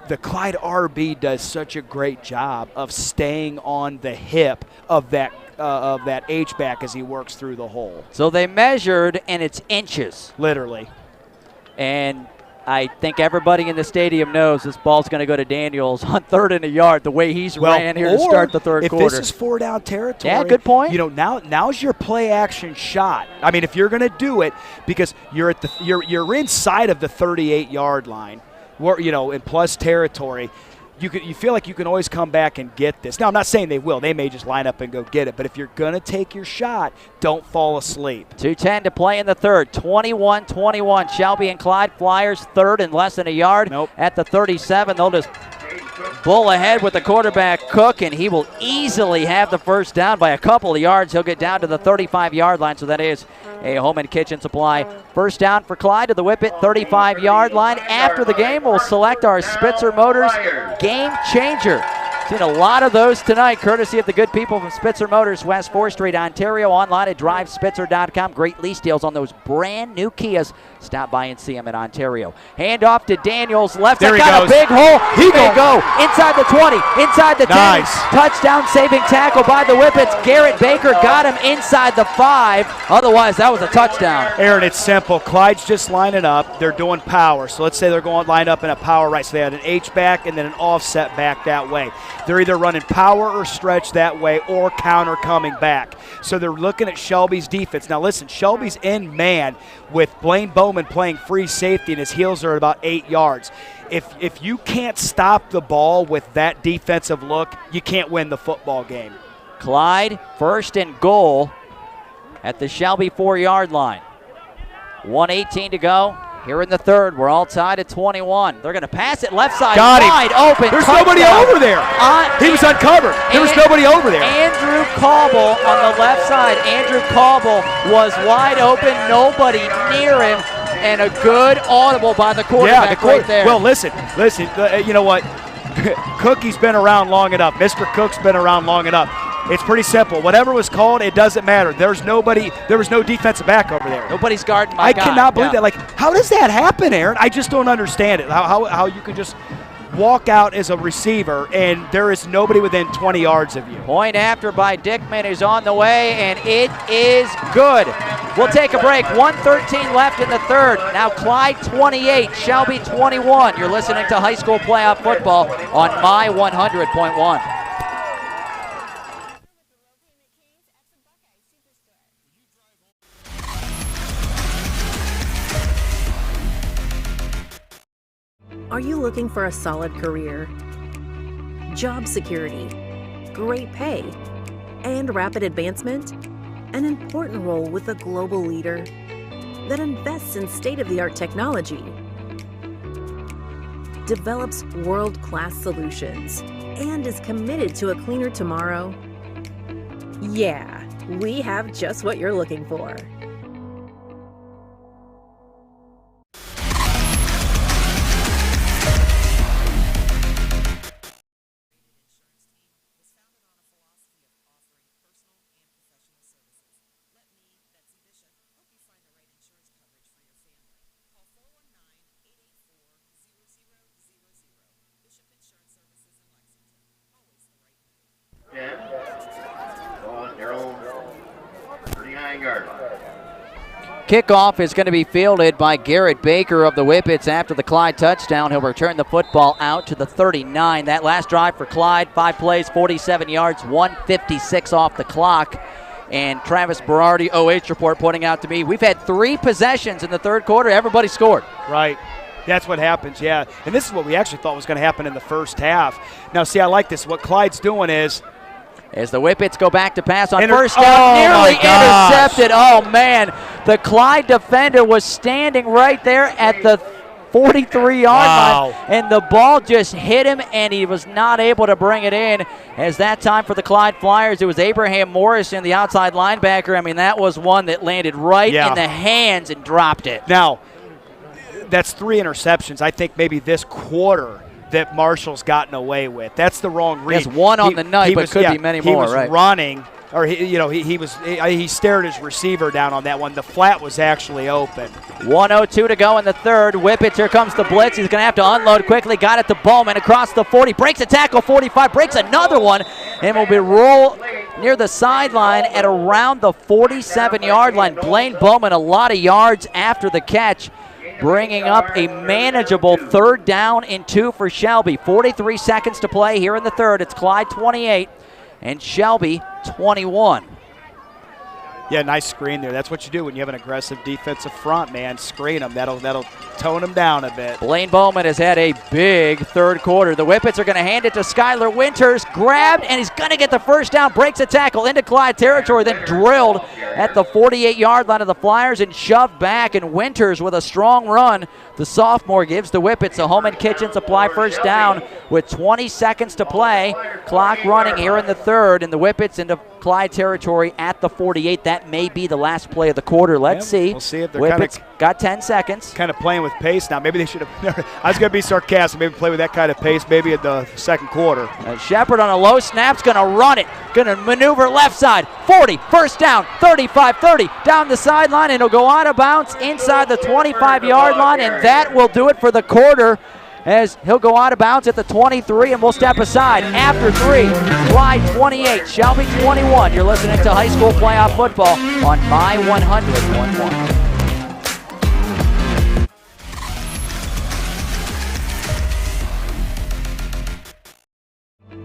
the Clyde RB does such a great job of staying on the hip of that H-back as he works through the hole. So they measured, and it's inches. Literally. And I think everybody in the stadium knows this ball's going to go to Daniels on 3rd and a yard, the way he's ran here to start the third quarter. If this is 4-down territory, yeah, good point. You know, now's your play action shot. I mean, if you're going to do it, because you're at you're inside of the 38-yard line, in plus territory. You feel like you can always come back and get this. Now, I'm not saying they will. They may just line up and go get it. But if you're going to take your shot, don't fall asleep. 2:10 to play in the third. 21-21. Shelby and Clyde Flyers third and less than a yard. At the 37. They'll just bull ahead with the quarterback, Cook, and he will easily have the first down by a couple of yards. He'll get down to the 35-yard line, so that is a home and kitchen supply. First down for Clyde to the Whippet 35-yard line. After the game, we'll select our Spitzer Motors Game Changer. Seen a lot of those tonight, courtesy of the good people from Spitzer Motors, West 4th Street, Ontario. Online at drivespitzer.com. Great lease deals on those brand new Kias. Stop by and see them in Ontario. Hand off to Daniels. Left side, got a big hole. He may go inside the 20, inside the 10. Nice. Touchdown saving tackle by the Whippets. Garrett Baker got him inside the 5. Otherwise, that was a touchdown. Aaron, it's simple. Clyde's just lining up. They're doing power. So let's say they're going line up in a power right. So they had an H back and then an offset back that way. They're either running power or stretch that way or counter coming back. So they're looking at Shelby's defense. Now listen, Shelby's in man with Blaine Bowman playing free safety and his heels are at about 8 yards. If you can't stop the ball with that defensive look, you can't win the football game. Clyde, first and goal at the Shelby 4-yard line. 1:18 to go. Here in the third, we're all tied at 21. They're going to pass it left side, wide open. There's nobody over there. He was uncovered. There was nobody over there. Andrew Cauble on the left side. Andrew Cauble was wide open. Nobody near him. And a good audible by the quarterback right there. Well, listen. You know what? Cookie's been around long enough. Mr. Cook's been around long enough. It's pretty simple. Whatever was called, it doesn't matter. There was no defensive back over there. Nobody's guarding my guy. I cannot believe that. Like, how does that happen, Aaron? I just don't understand it. How you can just walk out as a receiver and there is nobody within 20 yards of you. Point after by Dickman is on the way, and it is good. We'll take a break. 1:13 left in the third. Now Clyde 28, Shelby 21. You're listening to high school playoff football on My 100.1. Are you looking for a solid career, job security, great pay, and rapid advancement, an important role with a global leader that invests in state-of-the-art technology, develops world-class solutions, and is committed to a cleaner tomorrow? Yeah, we have just what you're looking for. Kickoff is going to be fielded by Garrett Baker of the Whippets after the Clyde touchdown. He'll return the football out to the 39. That last drive for Clyde, 5 plays, 47 yards, 1:56 off the clock. And Travis Berardi, OH Report, pointing out to me, we've had 3 possessions in the third quarter. Everybody scored. Right. That's what happens, yeah. And this is what we actually thought was going to happen in the first half. Now, see, I like this. What Clyde's doing is, as the Whippets go back to pass on first down, nearly intercepted. Oh, man. The Clyde defender was standing right there at the 43-yard line, and the ball just hit him, and he was not able to bring it in. As that time for the Clyde Flyers, it was Abraham Morrison, the outside linebacker. I mean, that was one that landed right in the hands and dropped it. Now, that's 3 interceptions. I think maybe this quarter that Marshall's gotten away with. That's the wrong read. There's one on the night, but could be many more, right? He was running, or he stared his receiver down on that one. The flat was actually open. 1:02 to go in the third. Whippets, here comes the blitz. He's going to have to unload quickly. Got it to Bowman across the 40. Breaks a tackle, 45. Breaks another one, and will be rolled near the sideline at around the 47-yard line. Blaine Bowman, a lot of yards after the catch, bringing up a manageable 3rd down and 2 for Shelby. 43 seconds to play here in the third. It's Clyde 28 and Shelby 21. Yeah, nice screen there. That's what you do when you have an aggressive defensive front, man. Screen them. That'll tone them down a bit. Blaine Bowman has had a big third quarter. The Whippets are going to hand it to Skylar Winters. Grabbed, and he's going to get the first down. Breaks a tackle into Clyde territory, then drilled at the 48-yard line of the Flyers and shoved back. And Winters with a strong run. The sophomore gives the Whippets a home and kitchen supply first down with 20 seconds to play. Clock running here in the third, and the Whippets into Clyde territory at the 48. That may be the last play of the quarter. Let's see. We'll see if they're Whippets got 10 seconds. Kind of playing with pace now. Maybe they should have. I was going to be sarcastic. Maybe play with that kind of pace maybe in the second quarter. Shepard on a low snap's going to run it. Going to maneuver left side. 40. First down. 35-30. Down the sideline, and it'll go out of bounds inside the 25-yard line, and that will do it for the quarter, as he'll go out of bounds at the 23, and we'll step aside. After 3, Clyde 28, Shelby 21. You're listening to high school playoff football on My 100.1.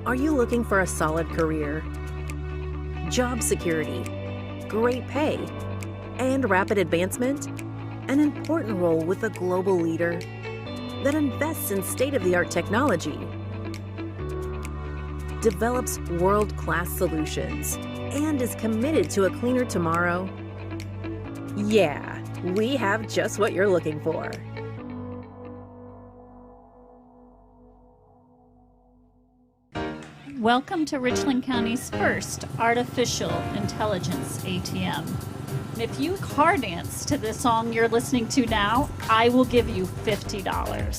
Are you looking for a solid career, job security, great pay, and rapid advancement? An important role with a global leader that invests in state-of-the-art technology, develops world-class solutions, and is committed to a cleaner tomorrow? Yeah, we have just what you're looking for. Welcome to Richland County's first artificial intelligence ATM. If you car dance to the song you're listening to now, I will give you $50.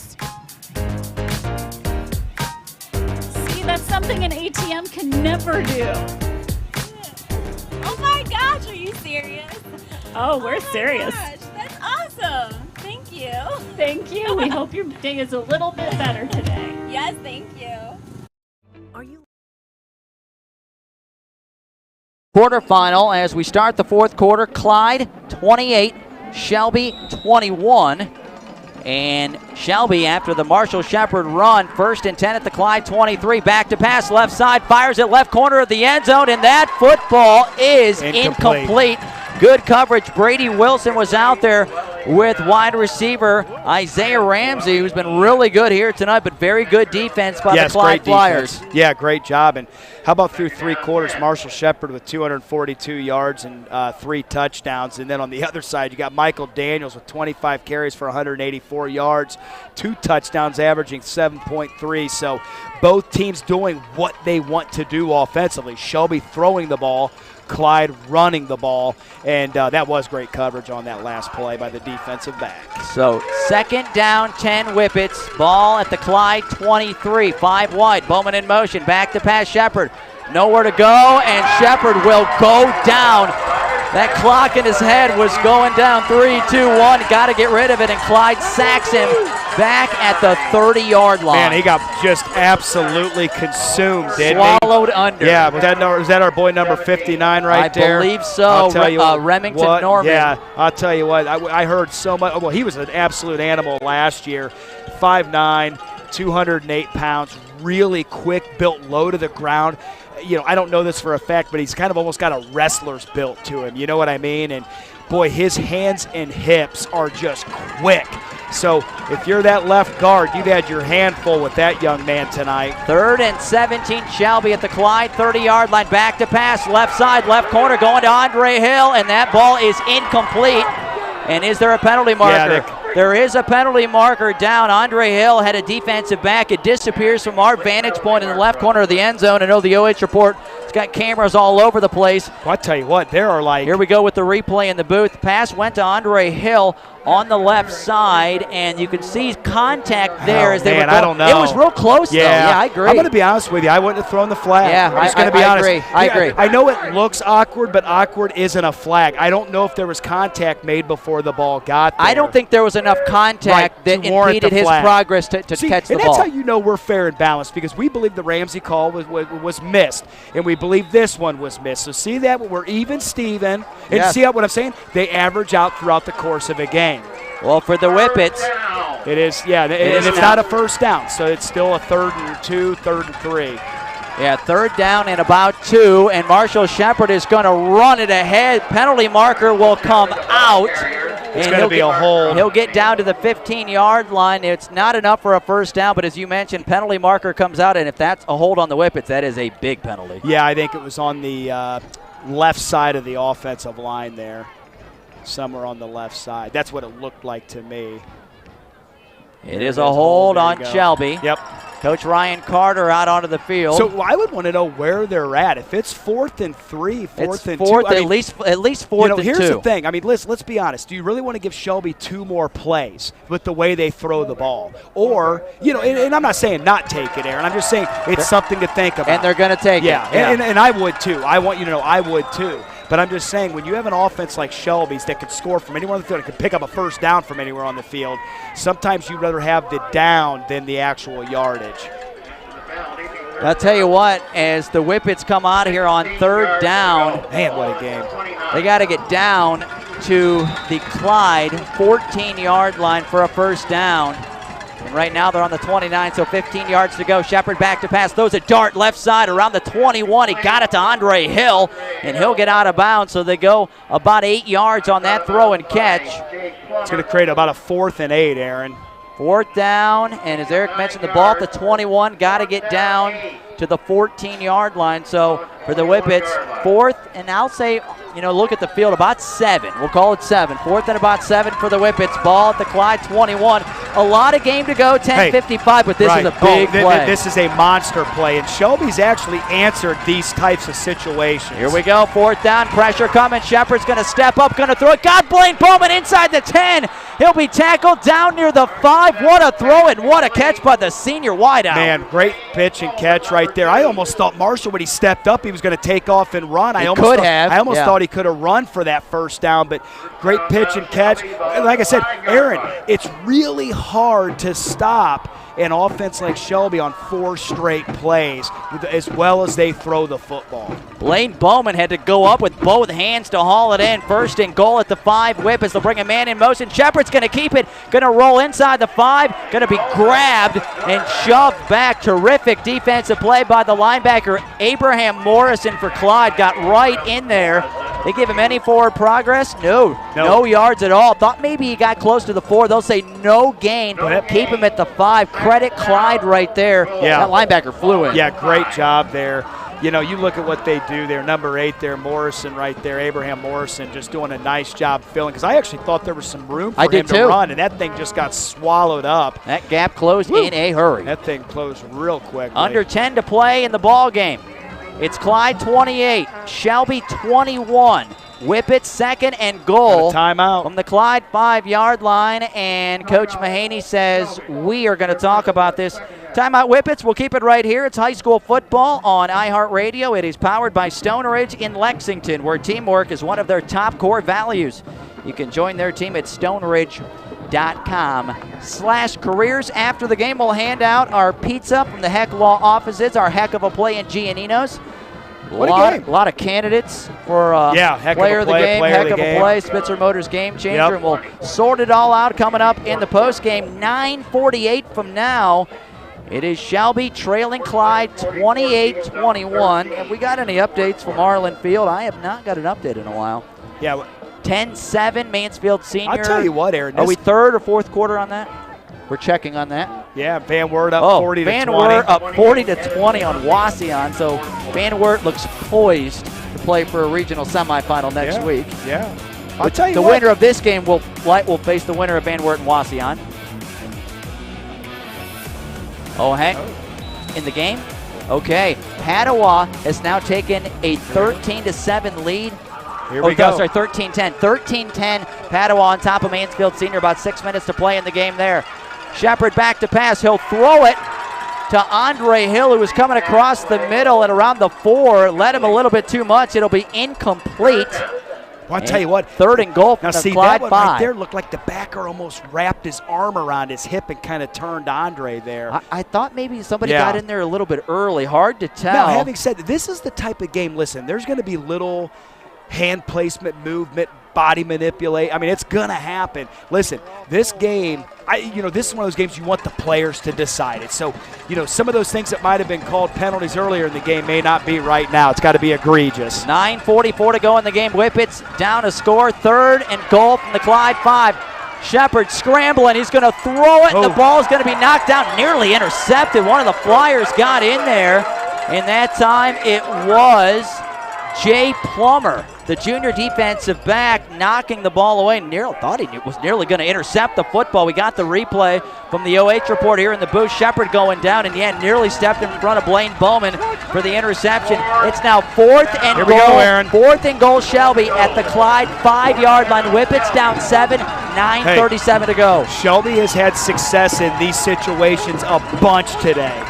See, that's something an ATM can never do. Oh my gosh, are you serious? Oh, we're serious. Gosh, that's awesome. Thank you. Thank you. We hope your day is a little bit better today. Yes, thank you. Are you Quarterfinal as we start the fourth quarter. Clyde 28, Shelby 21. And Shelby, after the Marshall Shepard run, 1st and 10 at the Clyde 23. Back to pass, left side, fires at left corner of the end zone, and that football is incomplete. Good coverage. Brady Wilson was out there with wide receiver Isaiah Ramsey, who's been really good here tonight, but very good defense by the Clyde Flyers. Yeah, great job. And how about through 3 quarters, Marshall Shepard with 242 yards and 3 touchdowns. And then on the other side, you got Michael Daniels with 25 carries for 184 yards, 2 touchdowns, averaging 7.3. So both teams doing what they want to do offensively. Shelby throwing the ball, Clyde running the ball, and that was great coverage on that last play by the defensive back. So 2nd down, 10 Whippets. Ball at the Clyde 23, 5 wide. Bowman in motion, back to pass Shepard. Nowhere to go, and Shepard will go down. That clock in his head was going down. 3, 2, 1. Got to get rid of it, and Clyde sacks him back at the 30-yard line. Man, he got just absolutely consumed, didn't he? Swallowed under. Yeah, was that our boy number 59 right there? I believe so. I'll tell you Remington what, Norman. Yeah, I'll tell you what. I heard so much. Well, he was an absolute animal last year. 5'9", 208 pounds, really quick, built low to the ground. You know, I don't know this for a fact, but he's kind of almost got a wrestler's built to him. You know what I mean? And, boy, his hands and hips are just quick. So if you're that left guard, you've had your hand full with that young man tonight. 3rd and 17, Shelby at the Clyde 30-yard line. Back to pass, left side, left corner, going to Andre Hill, and that ball is incomplete. And is there a penalty marker? Yeah, there is a penalty marker down. Andre Hill had a defensive back. It disappears from our vantage point in the left corner of the end zone. I know the OH report has got cameras all over the place. Well, I tell you what, there are like... Here we go with the replay in the booth. Pass went to Andre Hill on the left side, and you can see contact there as they were going. I don't know. It was real close, though. Yeah, I agree. I'm going to be honest with you. I wouldn't have thrown the flag. Yeah, I'm just going to be honest. I agree. I know it looks awkward, but awkward isn't a flag. I don't know if there was contact made before the ball got there. I don't think there was enough contact that impeded his progress to catch the ball. And that's how you know we're fair and balanced, because we believe the Ramsey call was missed, and we believe this one was missed. So see that? We're even, Steven. And see what I'm saying? They average out throughout the course of a game. Well, for the Whippets, it is, and it's not a first down, so it's still a 3rd and 2, 3rd and 3. Yeah, 3rd down and about 2, and Marshall Shepard is going to run it ahead. Penalty marker will come out. It's going to be a hold. He'll get down to the 15-yard line. It's not enough for a first down, but as you mentioned, penalty marker comes out, and if that's a hold on the Whippets, that is a big penalty. Yeah, I think it was on the left side of the offensive line there. Somewhere on the left side. That's what it looked like to me. It is a hold on Shelby. Yep. Coach Ryan Carter out onto the field. So I would want to know where they're at. If it's 4th and 3, 4th and 2. At least 4th and 2. Here's the thing. I mean, let's be honest. Do you really want to give Shelby 2 more plays with the way they throw the ball? Or, and I'm not saying not take it, Aaron. I'm just saying it's something to think about. And they're going to take it. Yeah, and I would too. I want you to know I would too. But I'm just saying, when you have an offense like Shelby's that can score from anywhere on the field, it can pick up a first down from anywhere on the field, sometimes you'd rather have the down than the actual yardage. I'll tell you what, as the Whippets come out here on 3rd down. Man, what a game. They got to get down to the Clyde 14-yard line for a first down. And right now they're on the 29, so 15 yards to go. Shepard back to pass. Throws a dart left side around the 21. He got it to Andre Hill, and he'll get out of bounds. So they go about 8 yards on that throw and catch. It's going to create about a 4th and 8, Aaron. 4th down, and as Eric mentioned, the ball at the 21. Got to get down to the 14-yard line. So for the Whippets, 4th, and I'll say, look at the field, about 7. We'll call it 7. 4th and about 7 for the Whippets. Ball at the Clyde 21. A lot of game to go, 10:55, but this is a big play. This is a monster play, and Shelby's actually answered these types of situations. Here we go, 4th down, pressure coming. Shepard's going to step up, going to throw it. Got Blaine Bowman inside the 10. He'll be tackled down near the 5. What a throw and what a catch by the senior wideout. Man, great pitch and catch right there. I almost thought Marshall, when he stepped up, he was going to take off and run. I almost thought he could have run for that first down, but great pitch and catch. Like I said, Aaron, it's really hard to stop an offense like Shelby on 4 straight plays, as well as they throw the football. Blaine Bowman had to go up with both hands to haul it in. 1st and goal at the 5. Whippets, they'll bring a man in motion. Shepard's going to keep it, going to roll inside the 5, going to be grabbed and shoved back. Terrific defensive play by the linebacker. Abraham Morrison for Clyde got right in there They give him any forward progress? No yards at all. Thought maybe he got close to the 4. They'll say no gain. Keep him at the 5. Credit Clyde right there. Yeah. That linebacker flew in. Yeah, great job there. You know, you look at what they do there. Number 8 there, Morrison right there, Abraham Morrison, just doing a nice job filling. Because I actually thought there was some room for him to run, and that thing just got swallowed up. That gap closed in a hurry. That thing closed real quick. Under 10 to play in the ball game. It's Clyde 28, Shelby 21. Whippet, second and goal. Timeout. From the Clyde 5-yard line, and Coach Mahaney says we are going to talk about this. Timeout Whippets, we'll keep it right here. It's high school football on iHeartRadio. It is powered by Stone Ridge in Lexington, where teamwork is one of their top core values. You can join their team at stoneridge.com/careers. After the game, we'll hand out our pizza from the Heck Law offices, our heck of a play in Giannino's. A lot of candidates for player of the game, heck of a play, Spitzer Motors game changer, and we'll sort it all out coming up in the post game. 9:48 from now. It is Shelby trailing Clyde 28-21. Have we got any updates from Marlin Field? I have not got an update in a while. Yeah. 10-7 Mansfield Senior. I'll tell you what, Aaron. Are we third or fourth quarter on that? We're checking on that. Yeah, Van Wert up 40 to 20. Van Wert up 40 to 20 on Wauseon. So Van Wert looks poised to play for a regional semifinal next week. Yeah. I'll tell you the winner of this game will face the winner of Van Wert and Wauseon. Hank in the game. Okay, Padua has now taken a 13-7 lead. Here we go. Sorry, 13-10. 13-10, Padua on top of Mansfield Senior. About 6 minutes to play in the game there. Shepard back to pass. He'll throw it to Andre Hill, who was coming across the middle and around the 4. Led him a little bit too much. It'll be incomplete. Well, I'll tell you what. Third and goal from now, the see, Clyde that one 5. right there looked like the backer almost wrapped his arm around his hip and kind of turned Andre there. I thought maybe somebody got in there a little bit early. Hard to tell. Now, having said that, this is the type of game, listen, there's going to be little hand placement, movement, body manipulate. I mean, it's going to happen. Listen, this game, this is one of those games you want the players to decide it. So, some of those things that might have been called penalties earlier in the game may not be right now. It's got to be egregious. 9:44 to go in the game. Whippets down a score. Third and goal from the Clyde 5. Shepard scrambling. He's going to throw it. And the ball's going to be knocked down. Nearly intercepted. One of the Flyers got in there. And that time it was Jay Plummer, the junior defensive back, knocking the ball away. Thought he was nearly going to intercept the football. We got the replay from the OH report here in the booth. Shepard going down, and nearly stepped in front of Blaine Bowman for the interception. It's now fourth and goal. Here we go, Aaron. Fourth and goal, Shelby at the Clyde 5-yard line. Whippets down 7, 9:37 to go. Shelby has had success in these situations a bunch today.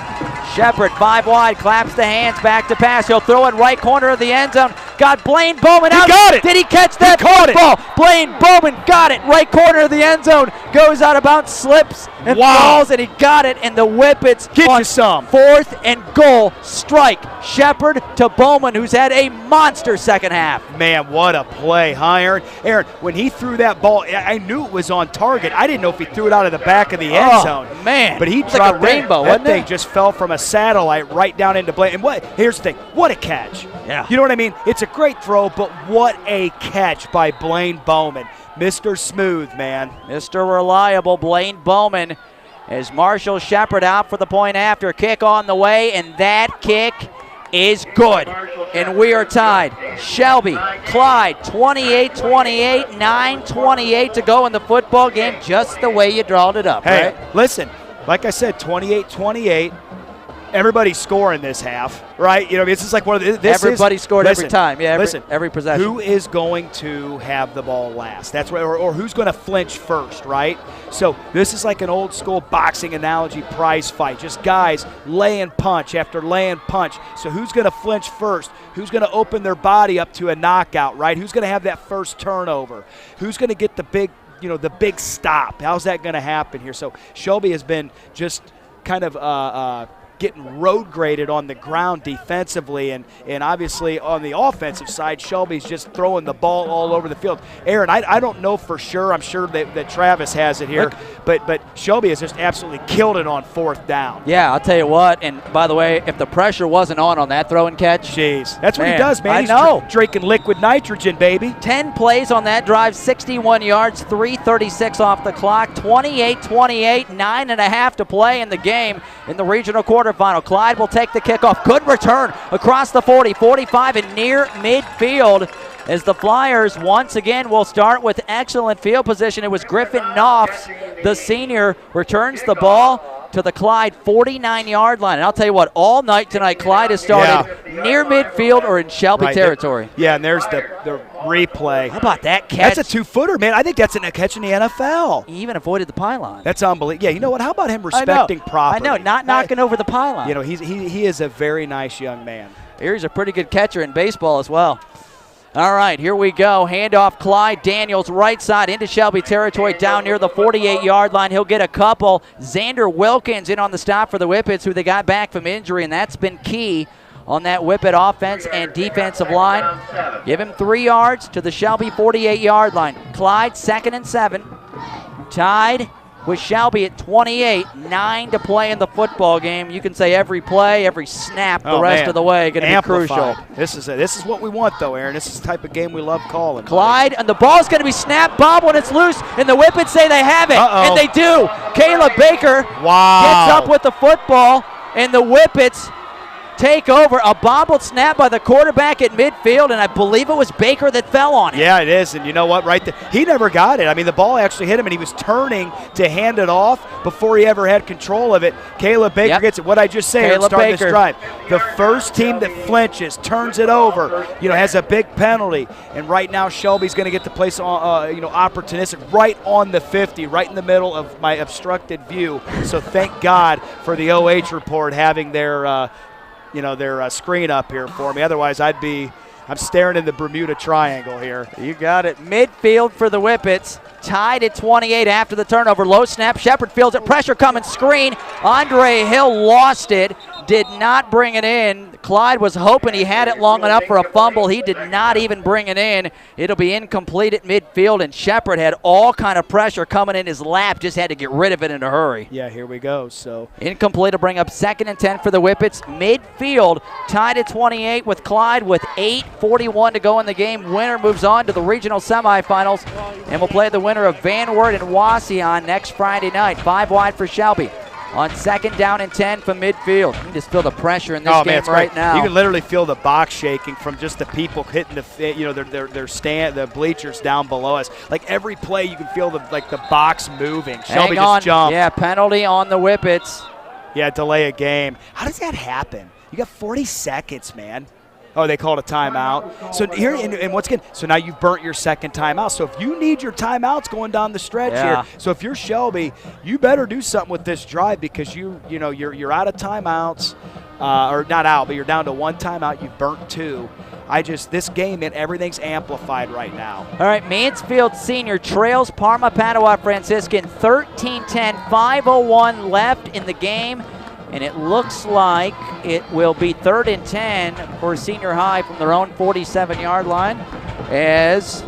Shepard 5 wide, claps the hands, back to pass. He'll throw it right corner of the end zone. Got Blaine Bowman out. He got it. Did he catch that football? Blaine Bowman got it right corner of the end zone. Goes out of bounds, slips and falls, and he got it. And the Whippets on some fourth and goal strike. Shepard to Bowman, who's had a monster second half. Man, what a play, huh, Aaron? Aaron, when he threw that ball, I knew it was on target. I didn't know if he threw it out of the back of the end zone. Man, but he it's dropped like a rainbow, wasn't that thing it? just fell from a satellite right down into Blaine. And here's the thing, what a catch. Yeah. You know what I mean? It's a great throw, but what a catch by Blaine Bowman. Mr. Smooth, man. Mr. Reliable, Blaine Bowman, as Marshall Shepard out for the point after. Kick on the way, and that kick is good. And we are tied. Shelby, Clyde, 28-28, 9:28 to go in the football game, just the way you drawed it up, Hey, right? listen, like I said, 28-28. Everybody's scoring this half, right? It's just like one of the. Everybody scored every time. Yeah, every possession. Who is going to have the ball last? That's right, or who's going to flinch first, right? So this is like an old school boxing analogy, prize fight. Just guys laying punch after laying punch. So who's going to flinch first? Who's going to open their body up to a knockout, right? Who's going to have that first turnover? Who's going to get the big stop? How's that going to happen here? So Shelby has been just kind of getting road graded on the ground defensively, and obviously on the offensive side, Shelby's just throwing the ball all over the field. Aaron, I don't know for sure. I'm sure that Travis has it here, but Shelby has just absolutely killed it on 4th down. Yeah, I'll tell you what, and by the way, if the pressure wasn't on that throw and catch. Jeez, that's what he does, man. He's I know. Drinking liquid nitrogen, baby. 10 plays on that drive, 61 yards, 3:36 off the clock, 28-28, 9.5 to play in the game in the regional quarterfinal. Clyde will take the kickoff. Good return across the 40, 45, and near midfield as the Flyers once again will start with excellent field position. It was Griffin Knopfs, the senior, returns the ball to the Clyde 49-yard line. And I'll tell you what, all night tonight, Clyde has started near midfield or in Shelby territory. Yeah, and there's the replay. How about that catch? That's a 2-footer, man. I think that's a catch in the NFL. He even avoided the pylon. That's unbelievable. Yeah, you know what? How about him respecting property? I know, not knocking over the pylon. You know, he is a very nice young man. He's a pretty good catcher in baseball as well. All right, here we go. Handoff, Clyde Daniels, right side into Shelby territory, down near the 48-yard line. He'll get a couple. Xander Wilkins in on the stop for the Whippets, who they got back from injury, and that's been key on that Whippet offense and defensive line. Give him 3 yards to the Shelby 48-yard line. Clyde, 2nd and 7. Tied with Shelby at 28, 9 to play in the football game. You can say every play, every snap the rest of the way going to be crucial. This is what we want, though, Aaron. This is the type of game we love calling. Clyde, and the ball's going to be snapped, Bob, when it's loose, and the Whippets say they have it, and they do. Caleb Baker gets up with the football, and the Whippets take over. A bobbled snap by the quarterback at midfield, and I believe it was Baker that fell on it. Yeah, it is, and you know what? Right there, he never got it. I mean, the ball actually hit him, and he was turning to hand it off before he ever had control of it. Caleb Baker gets it. What I just say, starting this drive. The first team that flinches, turns it over, has a big penalty, and right now Shelby's going to get the place on, opportunistic, right on the 50, right in the middle of my obstructed view. So thank God for the OH report having their their screen up here for me. Otherwise, I'm staring in the Bermuda Triangle here. You got it. Midfield for the Whippets. Tied at 28 after the turnover. Low snap. Shepard fields it. Pressure coming. Screen. Andre Hill lost it. Did not bring it in. Clyde was hoping he had it long enough for a fumble. He did not even bring it in. It'll be incomplete at midfield, and Shepard had all kind of pressure coming in his lap. Just had to get rid of it in a hurry. Yeah, here we go. So incomplete to bring up 2nd and 10 for the Whippets. Midfield tied at 28 with Clyde with 8:41 to go in the game. Winner moves on to the regional semifinals, and we'll play the winner of Van Wert and Wauseon next Friday night. 5 wide for Shelby. On 2nd down and 10 from midfield. You can just feel the pressure in this game right now. You can literally feel the box shaking from just the people hitting their stand, the bleachers down below us. Like every play, you can feel the box moving. Shelby just jumped. Yeah, penalty on the Whippets. Yeah, delay a game. How does that happen? You got 40 seconds, man. Oh, they called a timeout. So here, and once again, so now you've burnt your 2nd timeout. So if you need your timeouts going down the stretch here, so if you're Shelby, you better do something with this drive because you're out of timeouts, or not out, but you're down to 1 timeout. You've burnt 2. This game, everything's amplified right now. All right, Mansfield Senior trails Parma Padua Franciscan 13-10, 5:01 left in the game. And it looks like it will be 3rd and 10 for Senior High from their own 47-yard line, as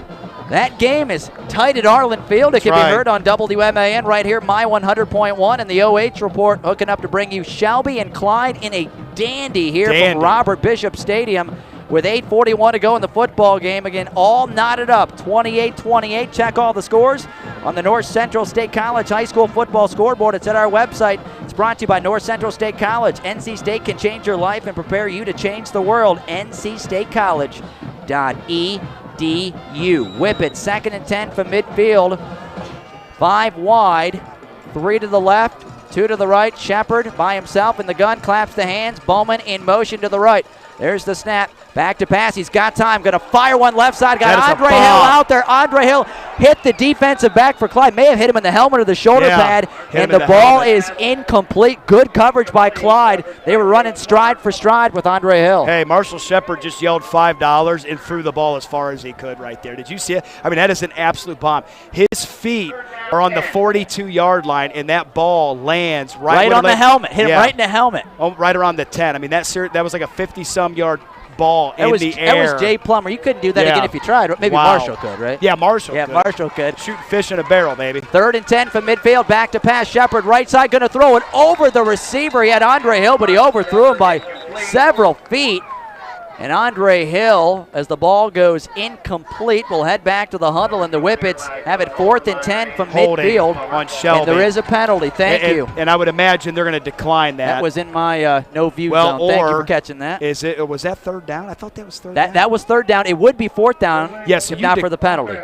that game is tight at Arlen Field. It can be heard on WMAN right here, My 100.1, and the OH report hooking up to bring you Shelby and Clyde in a dandy here from Robert Bishop Stadium. With 8:41 to go in the football game. Again, all knotted up, 28-28. Check all the scores on the North Central State College High School Football Scoreboard. It's at our website. It's brought to you by North Central State College. NC State can change your life and prepare you to change the world. ncstatecollege.edu. Whippet, 2nd and 10 from midfield. 5 wide, 3 to the left, 2 to the right. Shepard by himself in the gun, claps the hands. Bowman in motion to the right. There's the snap. Back to pass. He's got time. Going to fire one left side. Got That is a Andre Hill bomb. out there. Andre Hill hit the defensive back for Clyde. May have hit him in the helmet or the shoulder pad. And the ball is incomplete. Good coverage by Clyde. They were running stride for stride with Andre Hill. Hey, Marshall Shepard just yelled $5 and threw the ball as far as he could right there. Did you see it? I mean, that is an absolute bomb. His feet are on the 42-yard line, and that ball lands right on the helmet. Hit him right in the helmet. Oh, right around the 10. I mean, that was like a 50-some-yard ball in the air. That was Jay Plummer. You couldn't do that again if you tried. Maybe Marshall could, right? Yeah, Marshall could. Marshall could. Shooting fish in a barrel, baby. 3rd and 10 from midfield. Back to pass. Shepard right side going to throw it over the receiver. He had Andre Hill, but he overthrew him by several feet. And Andre Hill, as the ball goes incomplete, will head back to the huddle, and the Whippets have it 4th and 10 from midfield. On Shelby. And there is a penalty. Thank you. And I would imagine they're going to decline that. That was in my no-view zone. Thank you for catching that. Was that 3rd down? I thought that was 3rd down. That was 3rd down. It would be 4th down if not for the penalty.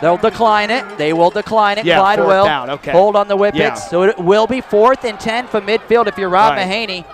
They'll decline it. They will decline it. Yeah, Clyde 4th will down. Okay. hold on the Whippets. Yeah. So it will be 4th and 10 from midfield if you're Rob Mahaney.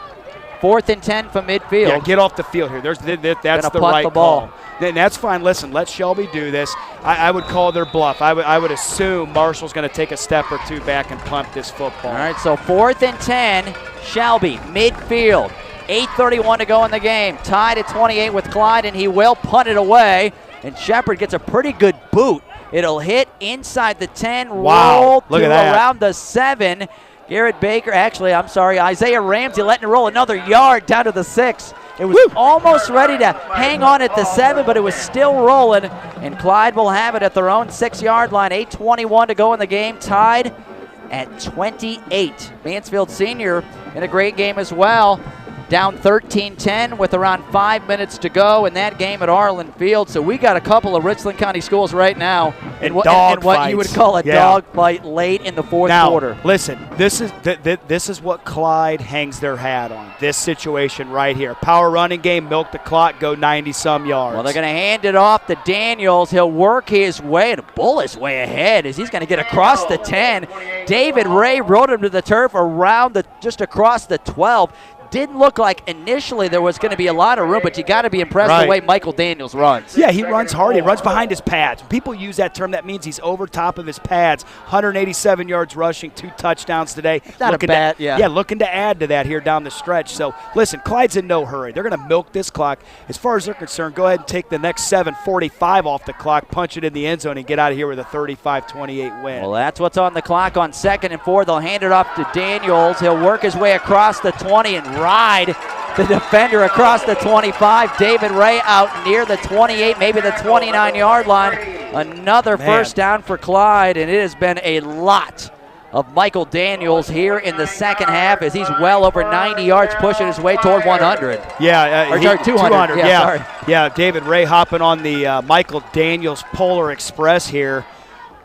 4th and 10 from midfield. Yeah, get off the field here. That's the right call. Then that's fine. Listen, let Shelby do this. I would call their bluff. I would assume Marshall's going to take a step or two back and punt this football. All right, so 4th and 10, Shelby, midfield. 8:31 to go in the game. Tied at 28 with Clyde, and he will punt it away. And Shepard gets a pretty good boot. It'll hit inside the 10, roll to around the 7. Garrett Baker, Isaiah Ramsey letting it roll another yard down to the 6. It was almost ready to hang on at the 7, but it was still rolling. And Clyde will have it at their own 6-yard line. 8:21 to go in the game, tied at 28. Mansfield Senior in a great game as well. Down 13-10 with around 5 minutes to go in that game at Arlen Field. So we got a couple of Richland County schools right now in what you would call a dog fight late in the fourth quarter. Listen, this is what Clyde hangs their hat on. This situation right here. Power running game, milk the clock, go 90-some yards. Well, they're going to hand it off to Daniels. He'll work his way and bull his way ahead as he's going to get across the 10. David Ray rode him to the turf around just across the 12. Didn't look like initially there was going to be a lot of room, but you got to be impressed the way Michael Daniels runs. Yeah, he runs hard. He runs behind his pads. When people use that term, that means he's over top of his pads. 187 yards rushing, 2 touchdowns today. Not a bad, looking to add to that here down the stretch. So, listen, Clyde's in no hurry. They're going to milk this clock. As far as they're concerned, go ahead and take the next 7:45 off the clock, punch it in the end zone, and get out of here with a 35-28 win. Well, that's what's on the clock on 2nd and 4. They'll hand it off to Daniels. He'll work his way across the 20 and ride the defender across the 25. David Ray out near the 28, maybe the 29-yard line. Another first down for Clyde, and it has been a lot of Michael Daniels here in the second half as he's well over 90 yards pushing his way toward 100. Yeah, 200. Yeah, David Ray hopping on the Michael Daniels Polar Express here.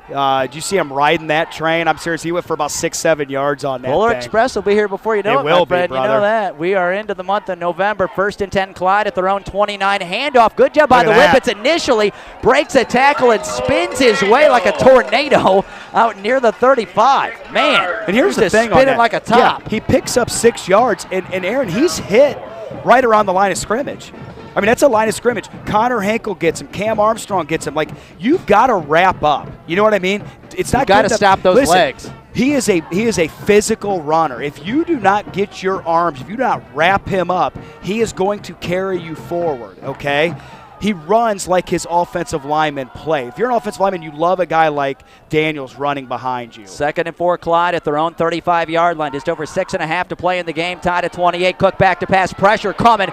Did you see him riding that train? I'm serious. He went for about 6-7 yards on that Polar thing. Express will be here before you know it, will my friend. be, brother. You know that. We are into the month of November. 1st and 10, Clyde at their own 29. Handoff. Good job by the Whippets initially. Breaks a tackle and spins his way like a tornado out near the 35. Man, and here's the thing spinning like a top. Yeah, he picks up 6 yards, and Aaron, he's hit right around the line of scrimmage. I mean, that's a line of scrimmage. Connor Henkel gets him. Cam Armstrong gets him. Like, you've got to wrap up. You know what I mean? It's not. You got to stop those legs. He is a physical runner. If you do not get your arms, if you do not wrap him up, he is going to carry you forward. Okay. He runs like his offensive linemen play. If you're an offensive lineman, you love a guy like Daniels running behind you. 2nd and 4, Clyde at their own 35-yard line. Just over 6.5 to play in the game. Tied at 28. Cook back to pass. Pressure coming.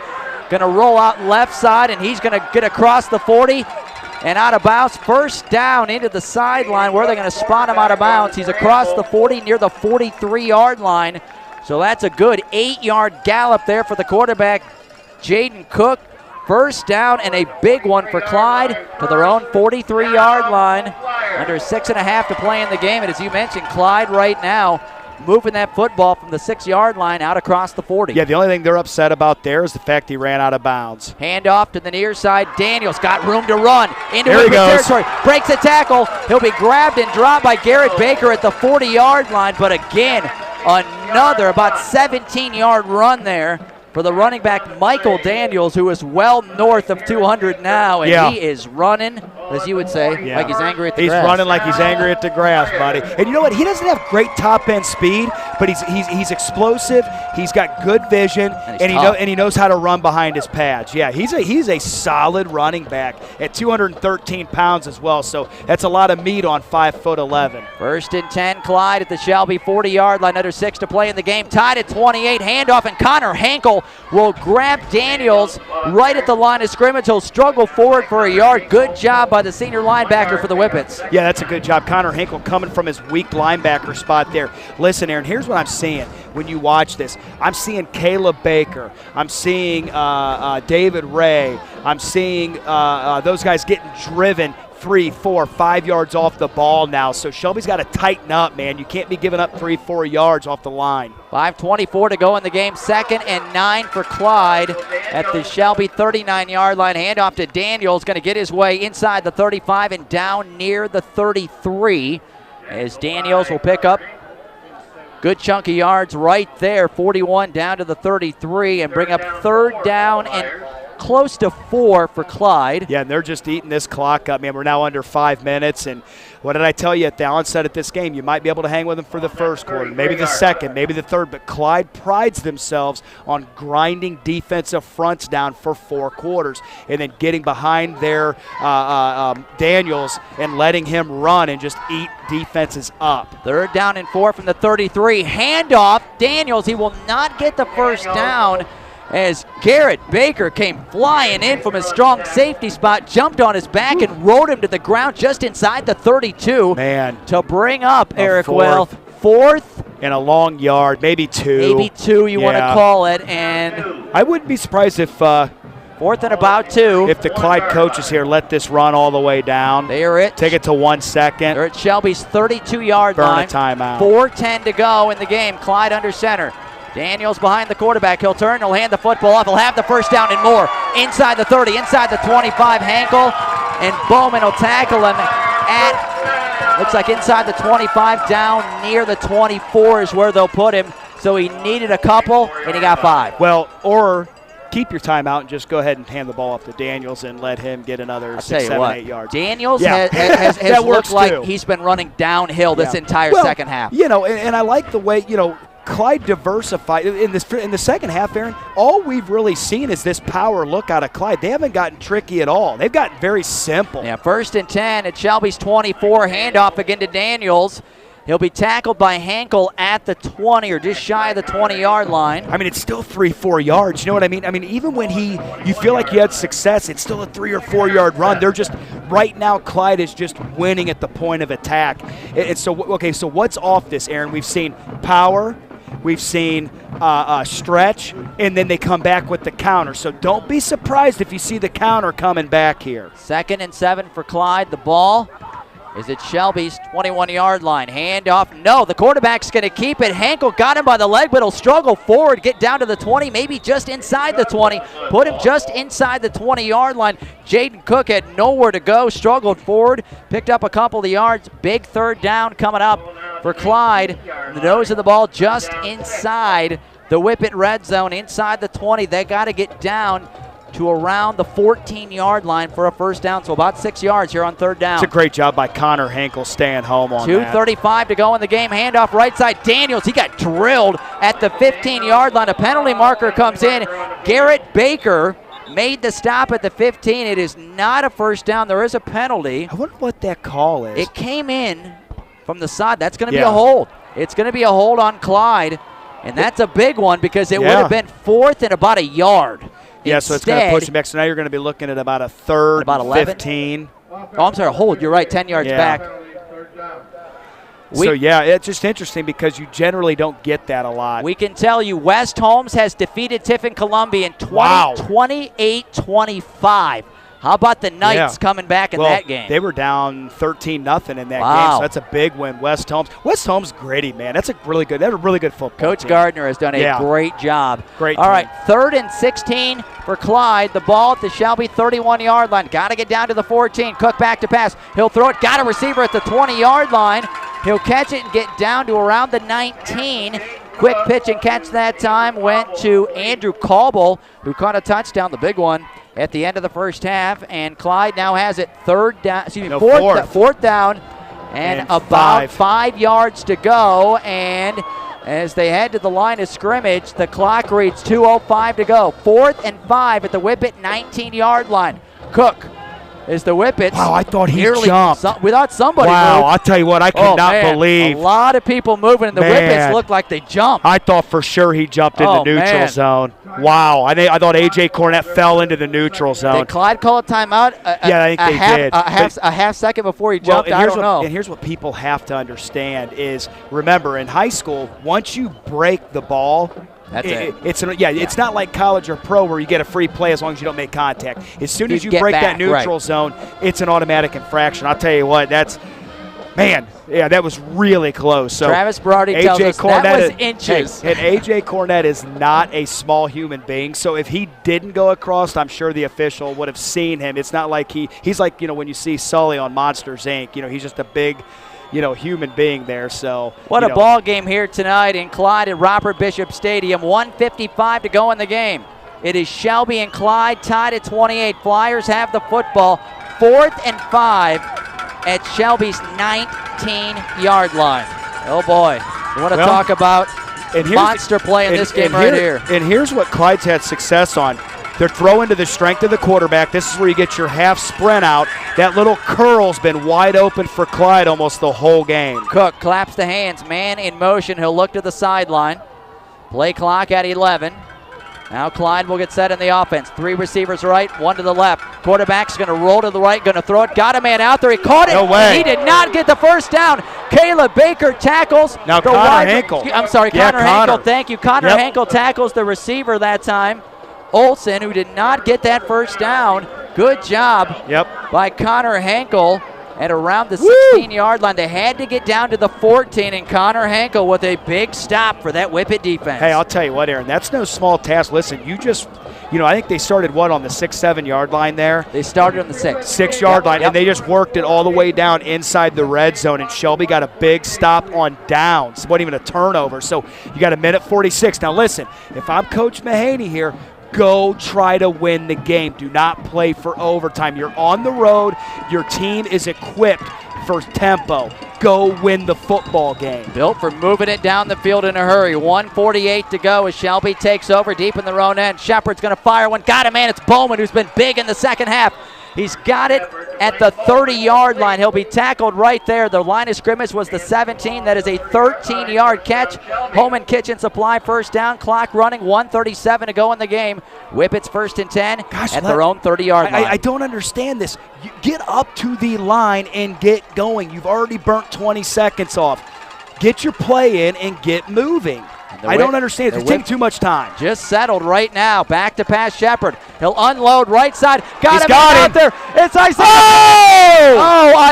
Going to roll out left side, and he's going to get across the 40 and out of bounds. First down into the sideline where they're going to spot him out of bounds. He's across the 40 near the 43-yard line. So that's a good 8-yard gallop there for the quarterback, Jaden Cook. First down and a big one for Clyde to their own 43-yard line. Under 6.5 to play in the game. And as you mentioned, Clyde right now moving that football from the 6-yard line out across the 40. Yeah, the only thing they're upset about there is the fact he ran out of bounds. Hand off to the near side. Daniels got room to run into Whippet territory. Breaks a tackle. He'll be grabbed and dropped by Garrett Baker at the 40-yard line. But again, another about 17-yard run there for the running back Michael Daniels, who is well north of 200 now, and he is running, as you would say, like he's angry at the grass. He's running like he's angry at the grass, buddy. And you know what? He doesn't have great top-end speed, but he's explosive. He's got good vision, and he knows how to run behind his pads. Yeah, he's a solid running back at 213 pounds as well, so that's a lot of meat on 5'11". 1st and 10, Clyde at the Shelby 40-yard line, under 6 to play in the game. Tied at 28, handoff, and Connor Hankel will grab Daniels right at the line of scrimmage. He'll struggle forward for a yard. Good job by the senior linebacker for the Whippets. Yeah, that's a good job. Connor Hankel coming from his weak linebacker spot there. Listen, Aaron, here's what I'm seeing when you watch this. I'm seeing Caleb Baker. I'm seeing David Ray. I'm seeing those guys getting driven 3, 4, 5 yards off the ball now. So Shelby's got to tighten up, man. You can't be giving up 3, 4 yards off the line. 5:24 to go in the game. 2nd and 9 for Clyde at the Shelby 39-yard line. Handoff to Daniels. Going to get his way inside the 35 and down near the 33 as Daniels will pick up good chunk of yards right there. 41 down to the 33 and bring up 3rd down and close to 4 for Clyde. Yeah, and they're just eating this clock up, man. We're now under 5 minutes, and what did I tell you at the onset of this game? You might be able to hang with them for the 1st quarter, maybe the 2nd, maybe the 3rd, but Clyde prides themselves on grinding defensive fronts down for 4 quarters and then getting behind their Daniels and letting him run and just eat defenses up. 3rd down and 4 from the 33. Handoff, Daniels, he will not get the 1st down as Garrett Baker came flying in from a strong safety spot, jumped on his back and rode him to the ground just inside the 32. Man. To bring up, Eric Will, 4th. And a long yard, maybe 2. Maybe 2 you want to call it. And I wouldn't be surprised if 4th and about 2. If the Clyde coaches here let this run all the way down. They are it. Take it to 1 second. They're at Shelby's 32-yard line. Burn a timeout. 4:10 to go in the game. Clyde under center. Daniels behind the quarterback. He'll turn. He'll hand the football off. He'll have the 1st down and more. Inside the 30, inside the 25. Hankel and Bowman will tackle him at, looks like inside the 25, down near the 24 is where they'll put him. So he needed a couple, and he got 5. Well, or keep your timeout and just go ahead and hand the ball off to Daniels and let him get another 6, 7, 8 yards. Daniels has looked like he's been running downhill this entire second half. You know, and I like the way, you know, Clyde diversified in the second half, Aaron. All we've really seen is this power look out of Clyde. They haven't gotten tricky at all. They've gotten very simple. Yeah, 1st and 10 at Shelby's 24. Handoff again to Daniels. He'll be tackled by Hankel at the 20 or just shy of the 20-yard line. I mean, it's still 3, 4 yards. You know what I mean? I mean, even when you feel like you had success, it's still a 3 or 4 yard run. They're just, right now, Clyde is just winning at the point of attack. And so, okay, so what's off this, Aaron? We've seen power. We've seen stretch, and then they come back with the counter. So don't be surprised if you see the counter coming back here. 2nd and 7 for Clyde. The ball is at Shelby's 21-yard line. Handoff. No, the quarterback's going to keep it. Hankel got him by the leg, but he'll struggle forward, get down to the 20, maybe just inside the 20. Put him just inside the 20-yard line. Jaden Cook had nowhere to go, struggled forward, picked up a couple of yards. Big 3rd down coming up for Clyde. The nose of the ball just inside the Whippet red zone, inside the 20. They got to get down to around the 14-yard line for a 1st down, so about 6 yards here on 3rd down. It's a great job by Connor Hankel staying home on that. 2:35 to go in the game. Handoff right side. Daniels, he got drilled at the 15-yard line. A penalty marker comes in. Garrett Baker made the stop at the 15. It is not a 1st down. There is a penalty. I wonder what that call is. It came in from the side. That's going to be a hold. It's going to be a hold on Clyde, and that's a big one because it would have been 4th and about a yard. Yeah, so it's going to push him back. So now you're going to be looking at about a 3rd, about 11. 15. Oh, I'm sorry, hold. You're right, 10 yards back. So, yeah, it's just interesting because you generally don't get that a lot. We can tell you West Holmes has defeated Tiffin Columbia in 28-25. How about the Knights coming back in that game? They were down 13-0 in that game, so that's a big win. West Holmes gritty, man. They're a really good football Coach team. Gardner has done a great job. Great All team. right, 3rd and 16 for Clyde. The ball at the Shelby 31-yard line. Got to get down to the 14. Cook back to pass. He'll throw it. Got a receiver at the 20-yard line. He'll catch it and get down to around the 19. Quick pitch and catch that time went to Andrew Caldwell, who caught a touchdown, the big one, at the end of the first half. And Clyde now has it fourth down and about 5 yards to go. And as they head to the line of scrimmage, the clock reads 2:05 to go. 4th and 5 at the Whippet 19-yard line. Cook is the Whippets. Wow, I thought he jumped. We thought somebody moved. Wow, I'll tell you what, I could not believe. A lot of people moving, and the Whippets looked like they jumped. I thought for sure he jumped in the neutral zone. Wow, I thought A.J. Cornett fell into the neutral zone. Did Clyde call a timeout? Yeah, I think they did. A half second before he jumped, I don't know. And here's what people have to understand is, remember, in high school, once you break the ball, that's it. It's not like college or pro where you get a free play as long as you don't make contact. As soon as you break that neutral zone, it's an automatic infraction. I'll tell you what, that was really close. So Travis Berardi tells us that was inches. And A.J. Cornett is not a small human being, so if he didn't go across, I'm sure the official would have seen him. It's not like he's like, when you see Sully on Monsters, Inc., he's just a big human being there. So what a ball game here tonight in Clyde at Robert Bishop Stadium. 1:55 to go in the game. It is Shelby and Clyde tied at 28. Flyers have the football. 4th and 5 at Shelby's 19-yard line. Oh boy, you want to talk about monster play in this game right here. And here's what Clyde's had success on. They're throwing to the strength of the quarterback. This is where you get your half sprint out. That little curl's been wide open for Clyde almost the whole game. Cook claps the hands, man in motion. He'll look to the sideline. Play clock at 11. Now Clyde will get set in the offense. 3 receivers right, 1 to the left. Quarterback's going to roll to the right, going to throw it. Got a man out there. He caught it. No way. He did not get the first down. Caleb Baker tackles. Now Connor Henkel. I'm sorry, Connor Henkel. Thank you. Connor Henkel tackles the receiver that time. Olsen, who did not get that first down. Good job by Connor Henkel at around the 16-yard line. They had to get down to the 14, and Connor Henkel with a big stop for that Whippet defense. Hey, I'll tell you what, Aaron, that's no small task. Listen, I think they started on the 6-7 yard line there? They started on the 6 yard line, and they just worked it all the way down inside the red zone, and Shelby got a big stop on downs. It wasn't even a turnover, so you got a minute 46. Now listen, if I'm Coach Mahaney here, go try to win the game. Do not play for overtime. You're on the road. Your team is equipped for tempo. Go win the football game. Built for moving it down the field in a hurry. 1:48 to go as Shelby takes over deep in their own end. Shepard's going to fire one. Got it, man. It's Bowman, who's been big in the second half. He's got it at the 30-yard line. He'll be tackled right there. The line of scrimmage was the 17. That is a 13-yard catch. Holman Kitchen Supply first down. Clock running. 1:37 to go in the game. Whippets 1st and 10 at their own 30-yard line. I don't understand this. You get up to the line and get going. You've already burnt 20 seconds off. Get your play in and get moving. I don't understand. It's taking too much time. Just settled right now. Back to pass Shepard. He'll unload right side. Got him out there. It's Isaiah.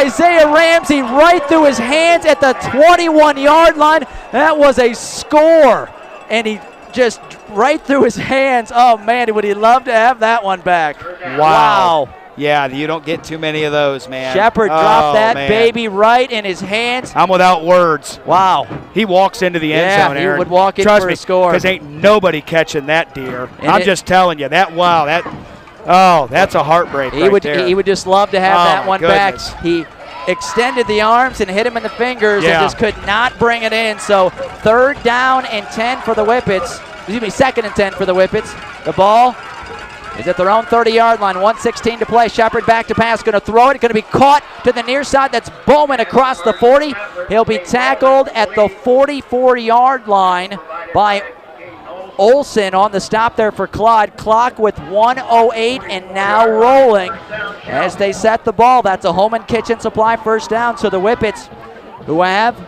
Isaiah Ramsey right through his hands at the 21-yard line. That was a score. And he just right through his hands. Oh, man, would he love to have that one back. Wow. Yeah, you don't get too many of those, man. Shepard dropped that baby right in his hands. I'm without words. Wow. He walks into the end zone, Aaron. He would walk in for a score. Because ain't nobody catching that deer. I'm just telling you, that's a heartbreak there. He would just love to have that one back. He extended the arms and hit him in the fingers and just could not bring it in. So 3rd down and 10 for the Whippets. 2nd and 10 for the Whippets. The ball is at their own 30-yard line. 1:16 to play. Shepard back to pass. Going to throw it. Going to be caught to the near side. That's Bowman across the 40. He'll be tackled at the 44-yard line by Olsen on the stop there for Clyde. Clock with 1:08 and now rolling as they set the ball. That's a Holman Kitchen Supply first down. So the Whippets, who have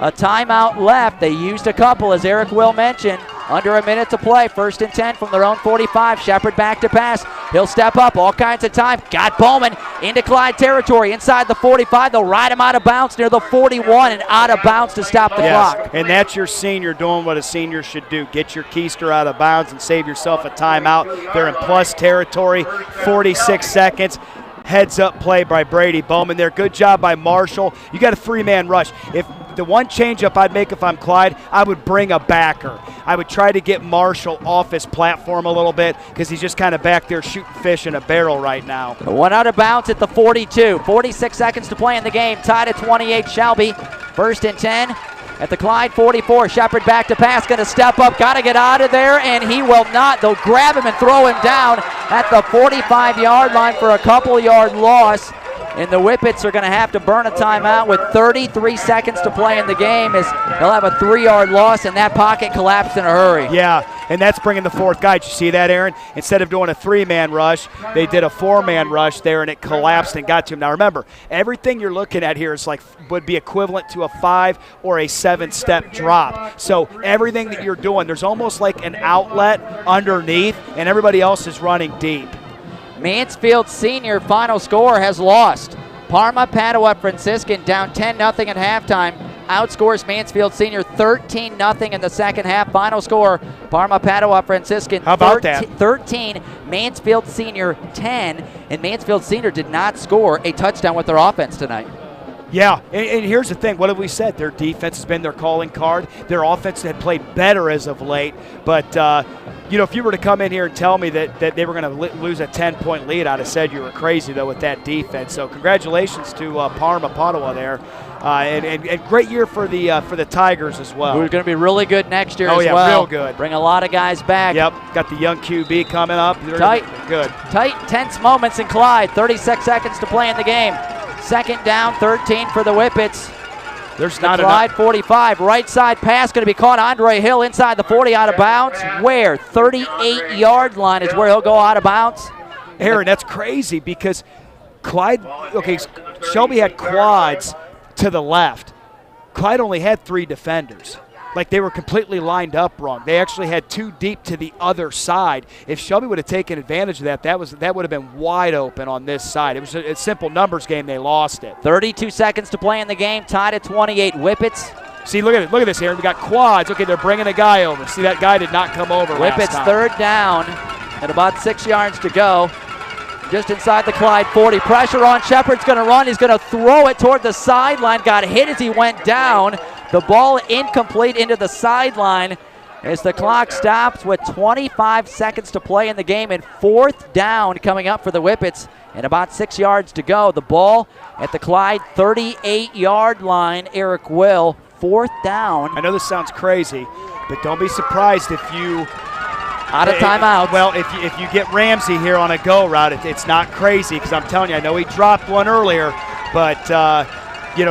a timeout left, they used a couple, as Eric Will mentioned. Under a minute to play. 1st and 10 from their own 45. Shepard back to pass. He'll step up. All kinds of time. Got Bowman into Clyde territory. Inside the 45. They'll ride him out of bounds near the 41 and out of bounds to stop the clock. And that's your senior doing what a senior should do. Get your keister out of bounds and save yourself a timeout. They're in plus territory. 46 seconds. heads-up play by Brady Bowman there. Good job by Marshall. You got a 3-man rush. If the one change-up I'd make if I'm Clyde, I would bring a backer. I would try to get Marshall off his platform a little bit because he's just kind of back there shooting fish in a barrel right now. One out of bounds at the 42. 46 seconds to play in the game. Tied at 28. Shelby, 1st and 10. At the Clyde 44, Shepard back to pass, going to step up, got to get out of there, and he will not. They'll grab him and throw him down at the 45-yard line for a couple-yard loss. And the Whippets are going to have to burn a timeout with 33 seconds to play in the game as they'll have a 3-yard loss, and that pocket collapsed in a hurry. Yeah, and that's bringing the 4th guy. Did you see that, Aaron? Instead of doing a 3-man rush, they did a 4-man rush there, and it collapsed and got to him. Now, remember, everything you're looking at here is would be equivalent to a 5 or a 7-step drop. So everything that you're doing, there's almost like an outlet underneath, and everybody else is running deep. Mansfield Senior final score has lost. Parma Padua Franciscan down 10-0 at halftime. Outscores Mansfield Senior 13-0 in the second half. Final score, Parma Padua Franciscan 13, Mansfield Senior 10. And Mansfield Senior did not score a touchdown with their offense tonight. Yeah, and here's the thing. What have we said? Their defense has been their calling card. Their offense had played better as of late. But, if you were to come in here and tell me that they were going to lose a 10-point lead, I'd have said you were crazy, though, with that defense. So congratulations to Parma Padua there. And great year for the Tigers as well. We're going to be really good next year as well. Oh, yeah, real good. Bring a lot of guys back. Yep, got the young QB coming up. Tight, tense moments in Clyde. 36 seconds to play in the game. 2nd down, 13 for the Whippets. There's not Clyde enough. 45, right side pass going to be caught. Andre Hill inside the 40, out of bounds. Where? 38-yard line is where he'll go out of bounds. Aaron, that's crazy because Clyde, Shelby had quads to the left. Clyde only had 3 defenders. They were completely lined up wrong. They actually had 2 deep to the other side. If Shelby would have taken advantage of that, that would have been wide open on this side. It was a simple numbers game. They lost it. 32 seconds to play in the game. Tied at 28. Whippets. See, look at it. Look at this, Aaron. We got quads. Okay, they're bringing a guy over. See, that guy did not come over. Whippets 3rd down and about 6 yards to go. Just inside the Clyde 40. Pressure on Shepard's going to run. He's going to throw it toward the sideline. Got hit as he went down. The ball incomplete into the sideline as the clock stops with 25 seconds to play in the game, and 4th down coming up for the Whippets and about 6 yards to go. The ball at the Clyde 38-yard line. Eric Will, 4th down. I know this sounds crazy, but don't be surprised if you out of timeouts. Well, if you get Ramsey here on a go route, it's not crazy because I'm telling you, I know he dropped one earlier, but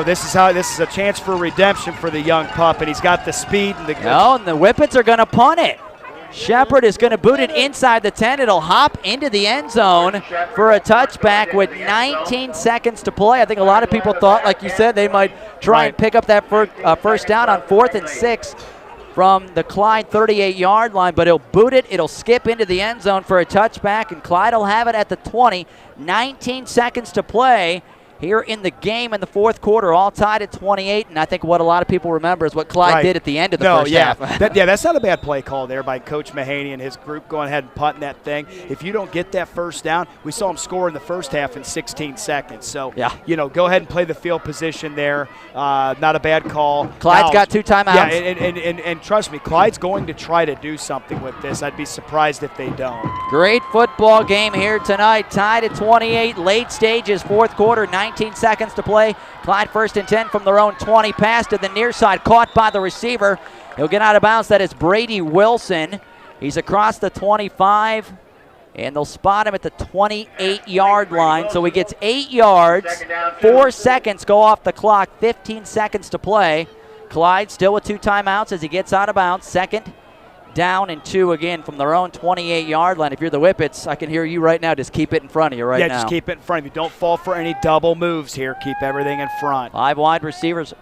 this is a chance for redemption for the young pup, and he's got the speed and the. And the Whippets are going to punt it. Shepard is going to boot it inside the 10. It'll hop into the end zone for a touchback with 19 seconds to play. I think a lot of people thought, like you said, they might try and pick up that first down on 4th and 6 from the Clyde 38-yard line, but he'll boot it. It'll skip into the end zone for a touchback, and Clyde will have it at the 20. 19 seconds to play here in the game in the 4th quarter, all tied at 28, and I think what a lot of people remember is what Clyde did at the end of the first half. That's not a bad play call there by Coach Mahaney and his group going ahead and punting that thing. If you don't get that first down, we saw him score in the first half in 16 seconds. So, go ahead and play the field position there. Not a bad call. Clyde's got 2 timeouts. Yeah, and trust me, Clyde's going to try to do something with this. I'd be surprised if they don't. Great football game here tonight. Tied at 28, late stages, 4th quarter, 19 seconds to play. Clyde 1st and 10 from their own 20. Pass to the near side, caught by the receiver. He'll get out of bounds. That is Brady Wilson. He's across the 25, and they'll spot him at the 28-yard line. So he gets 8 yards. 4 seconds go off the clock. 15 seconds to play. Clyde still with 2 timeouts as he gets out of bounds. 2nd down and 2 again from their own 28-yard line. If you're the Whippets, I can hear you right now. Just keep it in front of you now. Yeah, just keep it in front of you. Don't fall for any double moves here. Keep everything in front. 5 wide receivers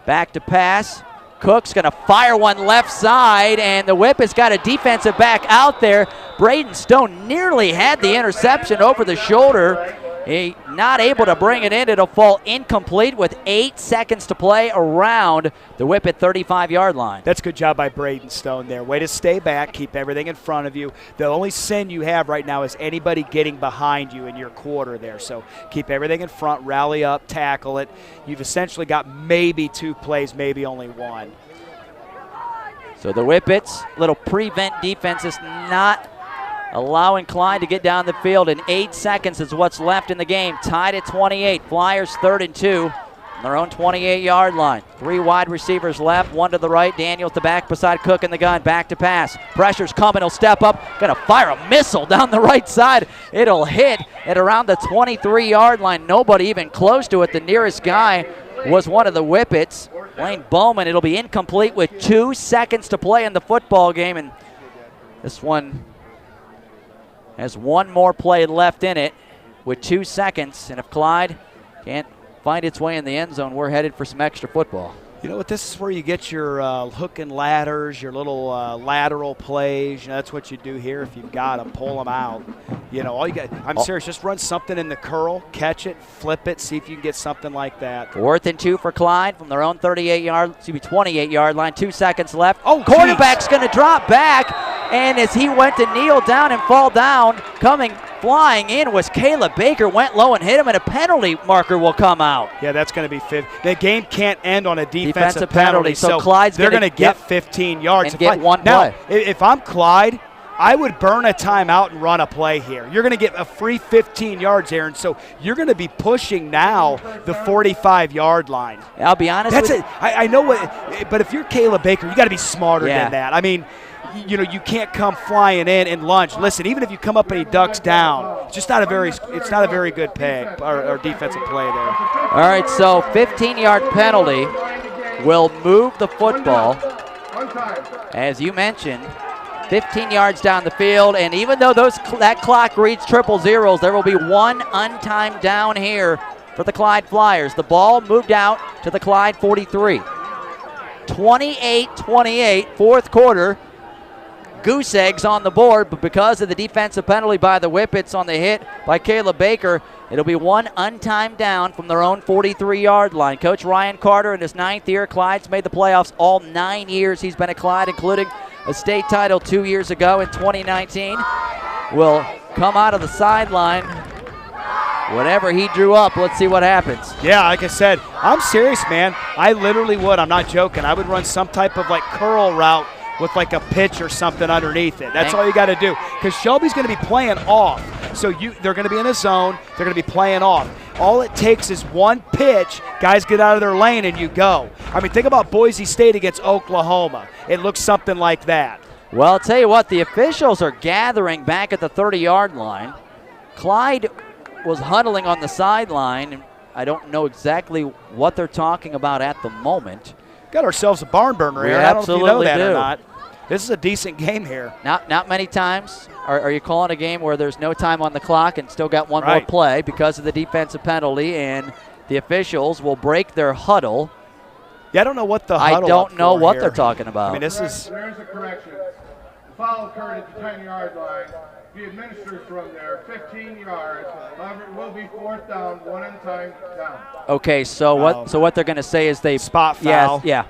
back to pass. Cook's going to fire one left side, and the Whippets got a defensive back out there. Braden Stone nearly had the interception over the shoulder He not able to bring it in. It'll fall incomplete with 8 seconds to play around the Whippet 35-yard line. That's a good job by Braden Stone there. Way to stay back, keep everything in front of you. The only sin you have right now is anybody getting behind you in your quarter there. So keep everything in front, rally up, tackle it. You've essentially got maybe 2 plays, maybe only 1. So the Whippets, little prevent defense is not allowing Clyde to get down the field, and 8 seconds is what's left in the game. Tied at 28. Flyers 3rd and 2 on their own 28-yard line. 3 wide receivers left, 1 to the right. Daniels the back beside Cook in the gun. Back to pass. Pressure's coming. He'll step up. Gonna fire a missile down the right side. It'll hit at around the 23-yard line. Nobody even close to it. The nearest guy was one of the Whippets, Wayne Bowman. It'll be incomplete with 2 seconds to play in the football game, and this one has 1 more play left in it with 2 seconds. And if Clyde can't find its way in the end zone, we're headed for some extra football. You know what? This is where you get your hook and ladders, your little lateral plays. You know, that's what you do here. If you've got them, pull them out. You know, all you got. I'm serious. Just run something in the curl, catch it, flip it, see if you can get something like that. 4th and 2 for Clyde from their own 28-yard line. 2 seconds left. Oh, quarterback's going to drop back, and as he went to kneel down and fall down, coming flying in was Caleb Baker. Went low and hit him, and a penalty marker will come out. Yeah, that's going to be 50. The game can't end on a defensive penalty. So Clyde's they're going to get 15 yards. And get 1 now, play. If I'm Clyde, I would burn a timeout and run a play here. You're going to get a free 15 yards, Aaron, so you're going to be pushing now the 45-yard line. I'll be honest with you. I know what, but if you're Caleb Baker, you got to be smarter than that. I mean, you know, you can't come flying in and lunge. Listen, even if you come up and he ducks down, it's not a very good pay or defensive play there. All right, so 15-yard penalty will move the football. As you mentioned, 15 yards down the field, and even though that clock reads 000, there will be 1 untimed down here for the Clyde Flyers. The ball moved out to the Clyde 43. 28-28, 4th quarter. Goose eggs on the board, but because of the defensive penalty by the Whippets on the hit by Caleb Baker, it'll be 1 untimed down from their own 43-yard line. Coach Ryan Carter in his 9th year. Clyde's made the playoffs all 9 years he's been at Clyde, including a state title 2 years ago in 2019. Will come out of the sideline. Whatever he drew up, let's see what happens. Yeah, like I said, I'm serious, man. I literally would. I'm not joking. I would run some type of like curl route with like a pitch or something underneath it. That's all you got to do, because Shelby's going to be playing off. So they're going to be in a zone. They're going to be playing off. All it takes is 1 pitch. Guys get out of their lane and you go. I mean, think about Boise State against Oklahoma. It looks something like that. Well, I'll tell you what, the officials are gathering back at the 30-yard line. Clyde was huddling on the sideline, and I don't know exactly what they're talking about at the moment. Got ourselves a barn burner here. I don't know if you know that or not. This is a decent game here. Not many times are you calling a game where there's no time on the clock and still got 1 more play because of the defensive penalty, and the officials will break their huddle. Yeah, I don't know what the huddle I don't know what here. they're talking about. I mean, this is. There's a correction. The foul occurred at the 10-yard line. Be administered from there, 15 yards. However, it will be 4th down, 1 untimed down. Okay, so what they're going to say is they spot foul. Yeah.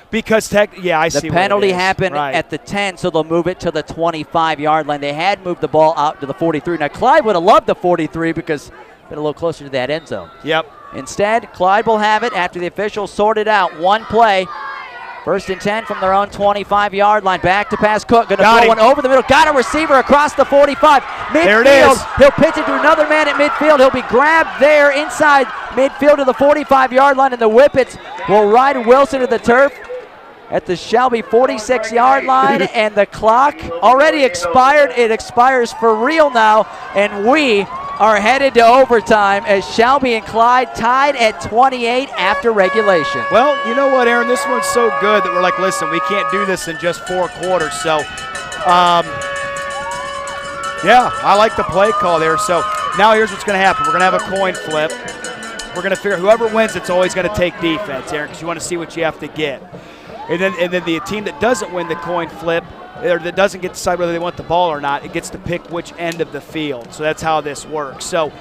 Because I see the penalty happened at the 10, so they'll move it to the 25-yard line. They had moved the ball out to the 43. Now Clyde would have loved the 43 because been a little closer to that end zone. Yep. Instead, Clyde will have it after the officials sorted out 1 play. 1st and 10 from their own 25-yard line. Back to pass Cook. Going to throw one over the middle. Got a receiver across the 45. Midfield. There it is. He'll pitch it to another man at midfield. He'll be grabbed there inside midfield to the 45-yard line, and the Whippets will ride Wilson to the turf at the Shelby 46-yard line, and the clock already expired. It expires for real now, and we are headed to overtime as Shelby and Clyde tied at 28 after regulation. Well, you know what, Aaron? This one's so good that we're like, listen, we can't do this in just 4 quarters. So, yeah, I like the play call there. So now here's what's going to happen. We're going to have a coin flip. We're going to figure whoever wins, it's always going to take defense, Aaron, because you want to see what you have to get. And then the team that doesn't win the coin flip, or that doesn't get to decide whether they want the ball or not, it gets to pick which end of the field. So that's how this works. So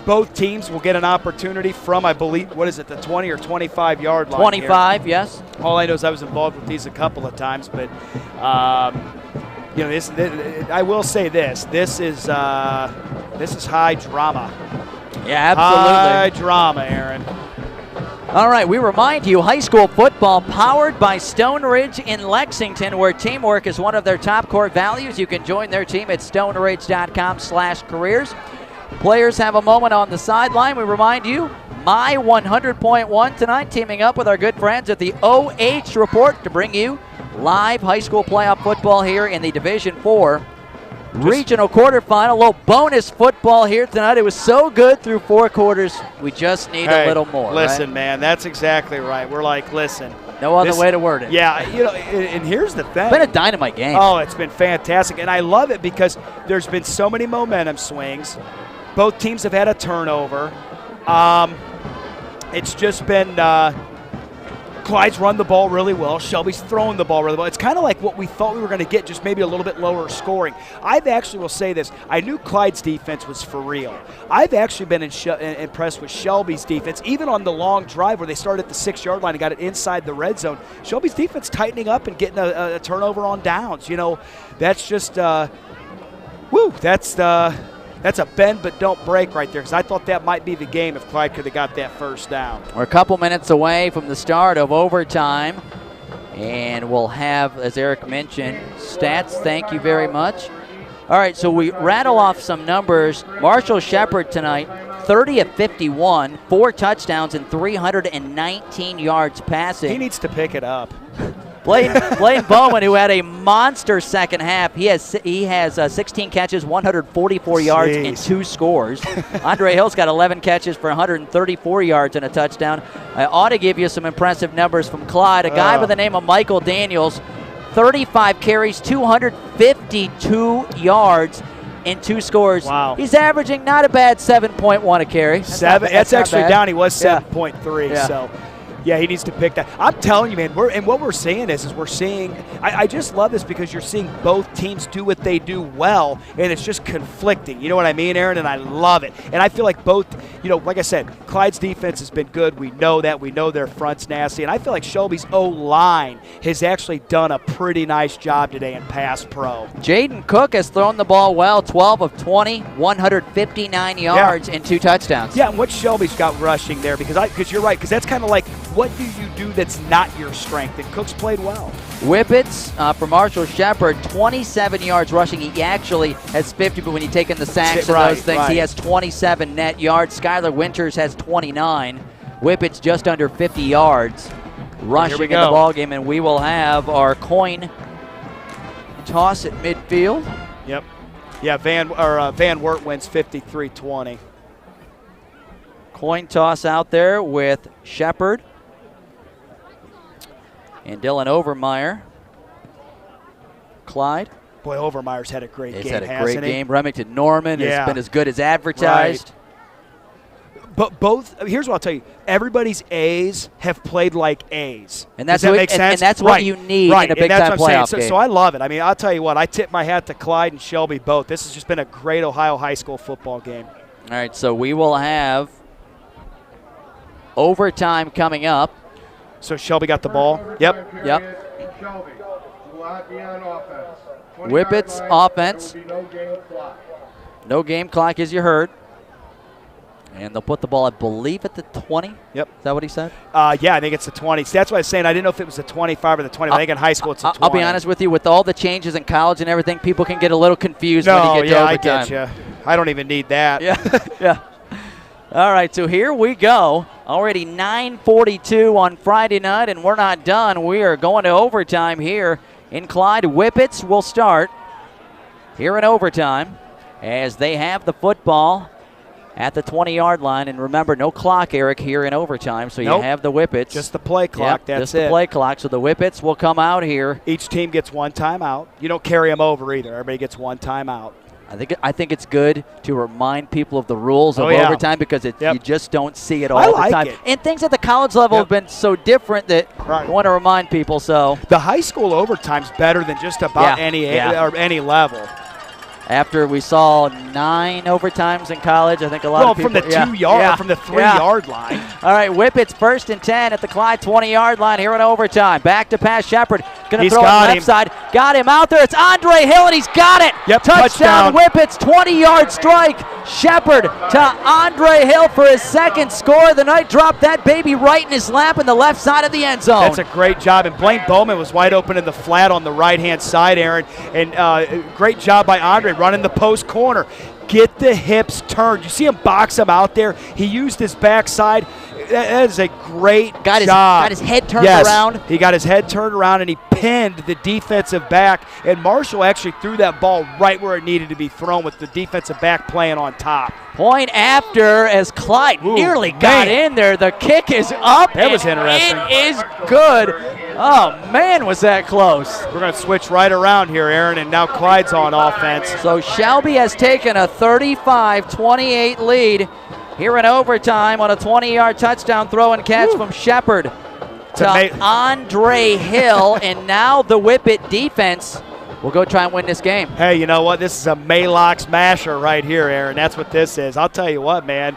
both teams will get an opportunity from, I believe, what is it, the 20 or 25-yard line 25, here. yes. All I know is I was involved with these a couple of times, but this, I will say this is high drama. Yeah, absolutely. High drama, Aaron. All right, we remind you, high school football powered by Stone Ridge in Lexington, where teamwork is one of their top core values. You can join their team at stoneridge.com/careers. Players have a moment on the sideline. We remind you, My 100.1 tonight, teaming up with our good friends at the OH Report to bring you live high school playoff football here in the Division IV regional quarterfinal. A little bonus football here tonight. It was so good through 4 quarters. We just need a little more. Listen, right? man, that's exactly right. We're like, listen. No other way to word it. Yeah, and here's the thing. It's been a dynamite game. Oh, it's been fantastic. And I love it because there's been so many momentum swings. Both teams have had a turnover. It's just been Clyde's run the ball really well. Shelby's throwing the ball really well. It's kind of like what we thought we were going to get, just maybe a little bit lower scoring. I've actually, will say this, I knew Clyde's defense was for real. I've actually been impressed with Shelby's defense, even on the long drive where they started at the 6-yard line and got it inside the red zone. Shelby's defense tightening up and getting a turnover on downs. You know, that's just, that's a bend but don't break right there, because I thought that might be the game if Clyde could have got that first down. We're a couple minutes away from the start of overtime, and we'll have, as Eric mentioned, stats. Thank you very much. All right, so we rattle off some numbers. Marshall Shepard tonight, 30 of 51, 4 touchdowns and 319 yards passing. He needs to pick it up. Blaine Bowman, who had a monster second half, he has 16 catches, 144 yards, and 2 scores. Andre Hill's got 11 catches for 134 yards and a touchdown. I ought to give you some impressive numbers from Clyde. A guy by the name of Michael Daniels, 35 carries, 252 yards, and 2 scores. Wow. He's averaging not a bad 7.1 a carry. That's actually down. He was 7.3, yeah. So. Yeah, he needs to pick that. I'm telling you, man, what we're seeing is we're seeing, I just love this because you're seeing both teams do what they do well, and it's just conflicting. You know what I mean, Aaron? And I love it. And I feel like both, like I said, Clyde's defense has been good. We know that. We know their front's nasty. And I feel like Shelby's O-line has actually done a pretty nice job today in pass pro. Jaden Cook has thrown the ball well, 12 of 20, 159 yards, and 2 touchdowns. Yeah, and what Shelby's got rushing there, because you're right, because that's kind of like, what do you do that's not your strength? And Cook's played well. Whippets for Marshall Shepard, 27 yards rushing. He actually has 50, but when you take in the sacks and those things, he has 27 net yards. Skylar Winters has 29. Whippets just under 50 yards rushing in the ballgame, and we will have our coin toss at midfield. Yep. Yeah, Van Wert wins 53-20. Coin toss out there with Shepard and Dylan Overmeyer. Clyde. Boy, Overmeyer's had a great game, He's had a great game. Remington Norman has been as good as Right. advertised. But here's what I'll tell you. Everybody's A's have played like A's. And that's Does that make sense? And that's what you need in a big-time playoff game. So I love it. I mean, I'll tell you what. I tip my hat to Clyde and Shelby both. This has just been a great Ohio high school football game. All right, so we will have overtime coming up. So Shelby got the ball. Yep. Shelby will not be on offense. Whippets offense. There will be no game clock. No game clock, as you heard. And they'll put the ball, I believe, at the 20. Yep. Is that what he said? Yeah, I think it's the 20. So that's what I was saying. I didn't know if it was the 25 or the 20. I think in high school it's the 20. I'll be honest with you. With all the changes in college and everything, people can get a little confused when you get to overtime. I get you. I don't even need that. Yeah. All right, so here we go. Already 9:42 on Friday night, and we're not done. We are going to overtime here in Clyde. Whippets will start here in overtime as they have the football at the 20-yard line. And remember, no clock, Eric, here in overtime, so you have the Whippets. Just the play clock, that's just the play clock. So the Whippets will come out here. Each team gets 1 timeout. You don't carry them over either. Everybody gets 1 timeout. I think it's good to remind people of the rules of overtime because you just don't see it all the time. And things at the college level have been so different that I want to remind people. So the high school overtime's better than just about any level. After we saw 9 overtimes in college, I think a lot of people. From the 2-yard, from the 3-yard line. All right, Whippet's 1st and 10 at the Clyde 20-yard line here in overtime. Back to pass, Shepard. Going to throw it left side. Got him out there. It's Andre Hill, and he's got it. Yep, touchdown. Whippet's 20-yard strike. Shepard to Andre Hill for his 2nd score of the night. Dropped that baby right in his lap in the left side of the end zone. That's a great job. And Blaine Bowman was wide open in the flat on the right-hand side, Aaron. And great job by Andre running the post corner. Get the hips turned. You see him box him out there. He used his backside. That is a great job. Got his head turned around. He got his head turned around, and he pinned the defensive back. And Marshall actually threw that ball right where it needed to be thrown with the defensive back playing on top. Point after as Clyde nearly got in there. The kick is up. That was interesting. It is good. Oh, man, was that close. We're going to switch right around here, Aaron, and now Clyde's on offense. So Shelby has taken a 35-28 lead here in overtime on a 20-yard touchdown throw and catch from Shepard to Andre Hill. And now the Whippet defense will go try and win this game. Hey, you know what? This is a Maylock smasher right here, Aaron. That's what this is. I'll tell you what, man.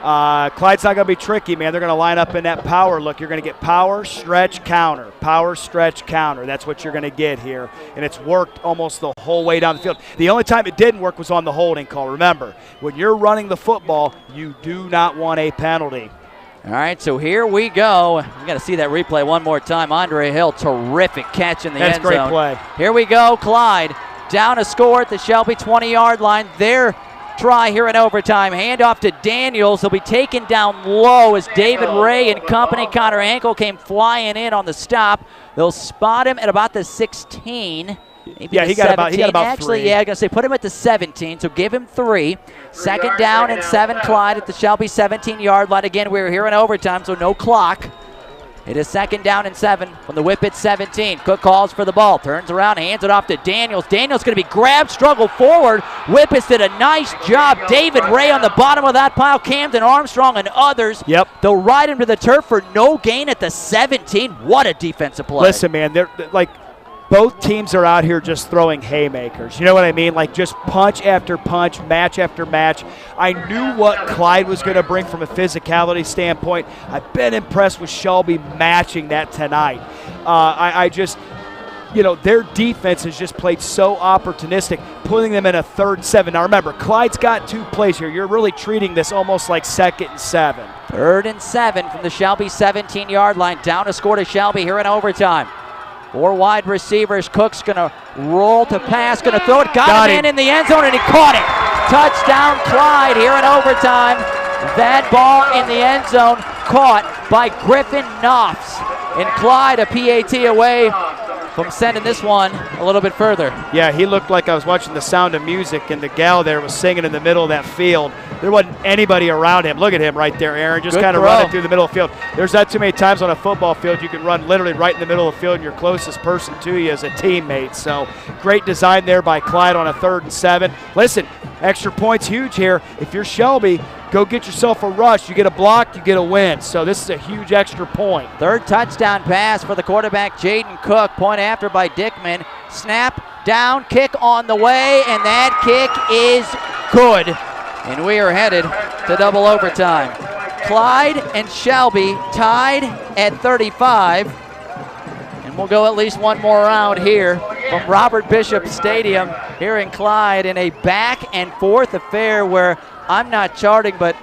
Clyde's not going to be tricky, man. They're going to line up in that power look. You're going to get power, stretch, counter. Power, stretch, counter. That's what you're going to get here. And it's worked almost the whole way down the field. The only time it didn't work was on the holding call. Remember, when you're running the football, you do not want a penalty. All right, so here we go. You got to see that replay one more time. Andre Hill, terrific catch in the end zone. That's a great play. Here we go, Clyde. Down a score at the Shelby 20-yard line. Their try here in overtime. Handoff to Daniels. He'll be taken down low as David Ray and company. Connor Ankle came flying in on the stop. They'll spot him at about the 16. Maybe he got about Actually, 3. yeah, I'm going to say put him at the 17, so give him 3. 2nd down and 7, Clyde at the Shelby 17-yard line. Again, we're here in overtime, so no clock. It is 2nd down and 7 from the Whippet 17. Cook calls for the ball, turns around, hands it off to Daniels. Daniels going to be grabbed, struggled forward. Whippets did a nice job. David Ray on the bottom of that pile, Camden Armstrong and others. Yep. They'll ride him to the turf for no gain at the 17. What a defensive play. Listen, man, they're like, both teams are out here just throwing haymakers. You know what I mean? Like just punch after punch, match after match. I knew what Clyde was going to bring from a physicality standpoint. I've been impressed with Shelby matching that tonight. I just, you know, their defense has just played so opportunistic, putting them in a 3rd and 7. Now remember, Clyde's got 2 plays here. You're really treating this almost like 2nd and 7. 3rd and 7 from the Shelby 17-yard line. Down to score to Shelby here in overtime. 4 wide receivers. Cook's going to roll to pass, going to throw it. Got him in the end zone, and he caught it. Touchdown, Clyde, here in overtime. That ball in the end zone caught by Griffin Knopfs. And Clyde, a PAT away from sending this one a little bit further. Yeah, he looked like I was watching The Sound of Music, and the gal there was singing in the middle of that field. There wasn't anybody around him. Look at him right there, Aaron, just kind of running through the middle of the field. There's not too many times on a football field you can run literally right in the middle of the field, and your closest person to you is a teammate. So great design there by Clyde on a 3rd and 7. Listen, extra points huge here. If you're Shelby, go get yourself a rush. You get a block, you get a win. So this is a huge extra point. 3rd touchdown pass for the quarterback, Jaden Cook. Point after by Dickman. Snap, down, kick on the way, and that kick is good. And we are headed to double overtime. Clyde and Shelby tied at 35. And we'll go at least one more round here from Robert Bishop Stadium here in Clyde in a back and forth affair where I'm not charting, but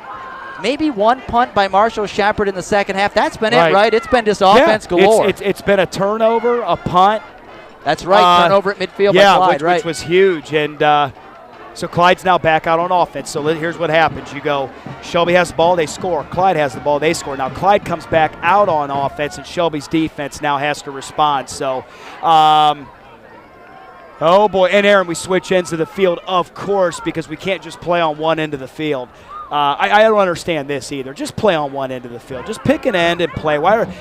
maybe one punt by Marshall Shepard in the second half. That's been it, right? It's been just offense galore. It's been a turnover, a punt. That's right, turnover at midfield by Clyde, which was huge. And so Clyde's now back out on offense. So here's what happens. You go, Shelby has the ball, they score. Clyde has the ball, they score. Now Clyde comes back out on offense, and Shelby's defense now has to respond. So, oh boy, and Aaron, we switch ends of the field, of course, because we can't just play on one end of the field. I don't understand this either. Just play on one end of the field. Just pick an end and play.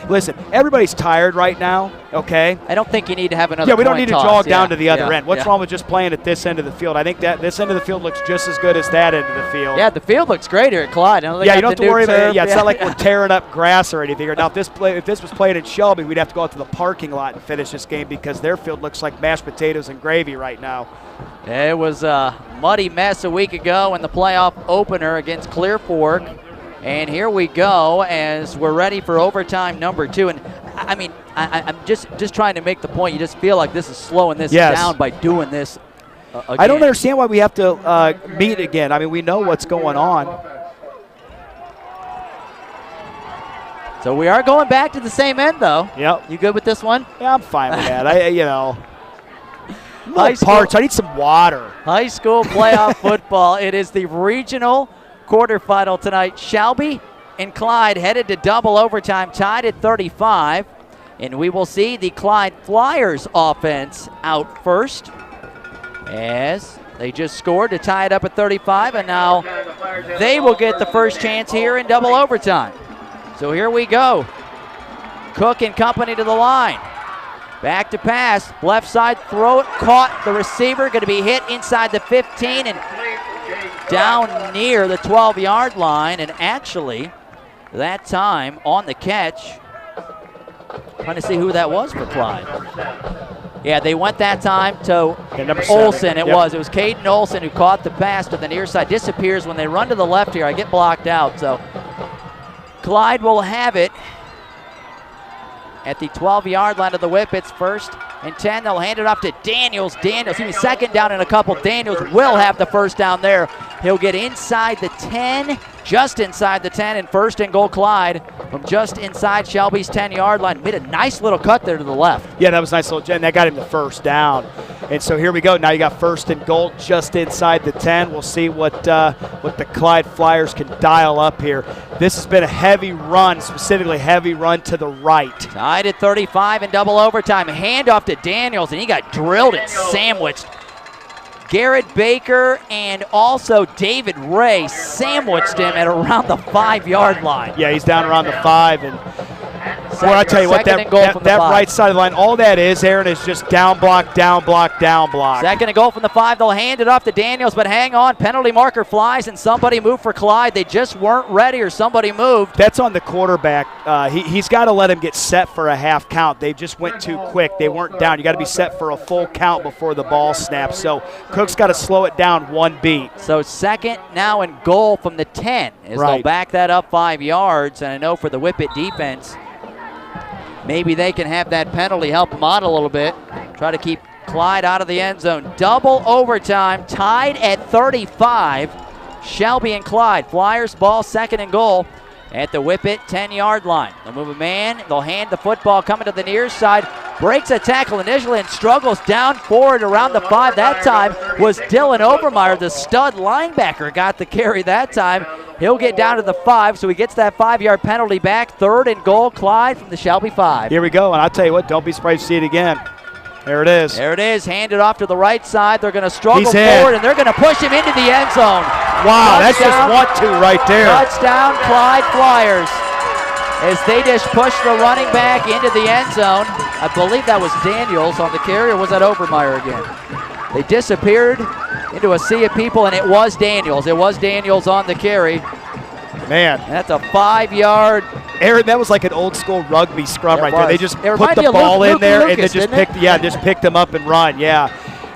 Listen, everybody's tired right now, okay? I don't think you need to have another we don't need to jog down to the other end. What's yeah. wrong with just playing at this end of the field? I think that this end of the field looks just as good as that end of the field. Yeah, the field looks great here at Clyde. You don't have to worry about it. Yeah, it's not like we're tearing up grass or anything. Now, if this was played at Shelby, we'd have to go out to the parking lot and finish this game because their field looks like mashed potatoes and gravy right now. It was a muddy mess a week ago in the playoff opener against Clear Fork. And here we go as we're ready for overtime number 2. And I mean, I'm just trying to make the point. You just feel like this is slowing this down by doing this again. I don't understand why we have to meet again. I mean, we know what's going on. So we are going back to the same end, though. Yep. You good with this one? Yeah, I'm fine with that. I need some water. High school playoff football. It is the regional quarterfinal tonight. Shelby and Clyde headed to double overtime, tied at 35. And we will see the Clyde Flyers offense out first as they just scored to tie it up at 35. And now they will get the first chance here in double overtime. So here we go. Cook and company to the line. Back to pass. Left side throw it. Caught the receiver. Going to be hit inside the 15 and down near the 12-yard line. And actually, that time on the catch, trying to see who that was for Clyde. Yeah, they went that time to Olsen. It was Caden Olsen who caught the pass to the near side. Disappears when they run to the left here. I get blocked out. So Clyde will have it at the 12-yard line of the Whippets. 1st and 10. They'll hand it off to Daniels. Second down in a couple. Daniels will have the first down there. He'll get inside the 10, just inside the 10, and 1st and goal Clyde from just inside Shelby's 10-yard line. Made a nice little cut there to the left. Yeah, that was a nice little jet, and that got him the first down. And so here we go. Now you got 1st and goal just inside the 10. We'll see what the Clyde Flyers can dial up here. This has been a heavy run, specifically heavy run to the right. Tied at 35 in double overtime. Handoff to Daniels, and he got drilled and sandwiched. Garrett Baker and also David Ray sandwiched him at around the 5-yard line. Yeah, he's down around the 5. And boy, I tell you what, that right side of the line, all that is, Aaron, is just down block, down block, down block. 2nd and goal from the 5. They'll hand it off to Daniels, but hang on. Penalty marker flies, and somebody moved for Clyde. They just weren't ready, or somebody moved. That's on the quarterback. He's got to let him get set for a half count. They just went too quick. They weren't down. You got to be set for a full count before the ball snaps. So Cook's got to slow it down 1 beat. So 2nd now and goal from the 10 as they'll back that up 5 yards. And I know for the Whippet defense, maybe they can have that penalty help them out a little bit. Try to keep Clyde out of the end zone. Double overtime, tied at 35. Shelby and Clyde. Flyers ball, 2nd and goal at the Whippet 10-yard line. They'll move a man. They'll hand the football coming to the near side. Breaks a tackle initially and struggles down forward around the 5. That time was Dylan Overmeyer, the stud linebacker, got the carry that time. He'll get down to the 5, so he gets that 5-yard penalty back. 3rd and goal, Clyde from the Shelby 5. Here we go, and I'll tell you what, don't be surprised to see it again. There it is. There it is, handed off to the right side. They're going to struggle forward, and they're going to push him into the end zone. Wow, that's just 1-2 right there. Touchdown, Clyde Flyers. As they just push the running back into the end zone. I believe that was Daniels on the carry, or was that Overmeyer again? They disappeared into a sea of people, and it was Daniels. It was Daniels on the carry. Man. And that's a 5-yard. Aaron, that was like an old school rugby scrum right there. They just put the ball in there and then just picked them up and run. Yeah,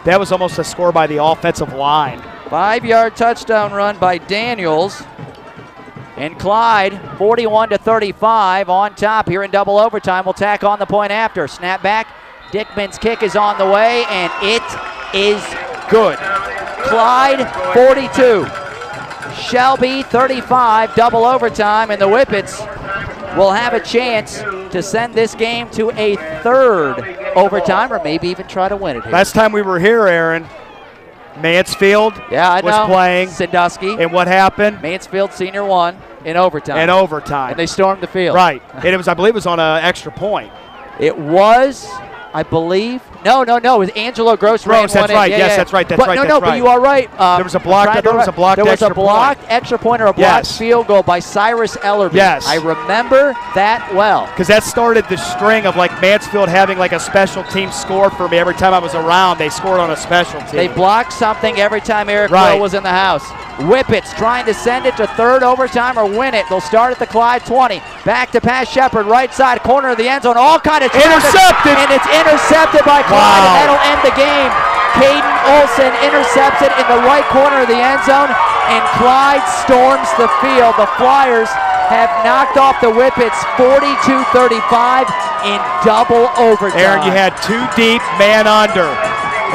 that was almost a score by the offensive line. 5-yard touchdown run by Daniels. And Clyde, 41-35 on top here in double overtime. Will tack on the point after. Snap back. Dickman's kick is on the way, and it is good. Clyde, 42. Shelby, 35, double overtime, and the Whippets will have a chance to send this game to a 3rd overtime, or maybe even try to win it here. Last time we were here, Aaron, Mansfield was playing. Sandusky. And what happened? Mansfield Senior won in overtime. And they stormed the field. Right. And it was, I believe it was on an extra point. It was, I believe. No. It was Angelo Gross. That's right. Yes, that's right. But you are right. There was a blocked extra point or a blocked field goal by Cyrus Ellerby. Yes. I remember that well. Because that started the string of like Mansfield having like a special team score for me. Every time I was around, they scored on a special team. They blocked something every time Eric Will was in the house. Whippets trying to send it to 3rd overtime or win it. They'll start at the Clyde 20. Back to pass Shepard, right side corner of the end zone. All kind of intercepted. And it's intercepted by Clyde, and that'll end the game. Caden Olsen intercepts it in the right corner of the end zone, and Clyde storms the field. The Flyers have knocked off the Whippets 42-35 in double overtime. Aaron, you had two deep, man under.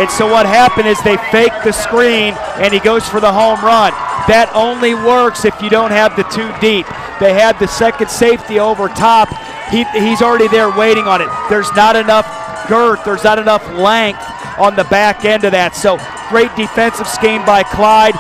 And so what happened is they faked the screen, and he goes for the home run. That only works if you don't have the two deep. They had the second safety over top. He's already there waiting on it. There's not enough girth. There's not enough length on the back end of that. So great defensive scheme by Clyde.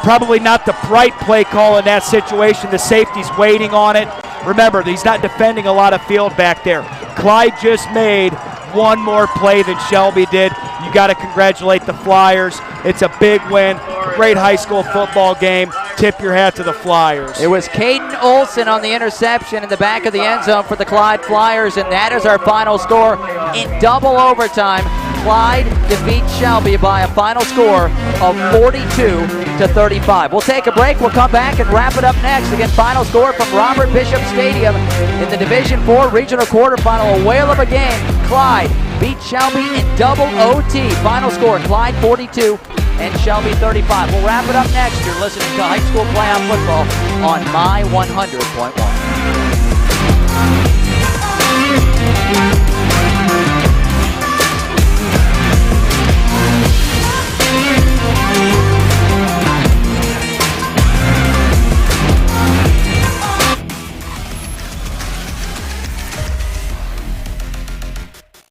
Probably not the right play call in that situation. The safety's waiting on it. Remember, he's not defending a lot of field back there. Clyde just made one more play than Shelby did. You got to congratulate the Flyers. It's a big win. Great high school football game. Tip your hat to the Flyers. It was Caden Olsen on the interception in the back of the end zone for the Clyde Flyers, and that is our final score in double overtime. Clyde defeats Shelby by a final score of 42-35. We'll take a break. We'll come back and wrap it up next. Again, final score from Robert Bishop Stadium in the Division IV Regional Quarterfinal. A whale of a game. Clyde beat Shelby in double OT. Final score, Clyde 42 and Shelby 35. We'll wrap it up next. You're listening to High School Playoff Football on My 100.1.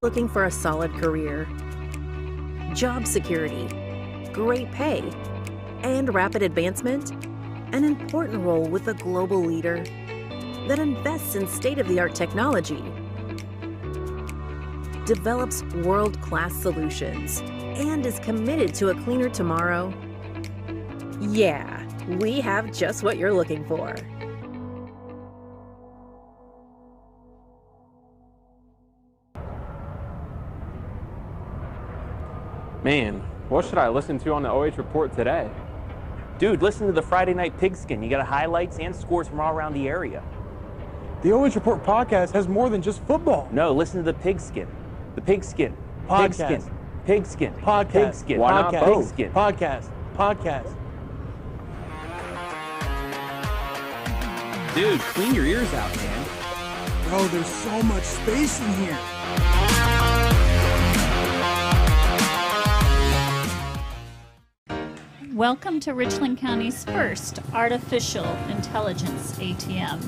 Looking for a solid career, job security, great pay, and rapid advancement? An important role with a global leader that invests in state-of-the-art technology, develops world-class solutions, and is committed to a cleaner tomorrow? Yeah, we have just what you're looking for. Man, what should I listen to on the OH Report today? Dude, listen to the Friday Night Pigskin. You got highlights and scores from all around the area. The OH Report podcast has more than just football. No, listen to the Pigskin. The Pigskin. Podcast. Pigskin. Pigskin. Podcast. Pigskin. Why not Podcast. both? Pigskin. Podcast. Dude, clean your ears out, man. Bro, there's so much space in here. Welcome to Richland County's first artificial intelligence ATM.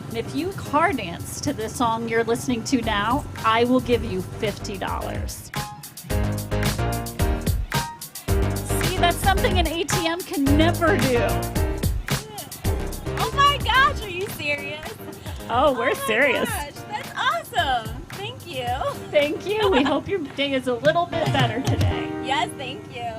And if you car dance to the song you're listening to now, I will give you $50. See, that's something an ATM can never do. Oh my gosh, are you serious? Oh, we're serious. Gosh, that's awesome. Thank you. Thank you. We hope your day is a little bit better today. Yes, thank you.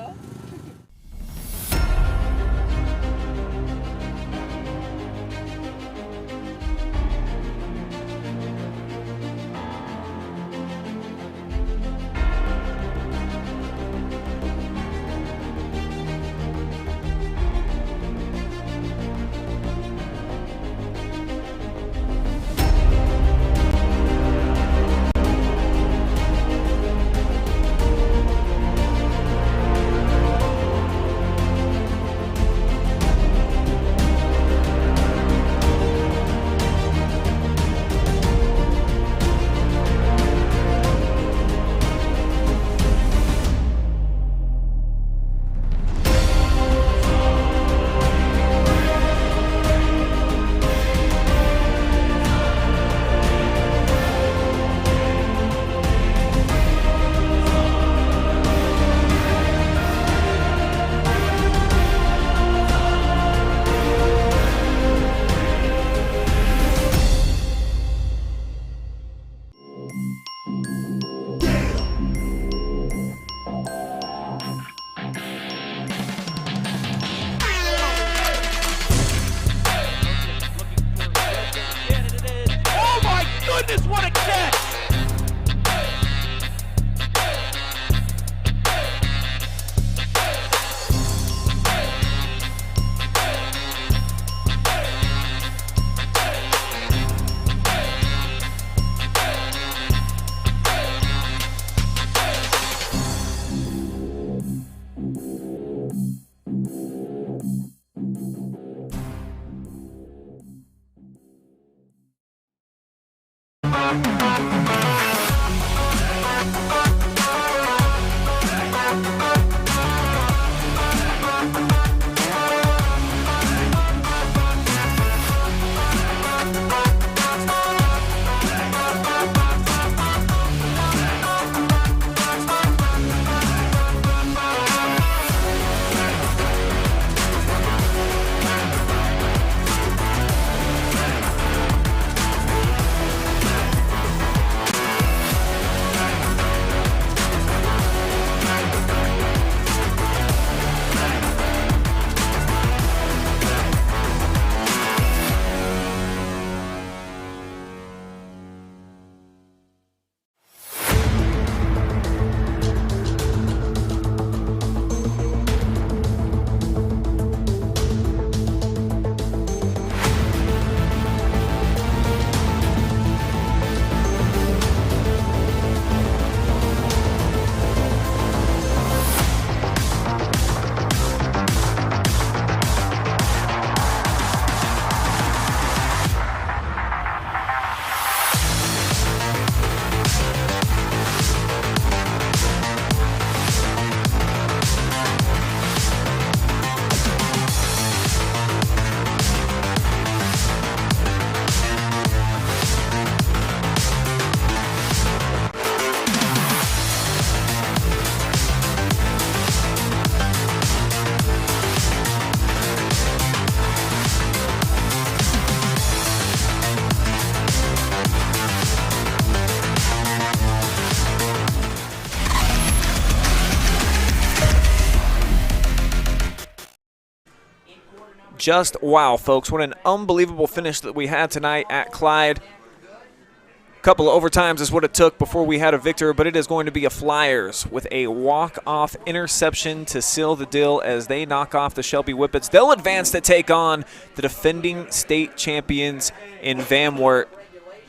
Just wow, folks. What an unbelievable finish that we had tonight at Clyde. A couple of overtimes is what it took before we had a victor, but it is going to be a Flyers with a walk-off interception to seal the deal as they knock off the Shelby Whippets. They'll advance to take on the defending state champions in Van Wert.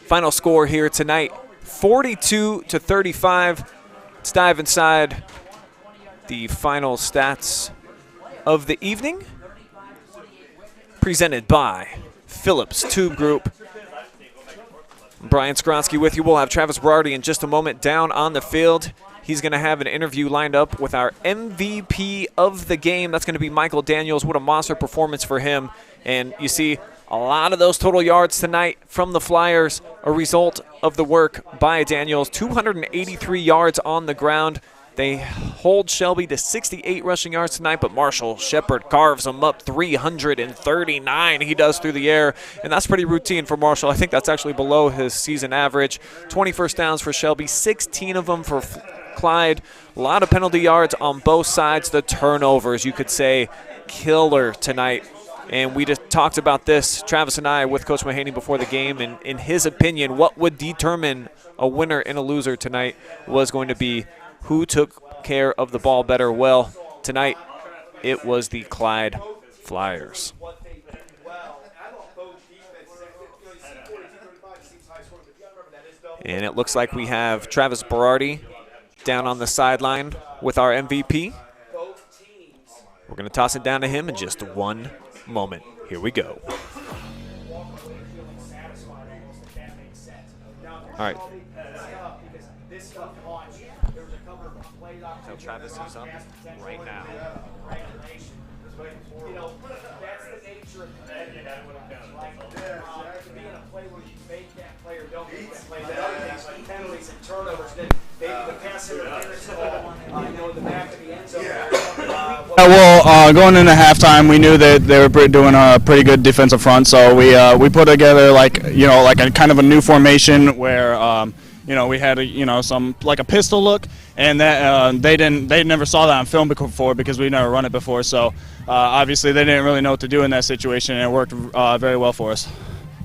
Final score here tonight, 42-35. Let's dive inside the final stats of the evening, presented by Phillips Tube Group. Brian Skronsky with you. We'll have Travis Berardi in just a moment down on the field. He's going to have an interview lined up with our MVP of the game. That's going to be Michael Daniels. What a monster performance for him. And you see a lot of those total yards tonight from the Flyers, a result of the work by Daniels. 283 yards on the ground. They hold Shelby to 68 rushing yards tonight, but Marshall Shepard carves them up 339 he does through the air, and that's pretty routine for Marshall. I think that's actually below his season average. 20 first downs for Shelby, 16 of them for Clyde. A lot of penalty yards on both sides. The turnovers, you could say, killer tonight. And we just talked about this, Travis and I, with Coach Mahaney before the game, and in his opinion, what would determine a winner and a loser tonight was going to be who took care of the ball better. Well, tonight it was the Clyde Flyers. And it looks like we have Travis Berardi down on the sideline with our MVP. We're going to toss it down to him in just one moment. Here we go. All right. Tell Travis he's up right now. You know, that's the nature of being a play where you make that play or don't make that play. The other things like penalties and turnovers, then maybe the pass interference call, in the back of the end zone. Going into halftime, we knew that they were doing a pretty good defensive front, so we put together like a kind of a new formation where we had some like a pistol look, and that they never saw that on film before because we never run it before. So obviously they didn't really know what to do in that situation, and it worked very well for us.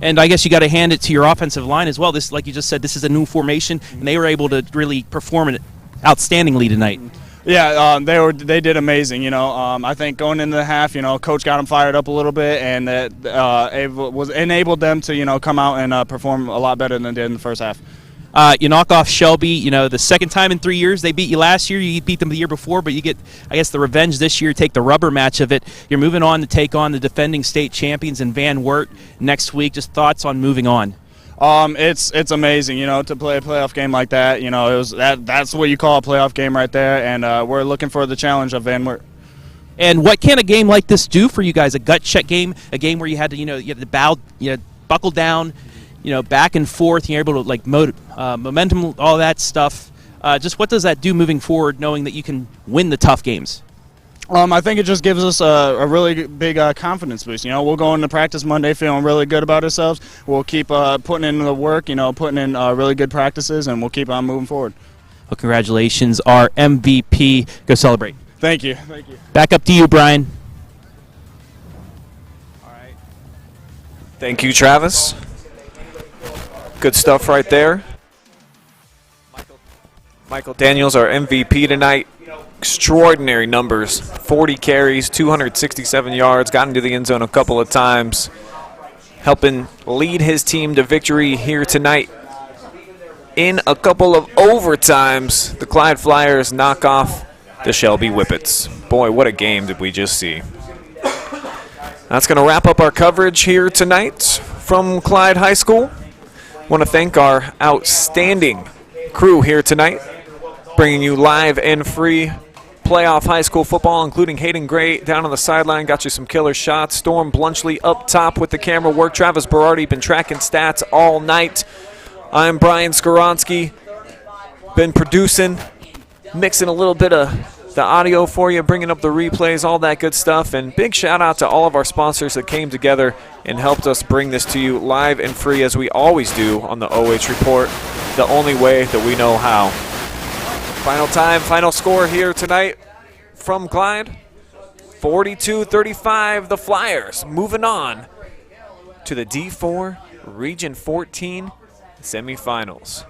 And I guess you got to hand it to your offensive line as well. This, like you just said, this is a new formation, and they were able to really perform it outstandingly tonight. Yeah, they did amazing. I think going into the half, Coach got them fired up a little bit, and that enabled them to come out and perform a lot better than they did in the first half. You knock off Shelby, the second time in 3 years. They beat you last year. You beat them the year before, but you get, I guess, the revenge this year. Take the rubber match of it. You're moving on to take on the defending state champions in Van Wert next week. Just thoughts on moving on? It's amazing, to play a playoff game like that. That's what you call a playoff game right there, and we're looking for the challenge of Van Wert. And what can a game like this do for you guys? A gut check game, a game where you had to, buckle down, back and forth. You're able to momentum, all that stuff. Just what does that do moving forward, knowing that you can win the tough games? I think it just gives us a really big confidence boost. We'll go into practice Monday feeling really good about ourselves. We'll keep putting in the work, putting in really good practices, and we'll keep on moving forward. Well, congratulations, our MVP. Go celebrate. Thank you. Thank you. Back up to you, Brian. All right. Thank you, Travis. Good stuff right there. Michael Daniels, our MVP tonight. Extraordinary numbers. 40 carries, 267 yards, got into the end zone a couple of times, helping lead his team to victory here tonight. In a couple of overtimes, the Clyde Flyers knock off the Shelby Whippets. Boy, what a game did we just see. That's going to wrap up our coverage here tonight from Clyde High School. Want to thank our outstanding crew here tonight, bringing you live and free playoff high school football, including Hayden Gray down on the sideline, got you some killer shots. Storm Blunchley up top with the camera work. Travis Berardi been tracking stats all night. I'm Brian Skoronsky, been producing, mixing a little bit of the audio for you, bringing up the replays, all that good stuff. And big shout out to all of our sponsors that came together and helped us bring this to you live and free, as we always do on the OH Report, the only way that we know how. Final time, final score here tonight from Clyde, 42-35, the Flyers moving on to the D4 Region 14 semifinals.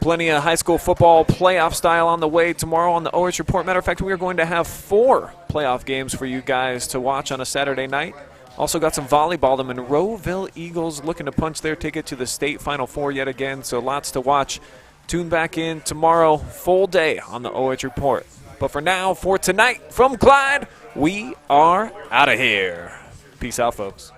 Plenty of high school football playoff style on the way tomorrow on the OH Report. Matter of fact, we are going to have 4 playoff games for you guys to watch on a Saturday night. Also got some volleyball. The Monroeville Eagles looking to punch their ticket to the state Final Four yet again, so lots to watch. Tune back in tomorrow, full day on the OH Report. But for now, for tonight from Clyde, we are out of here. Peace out, folks.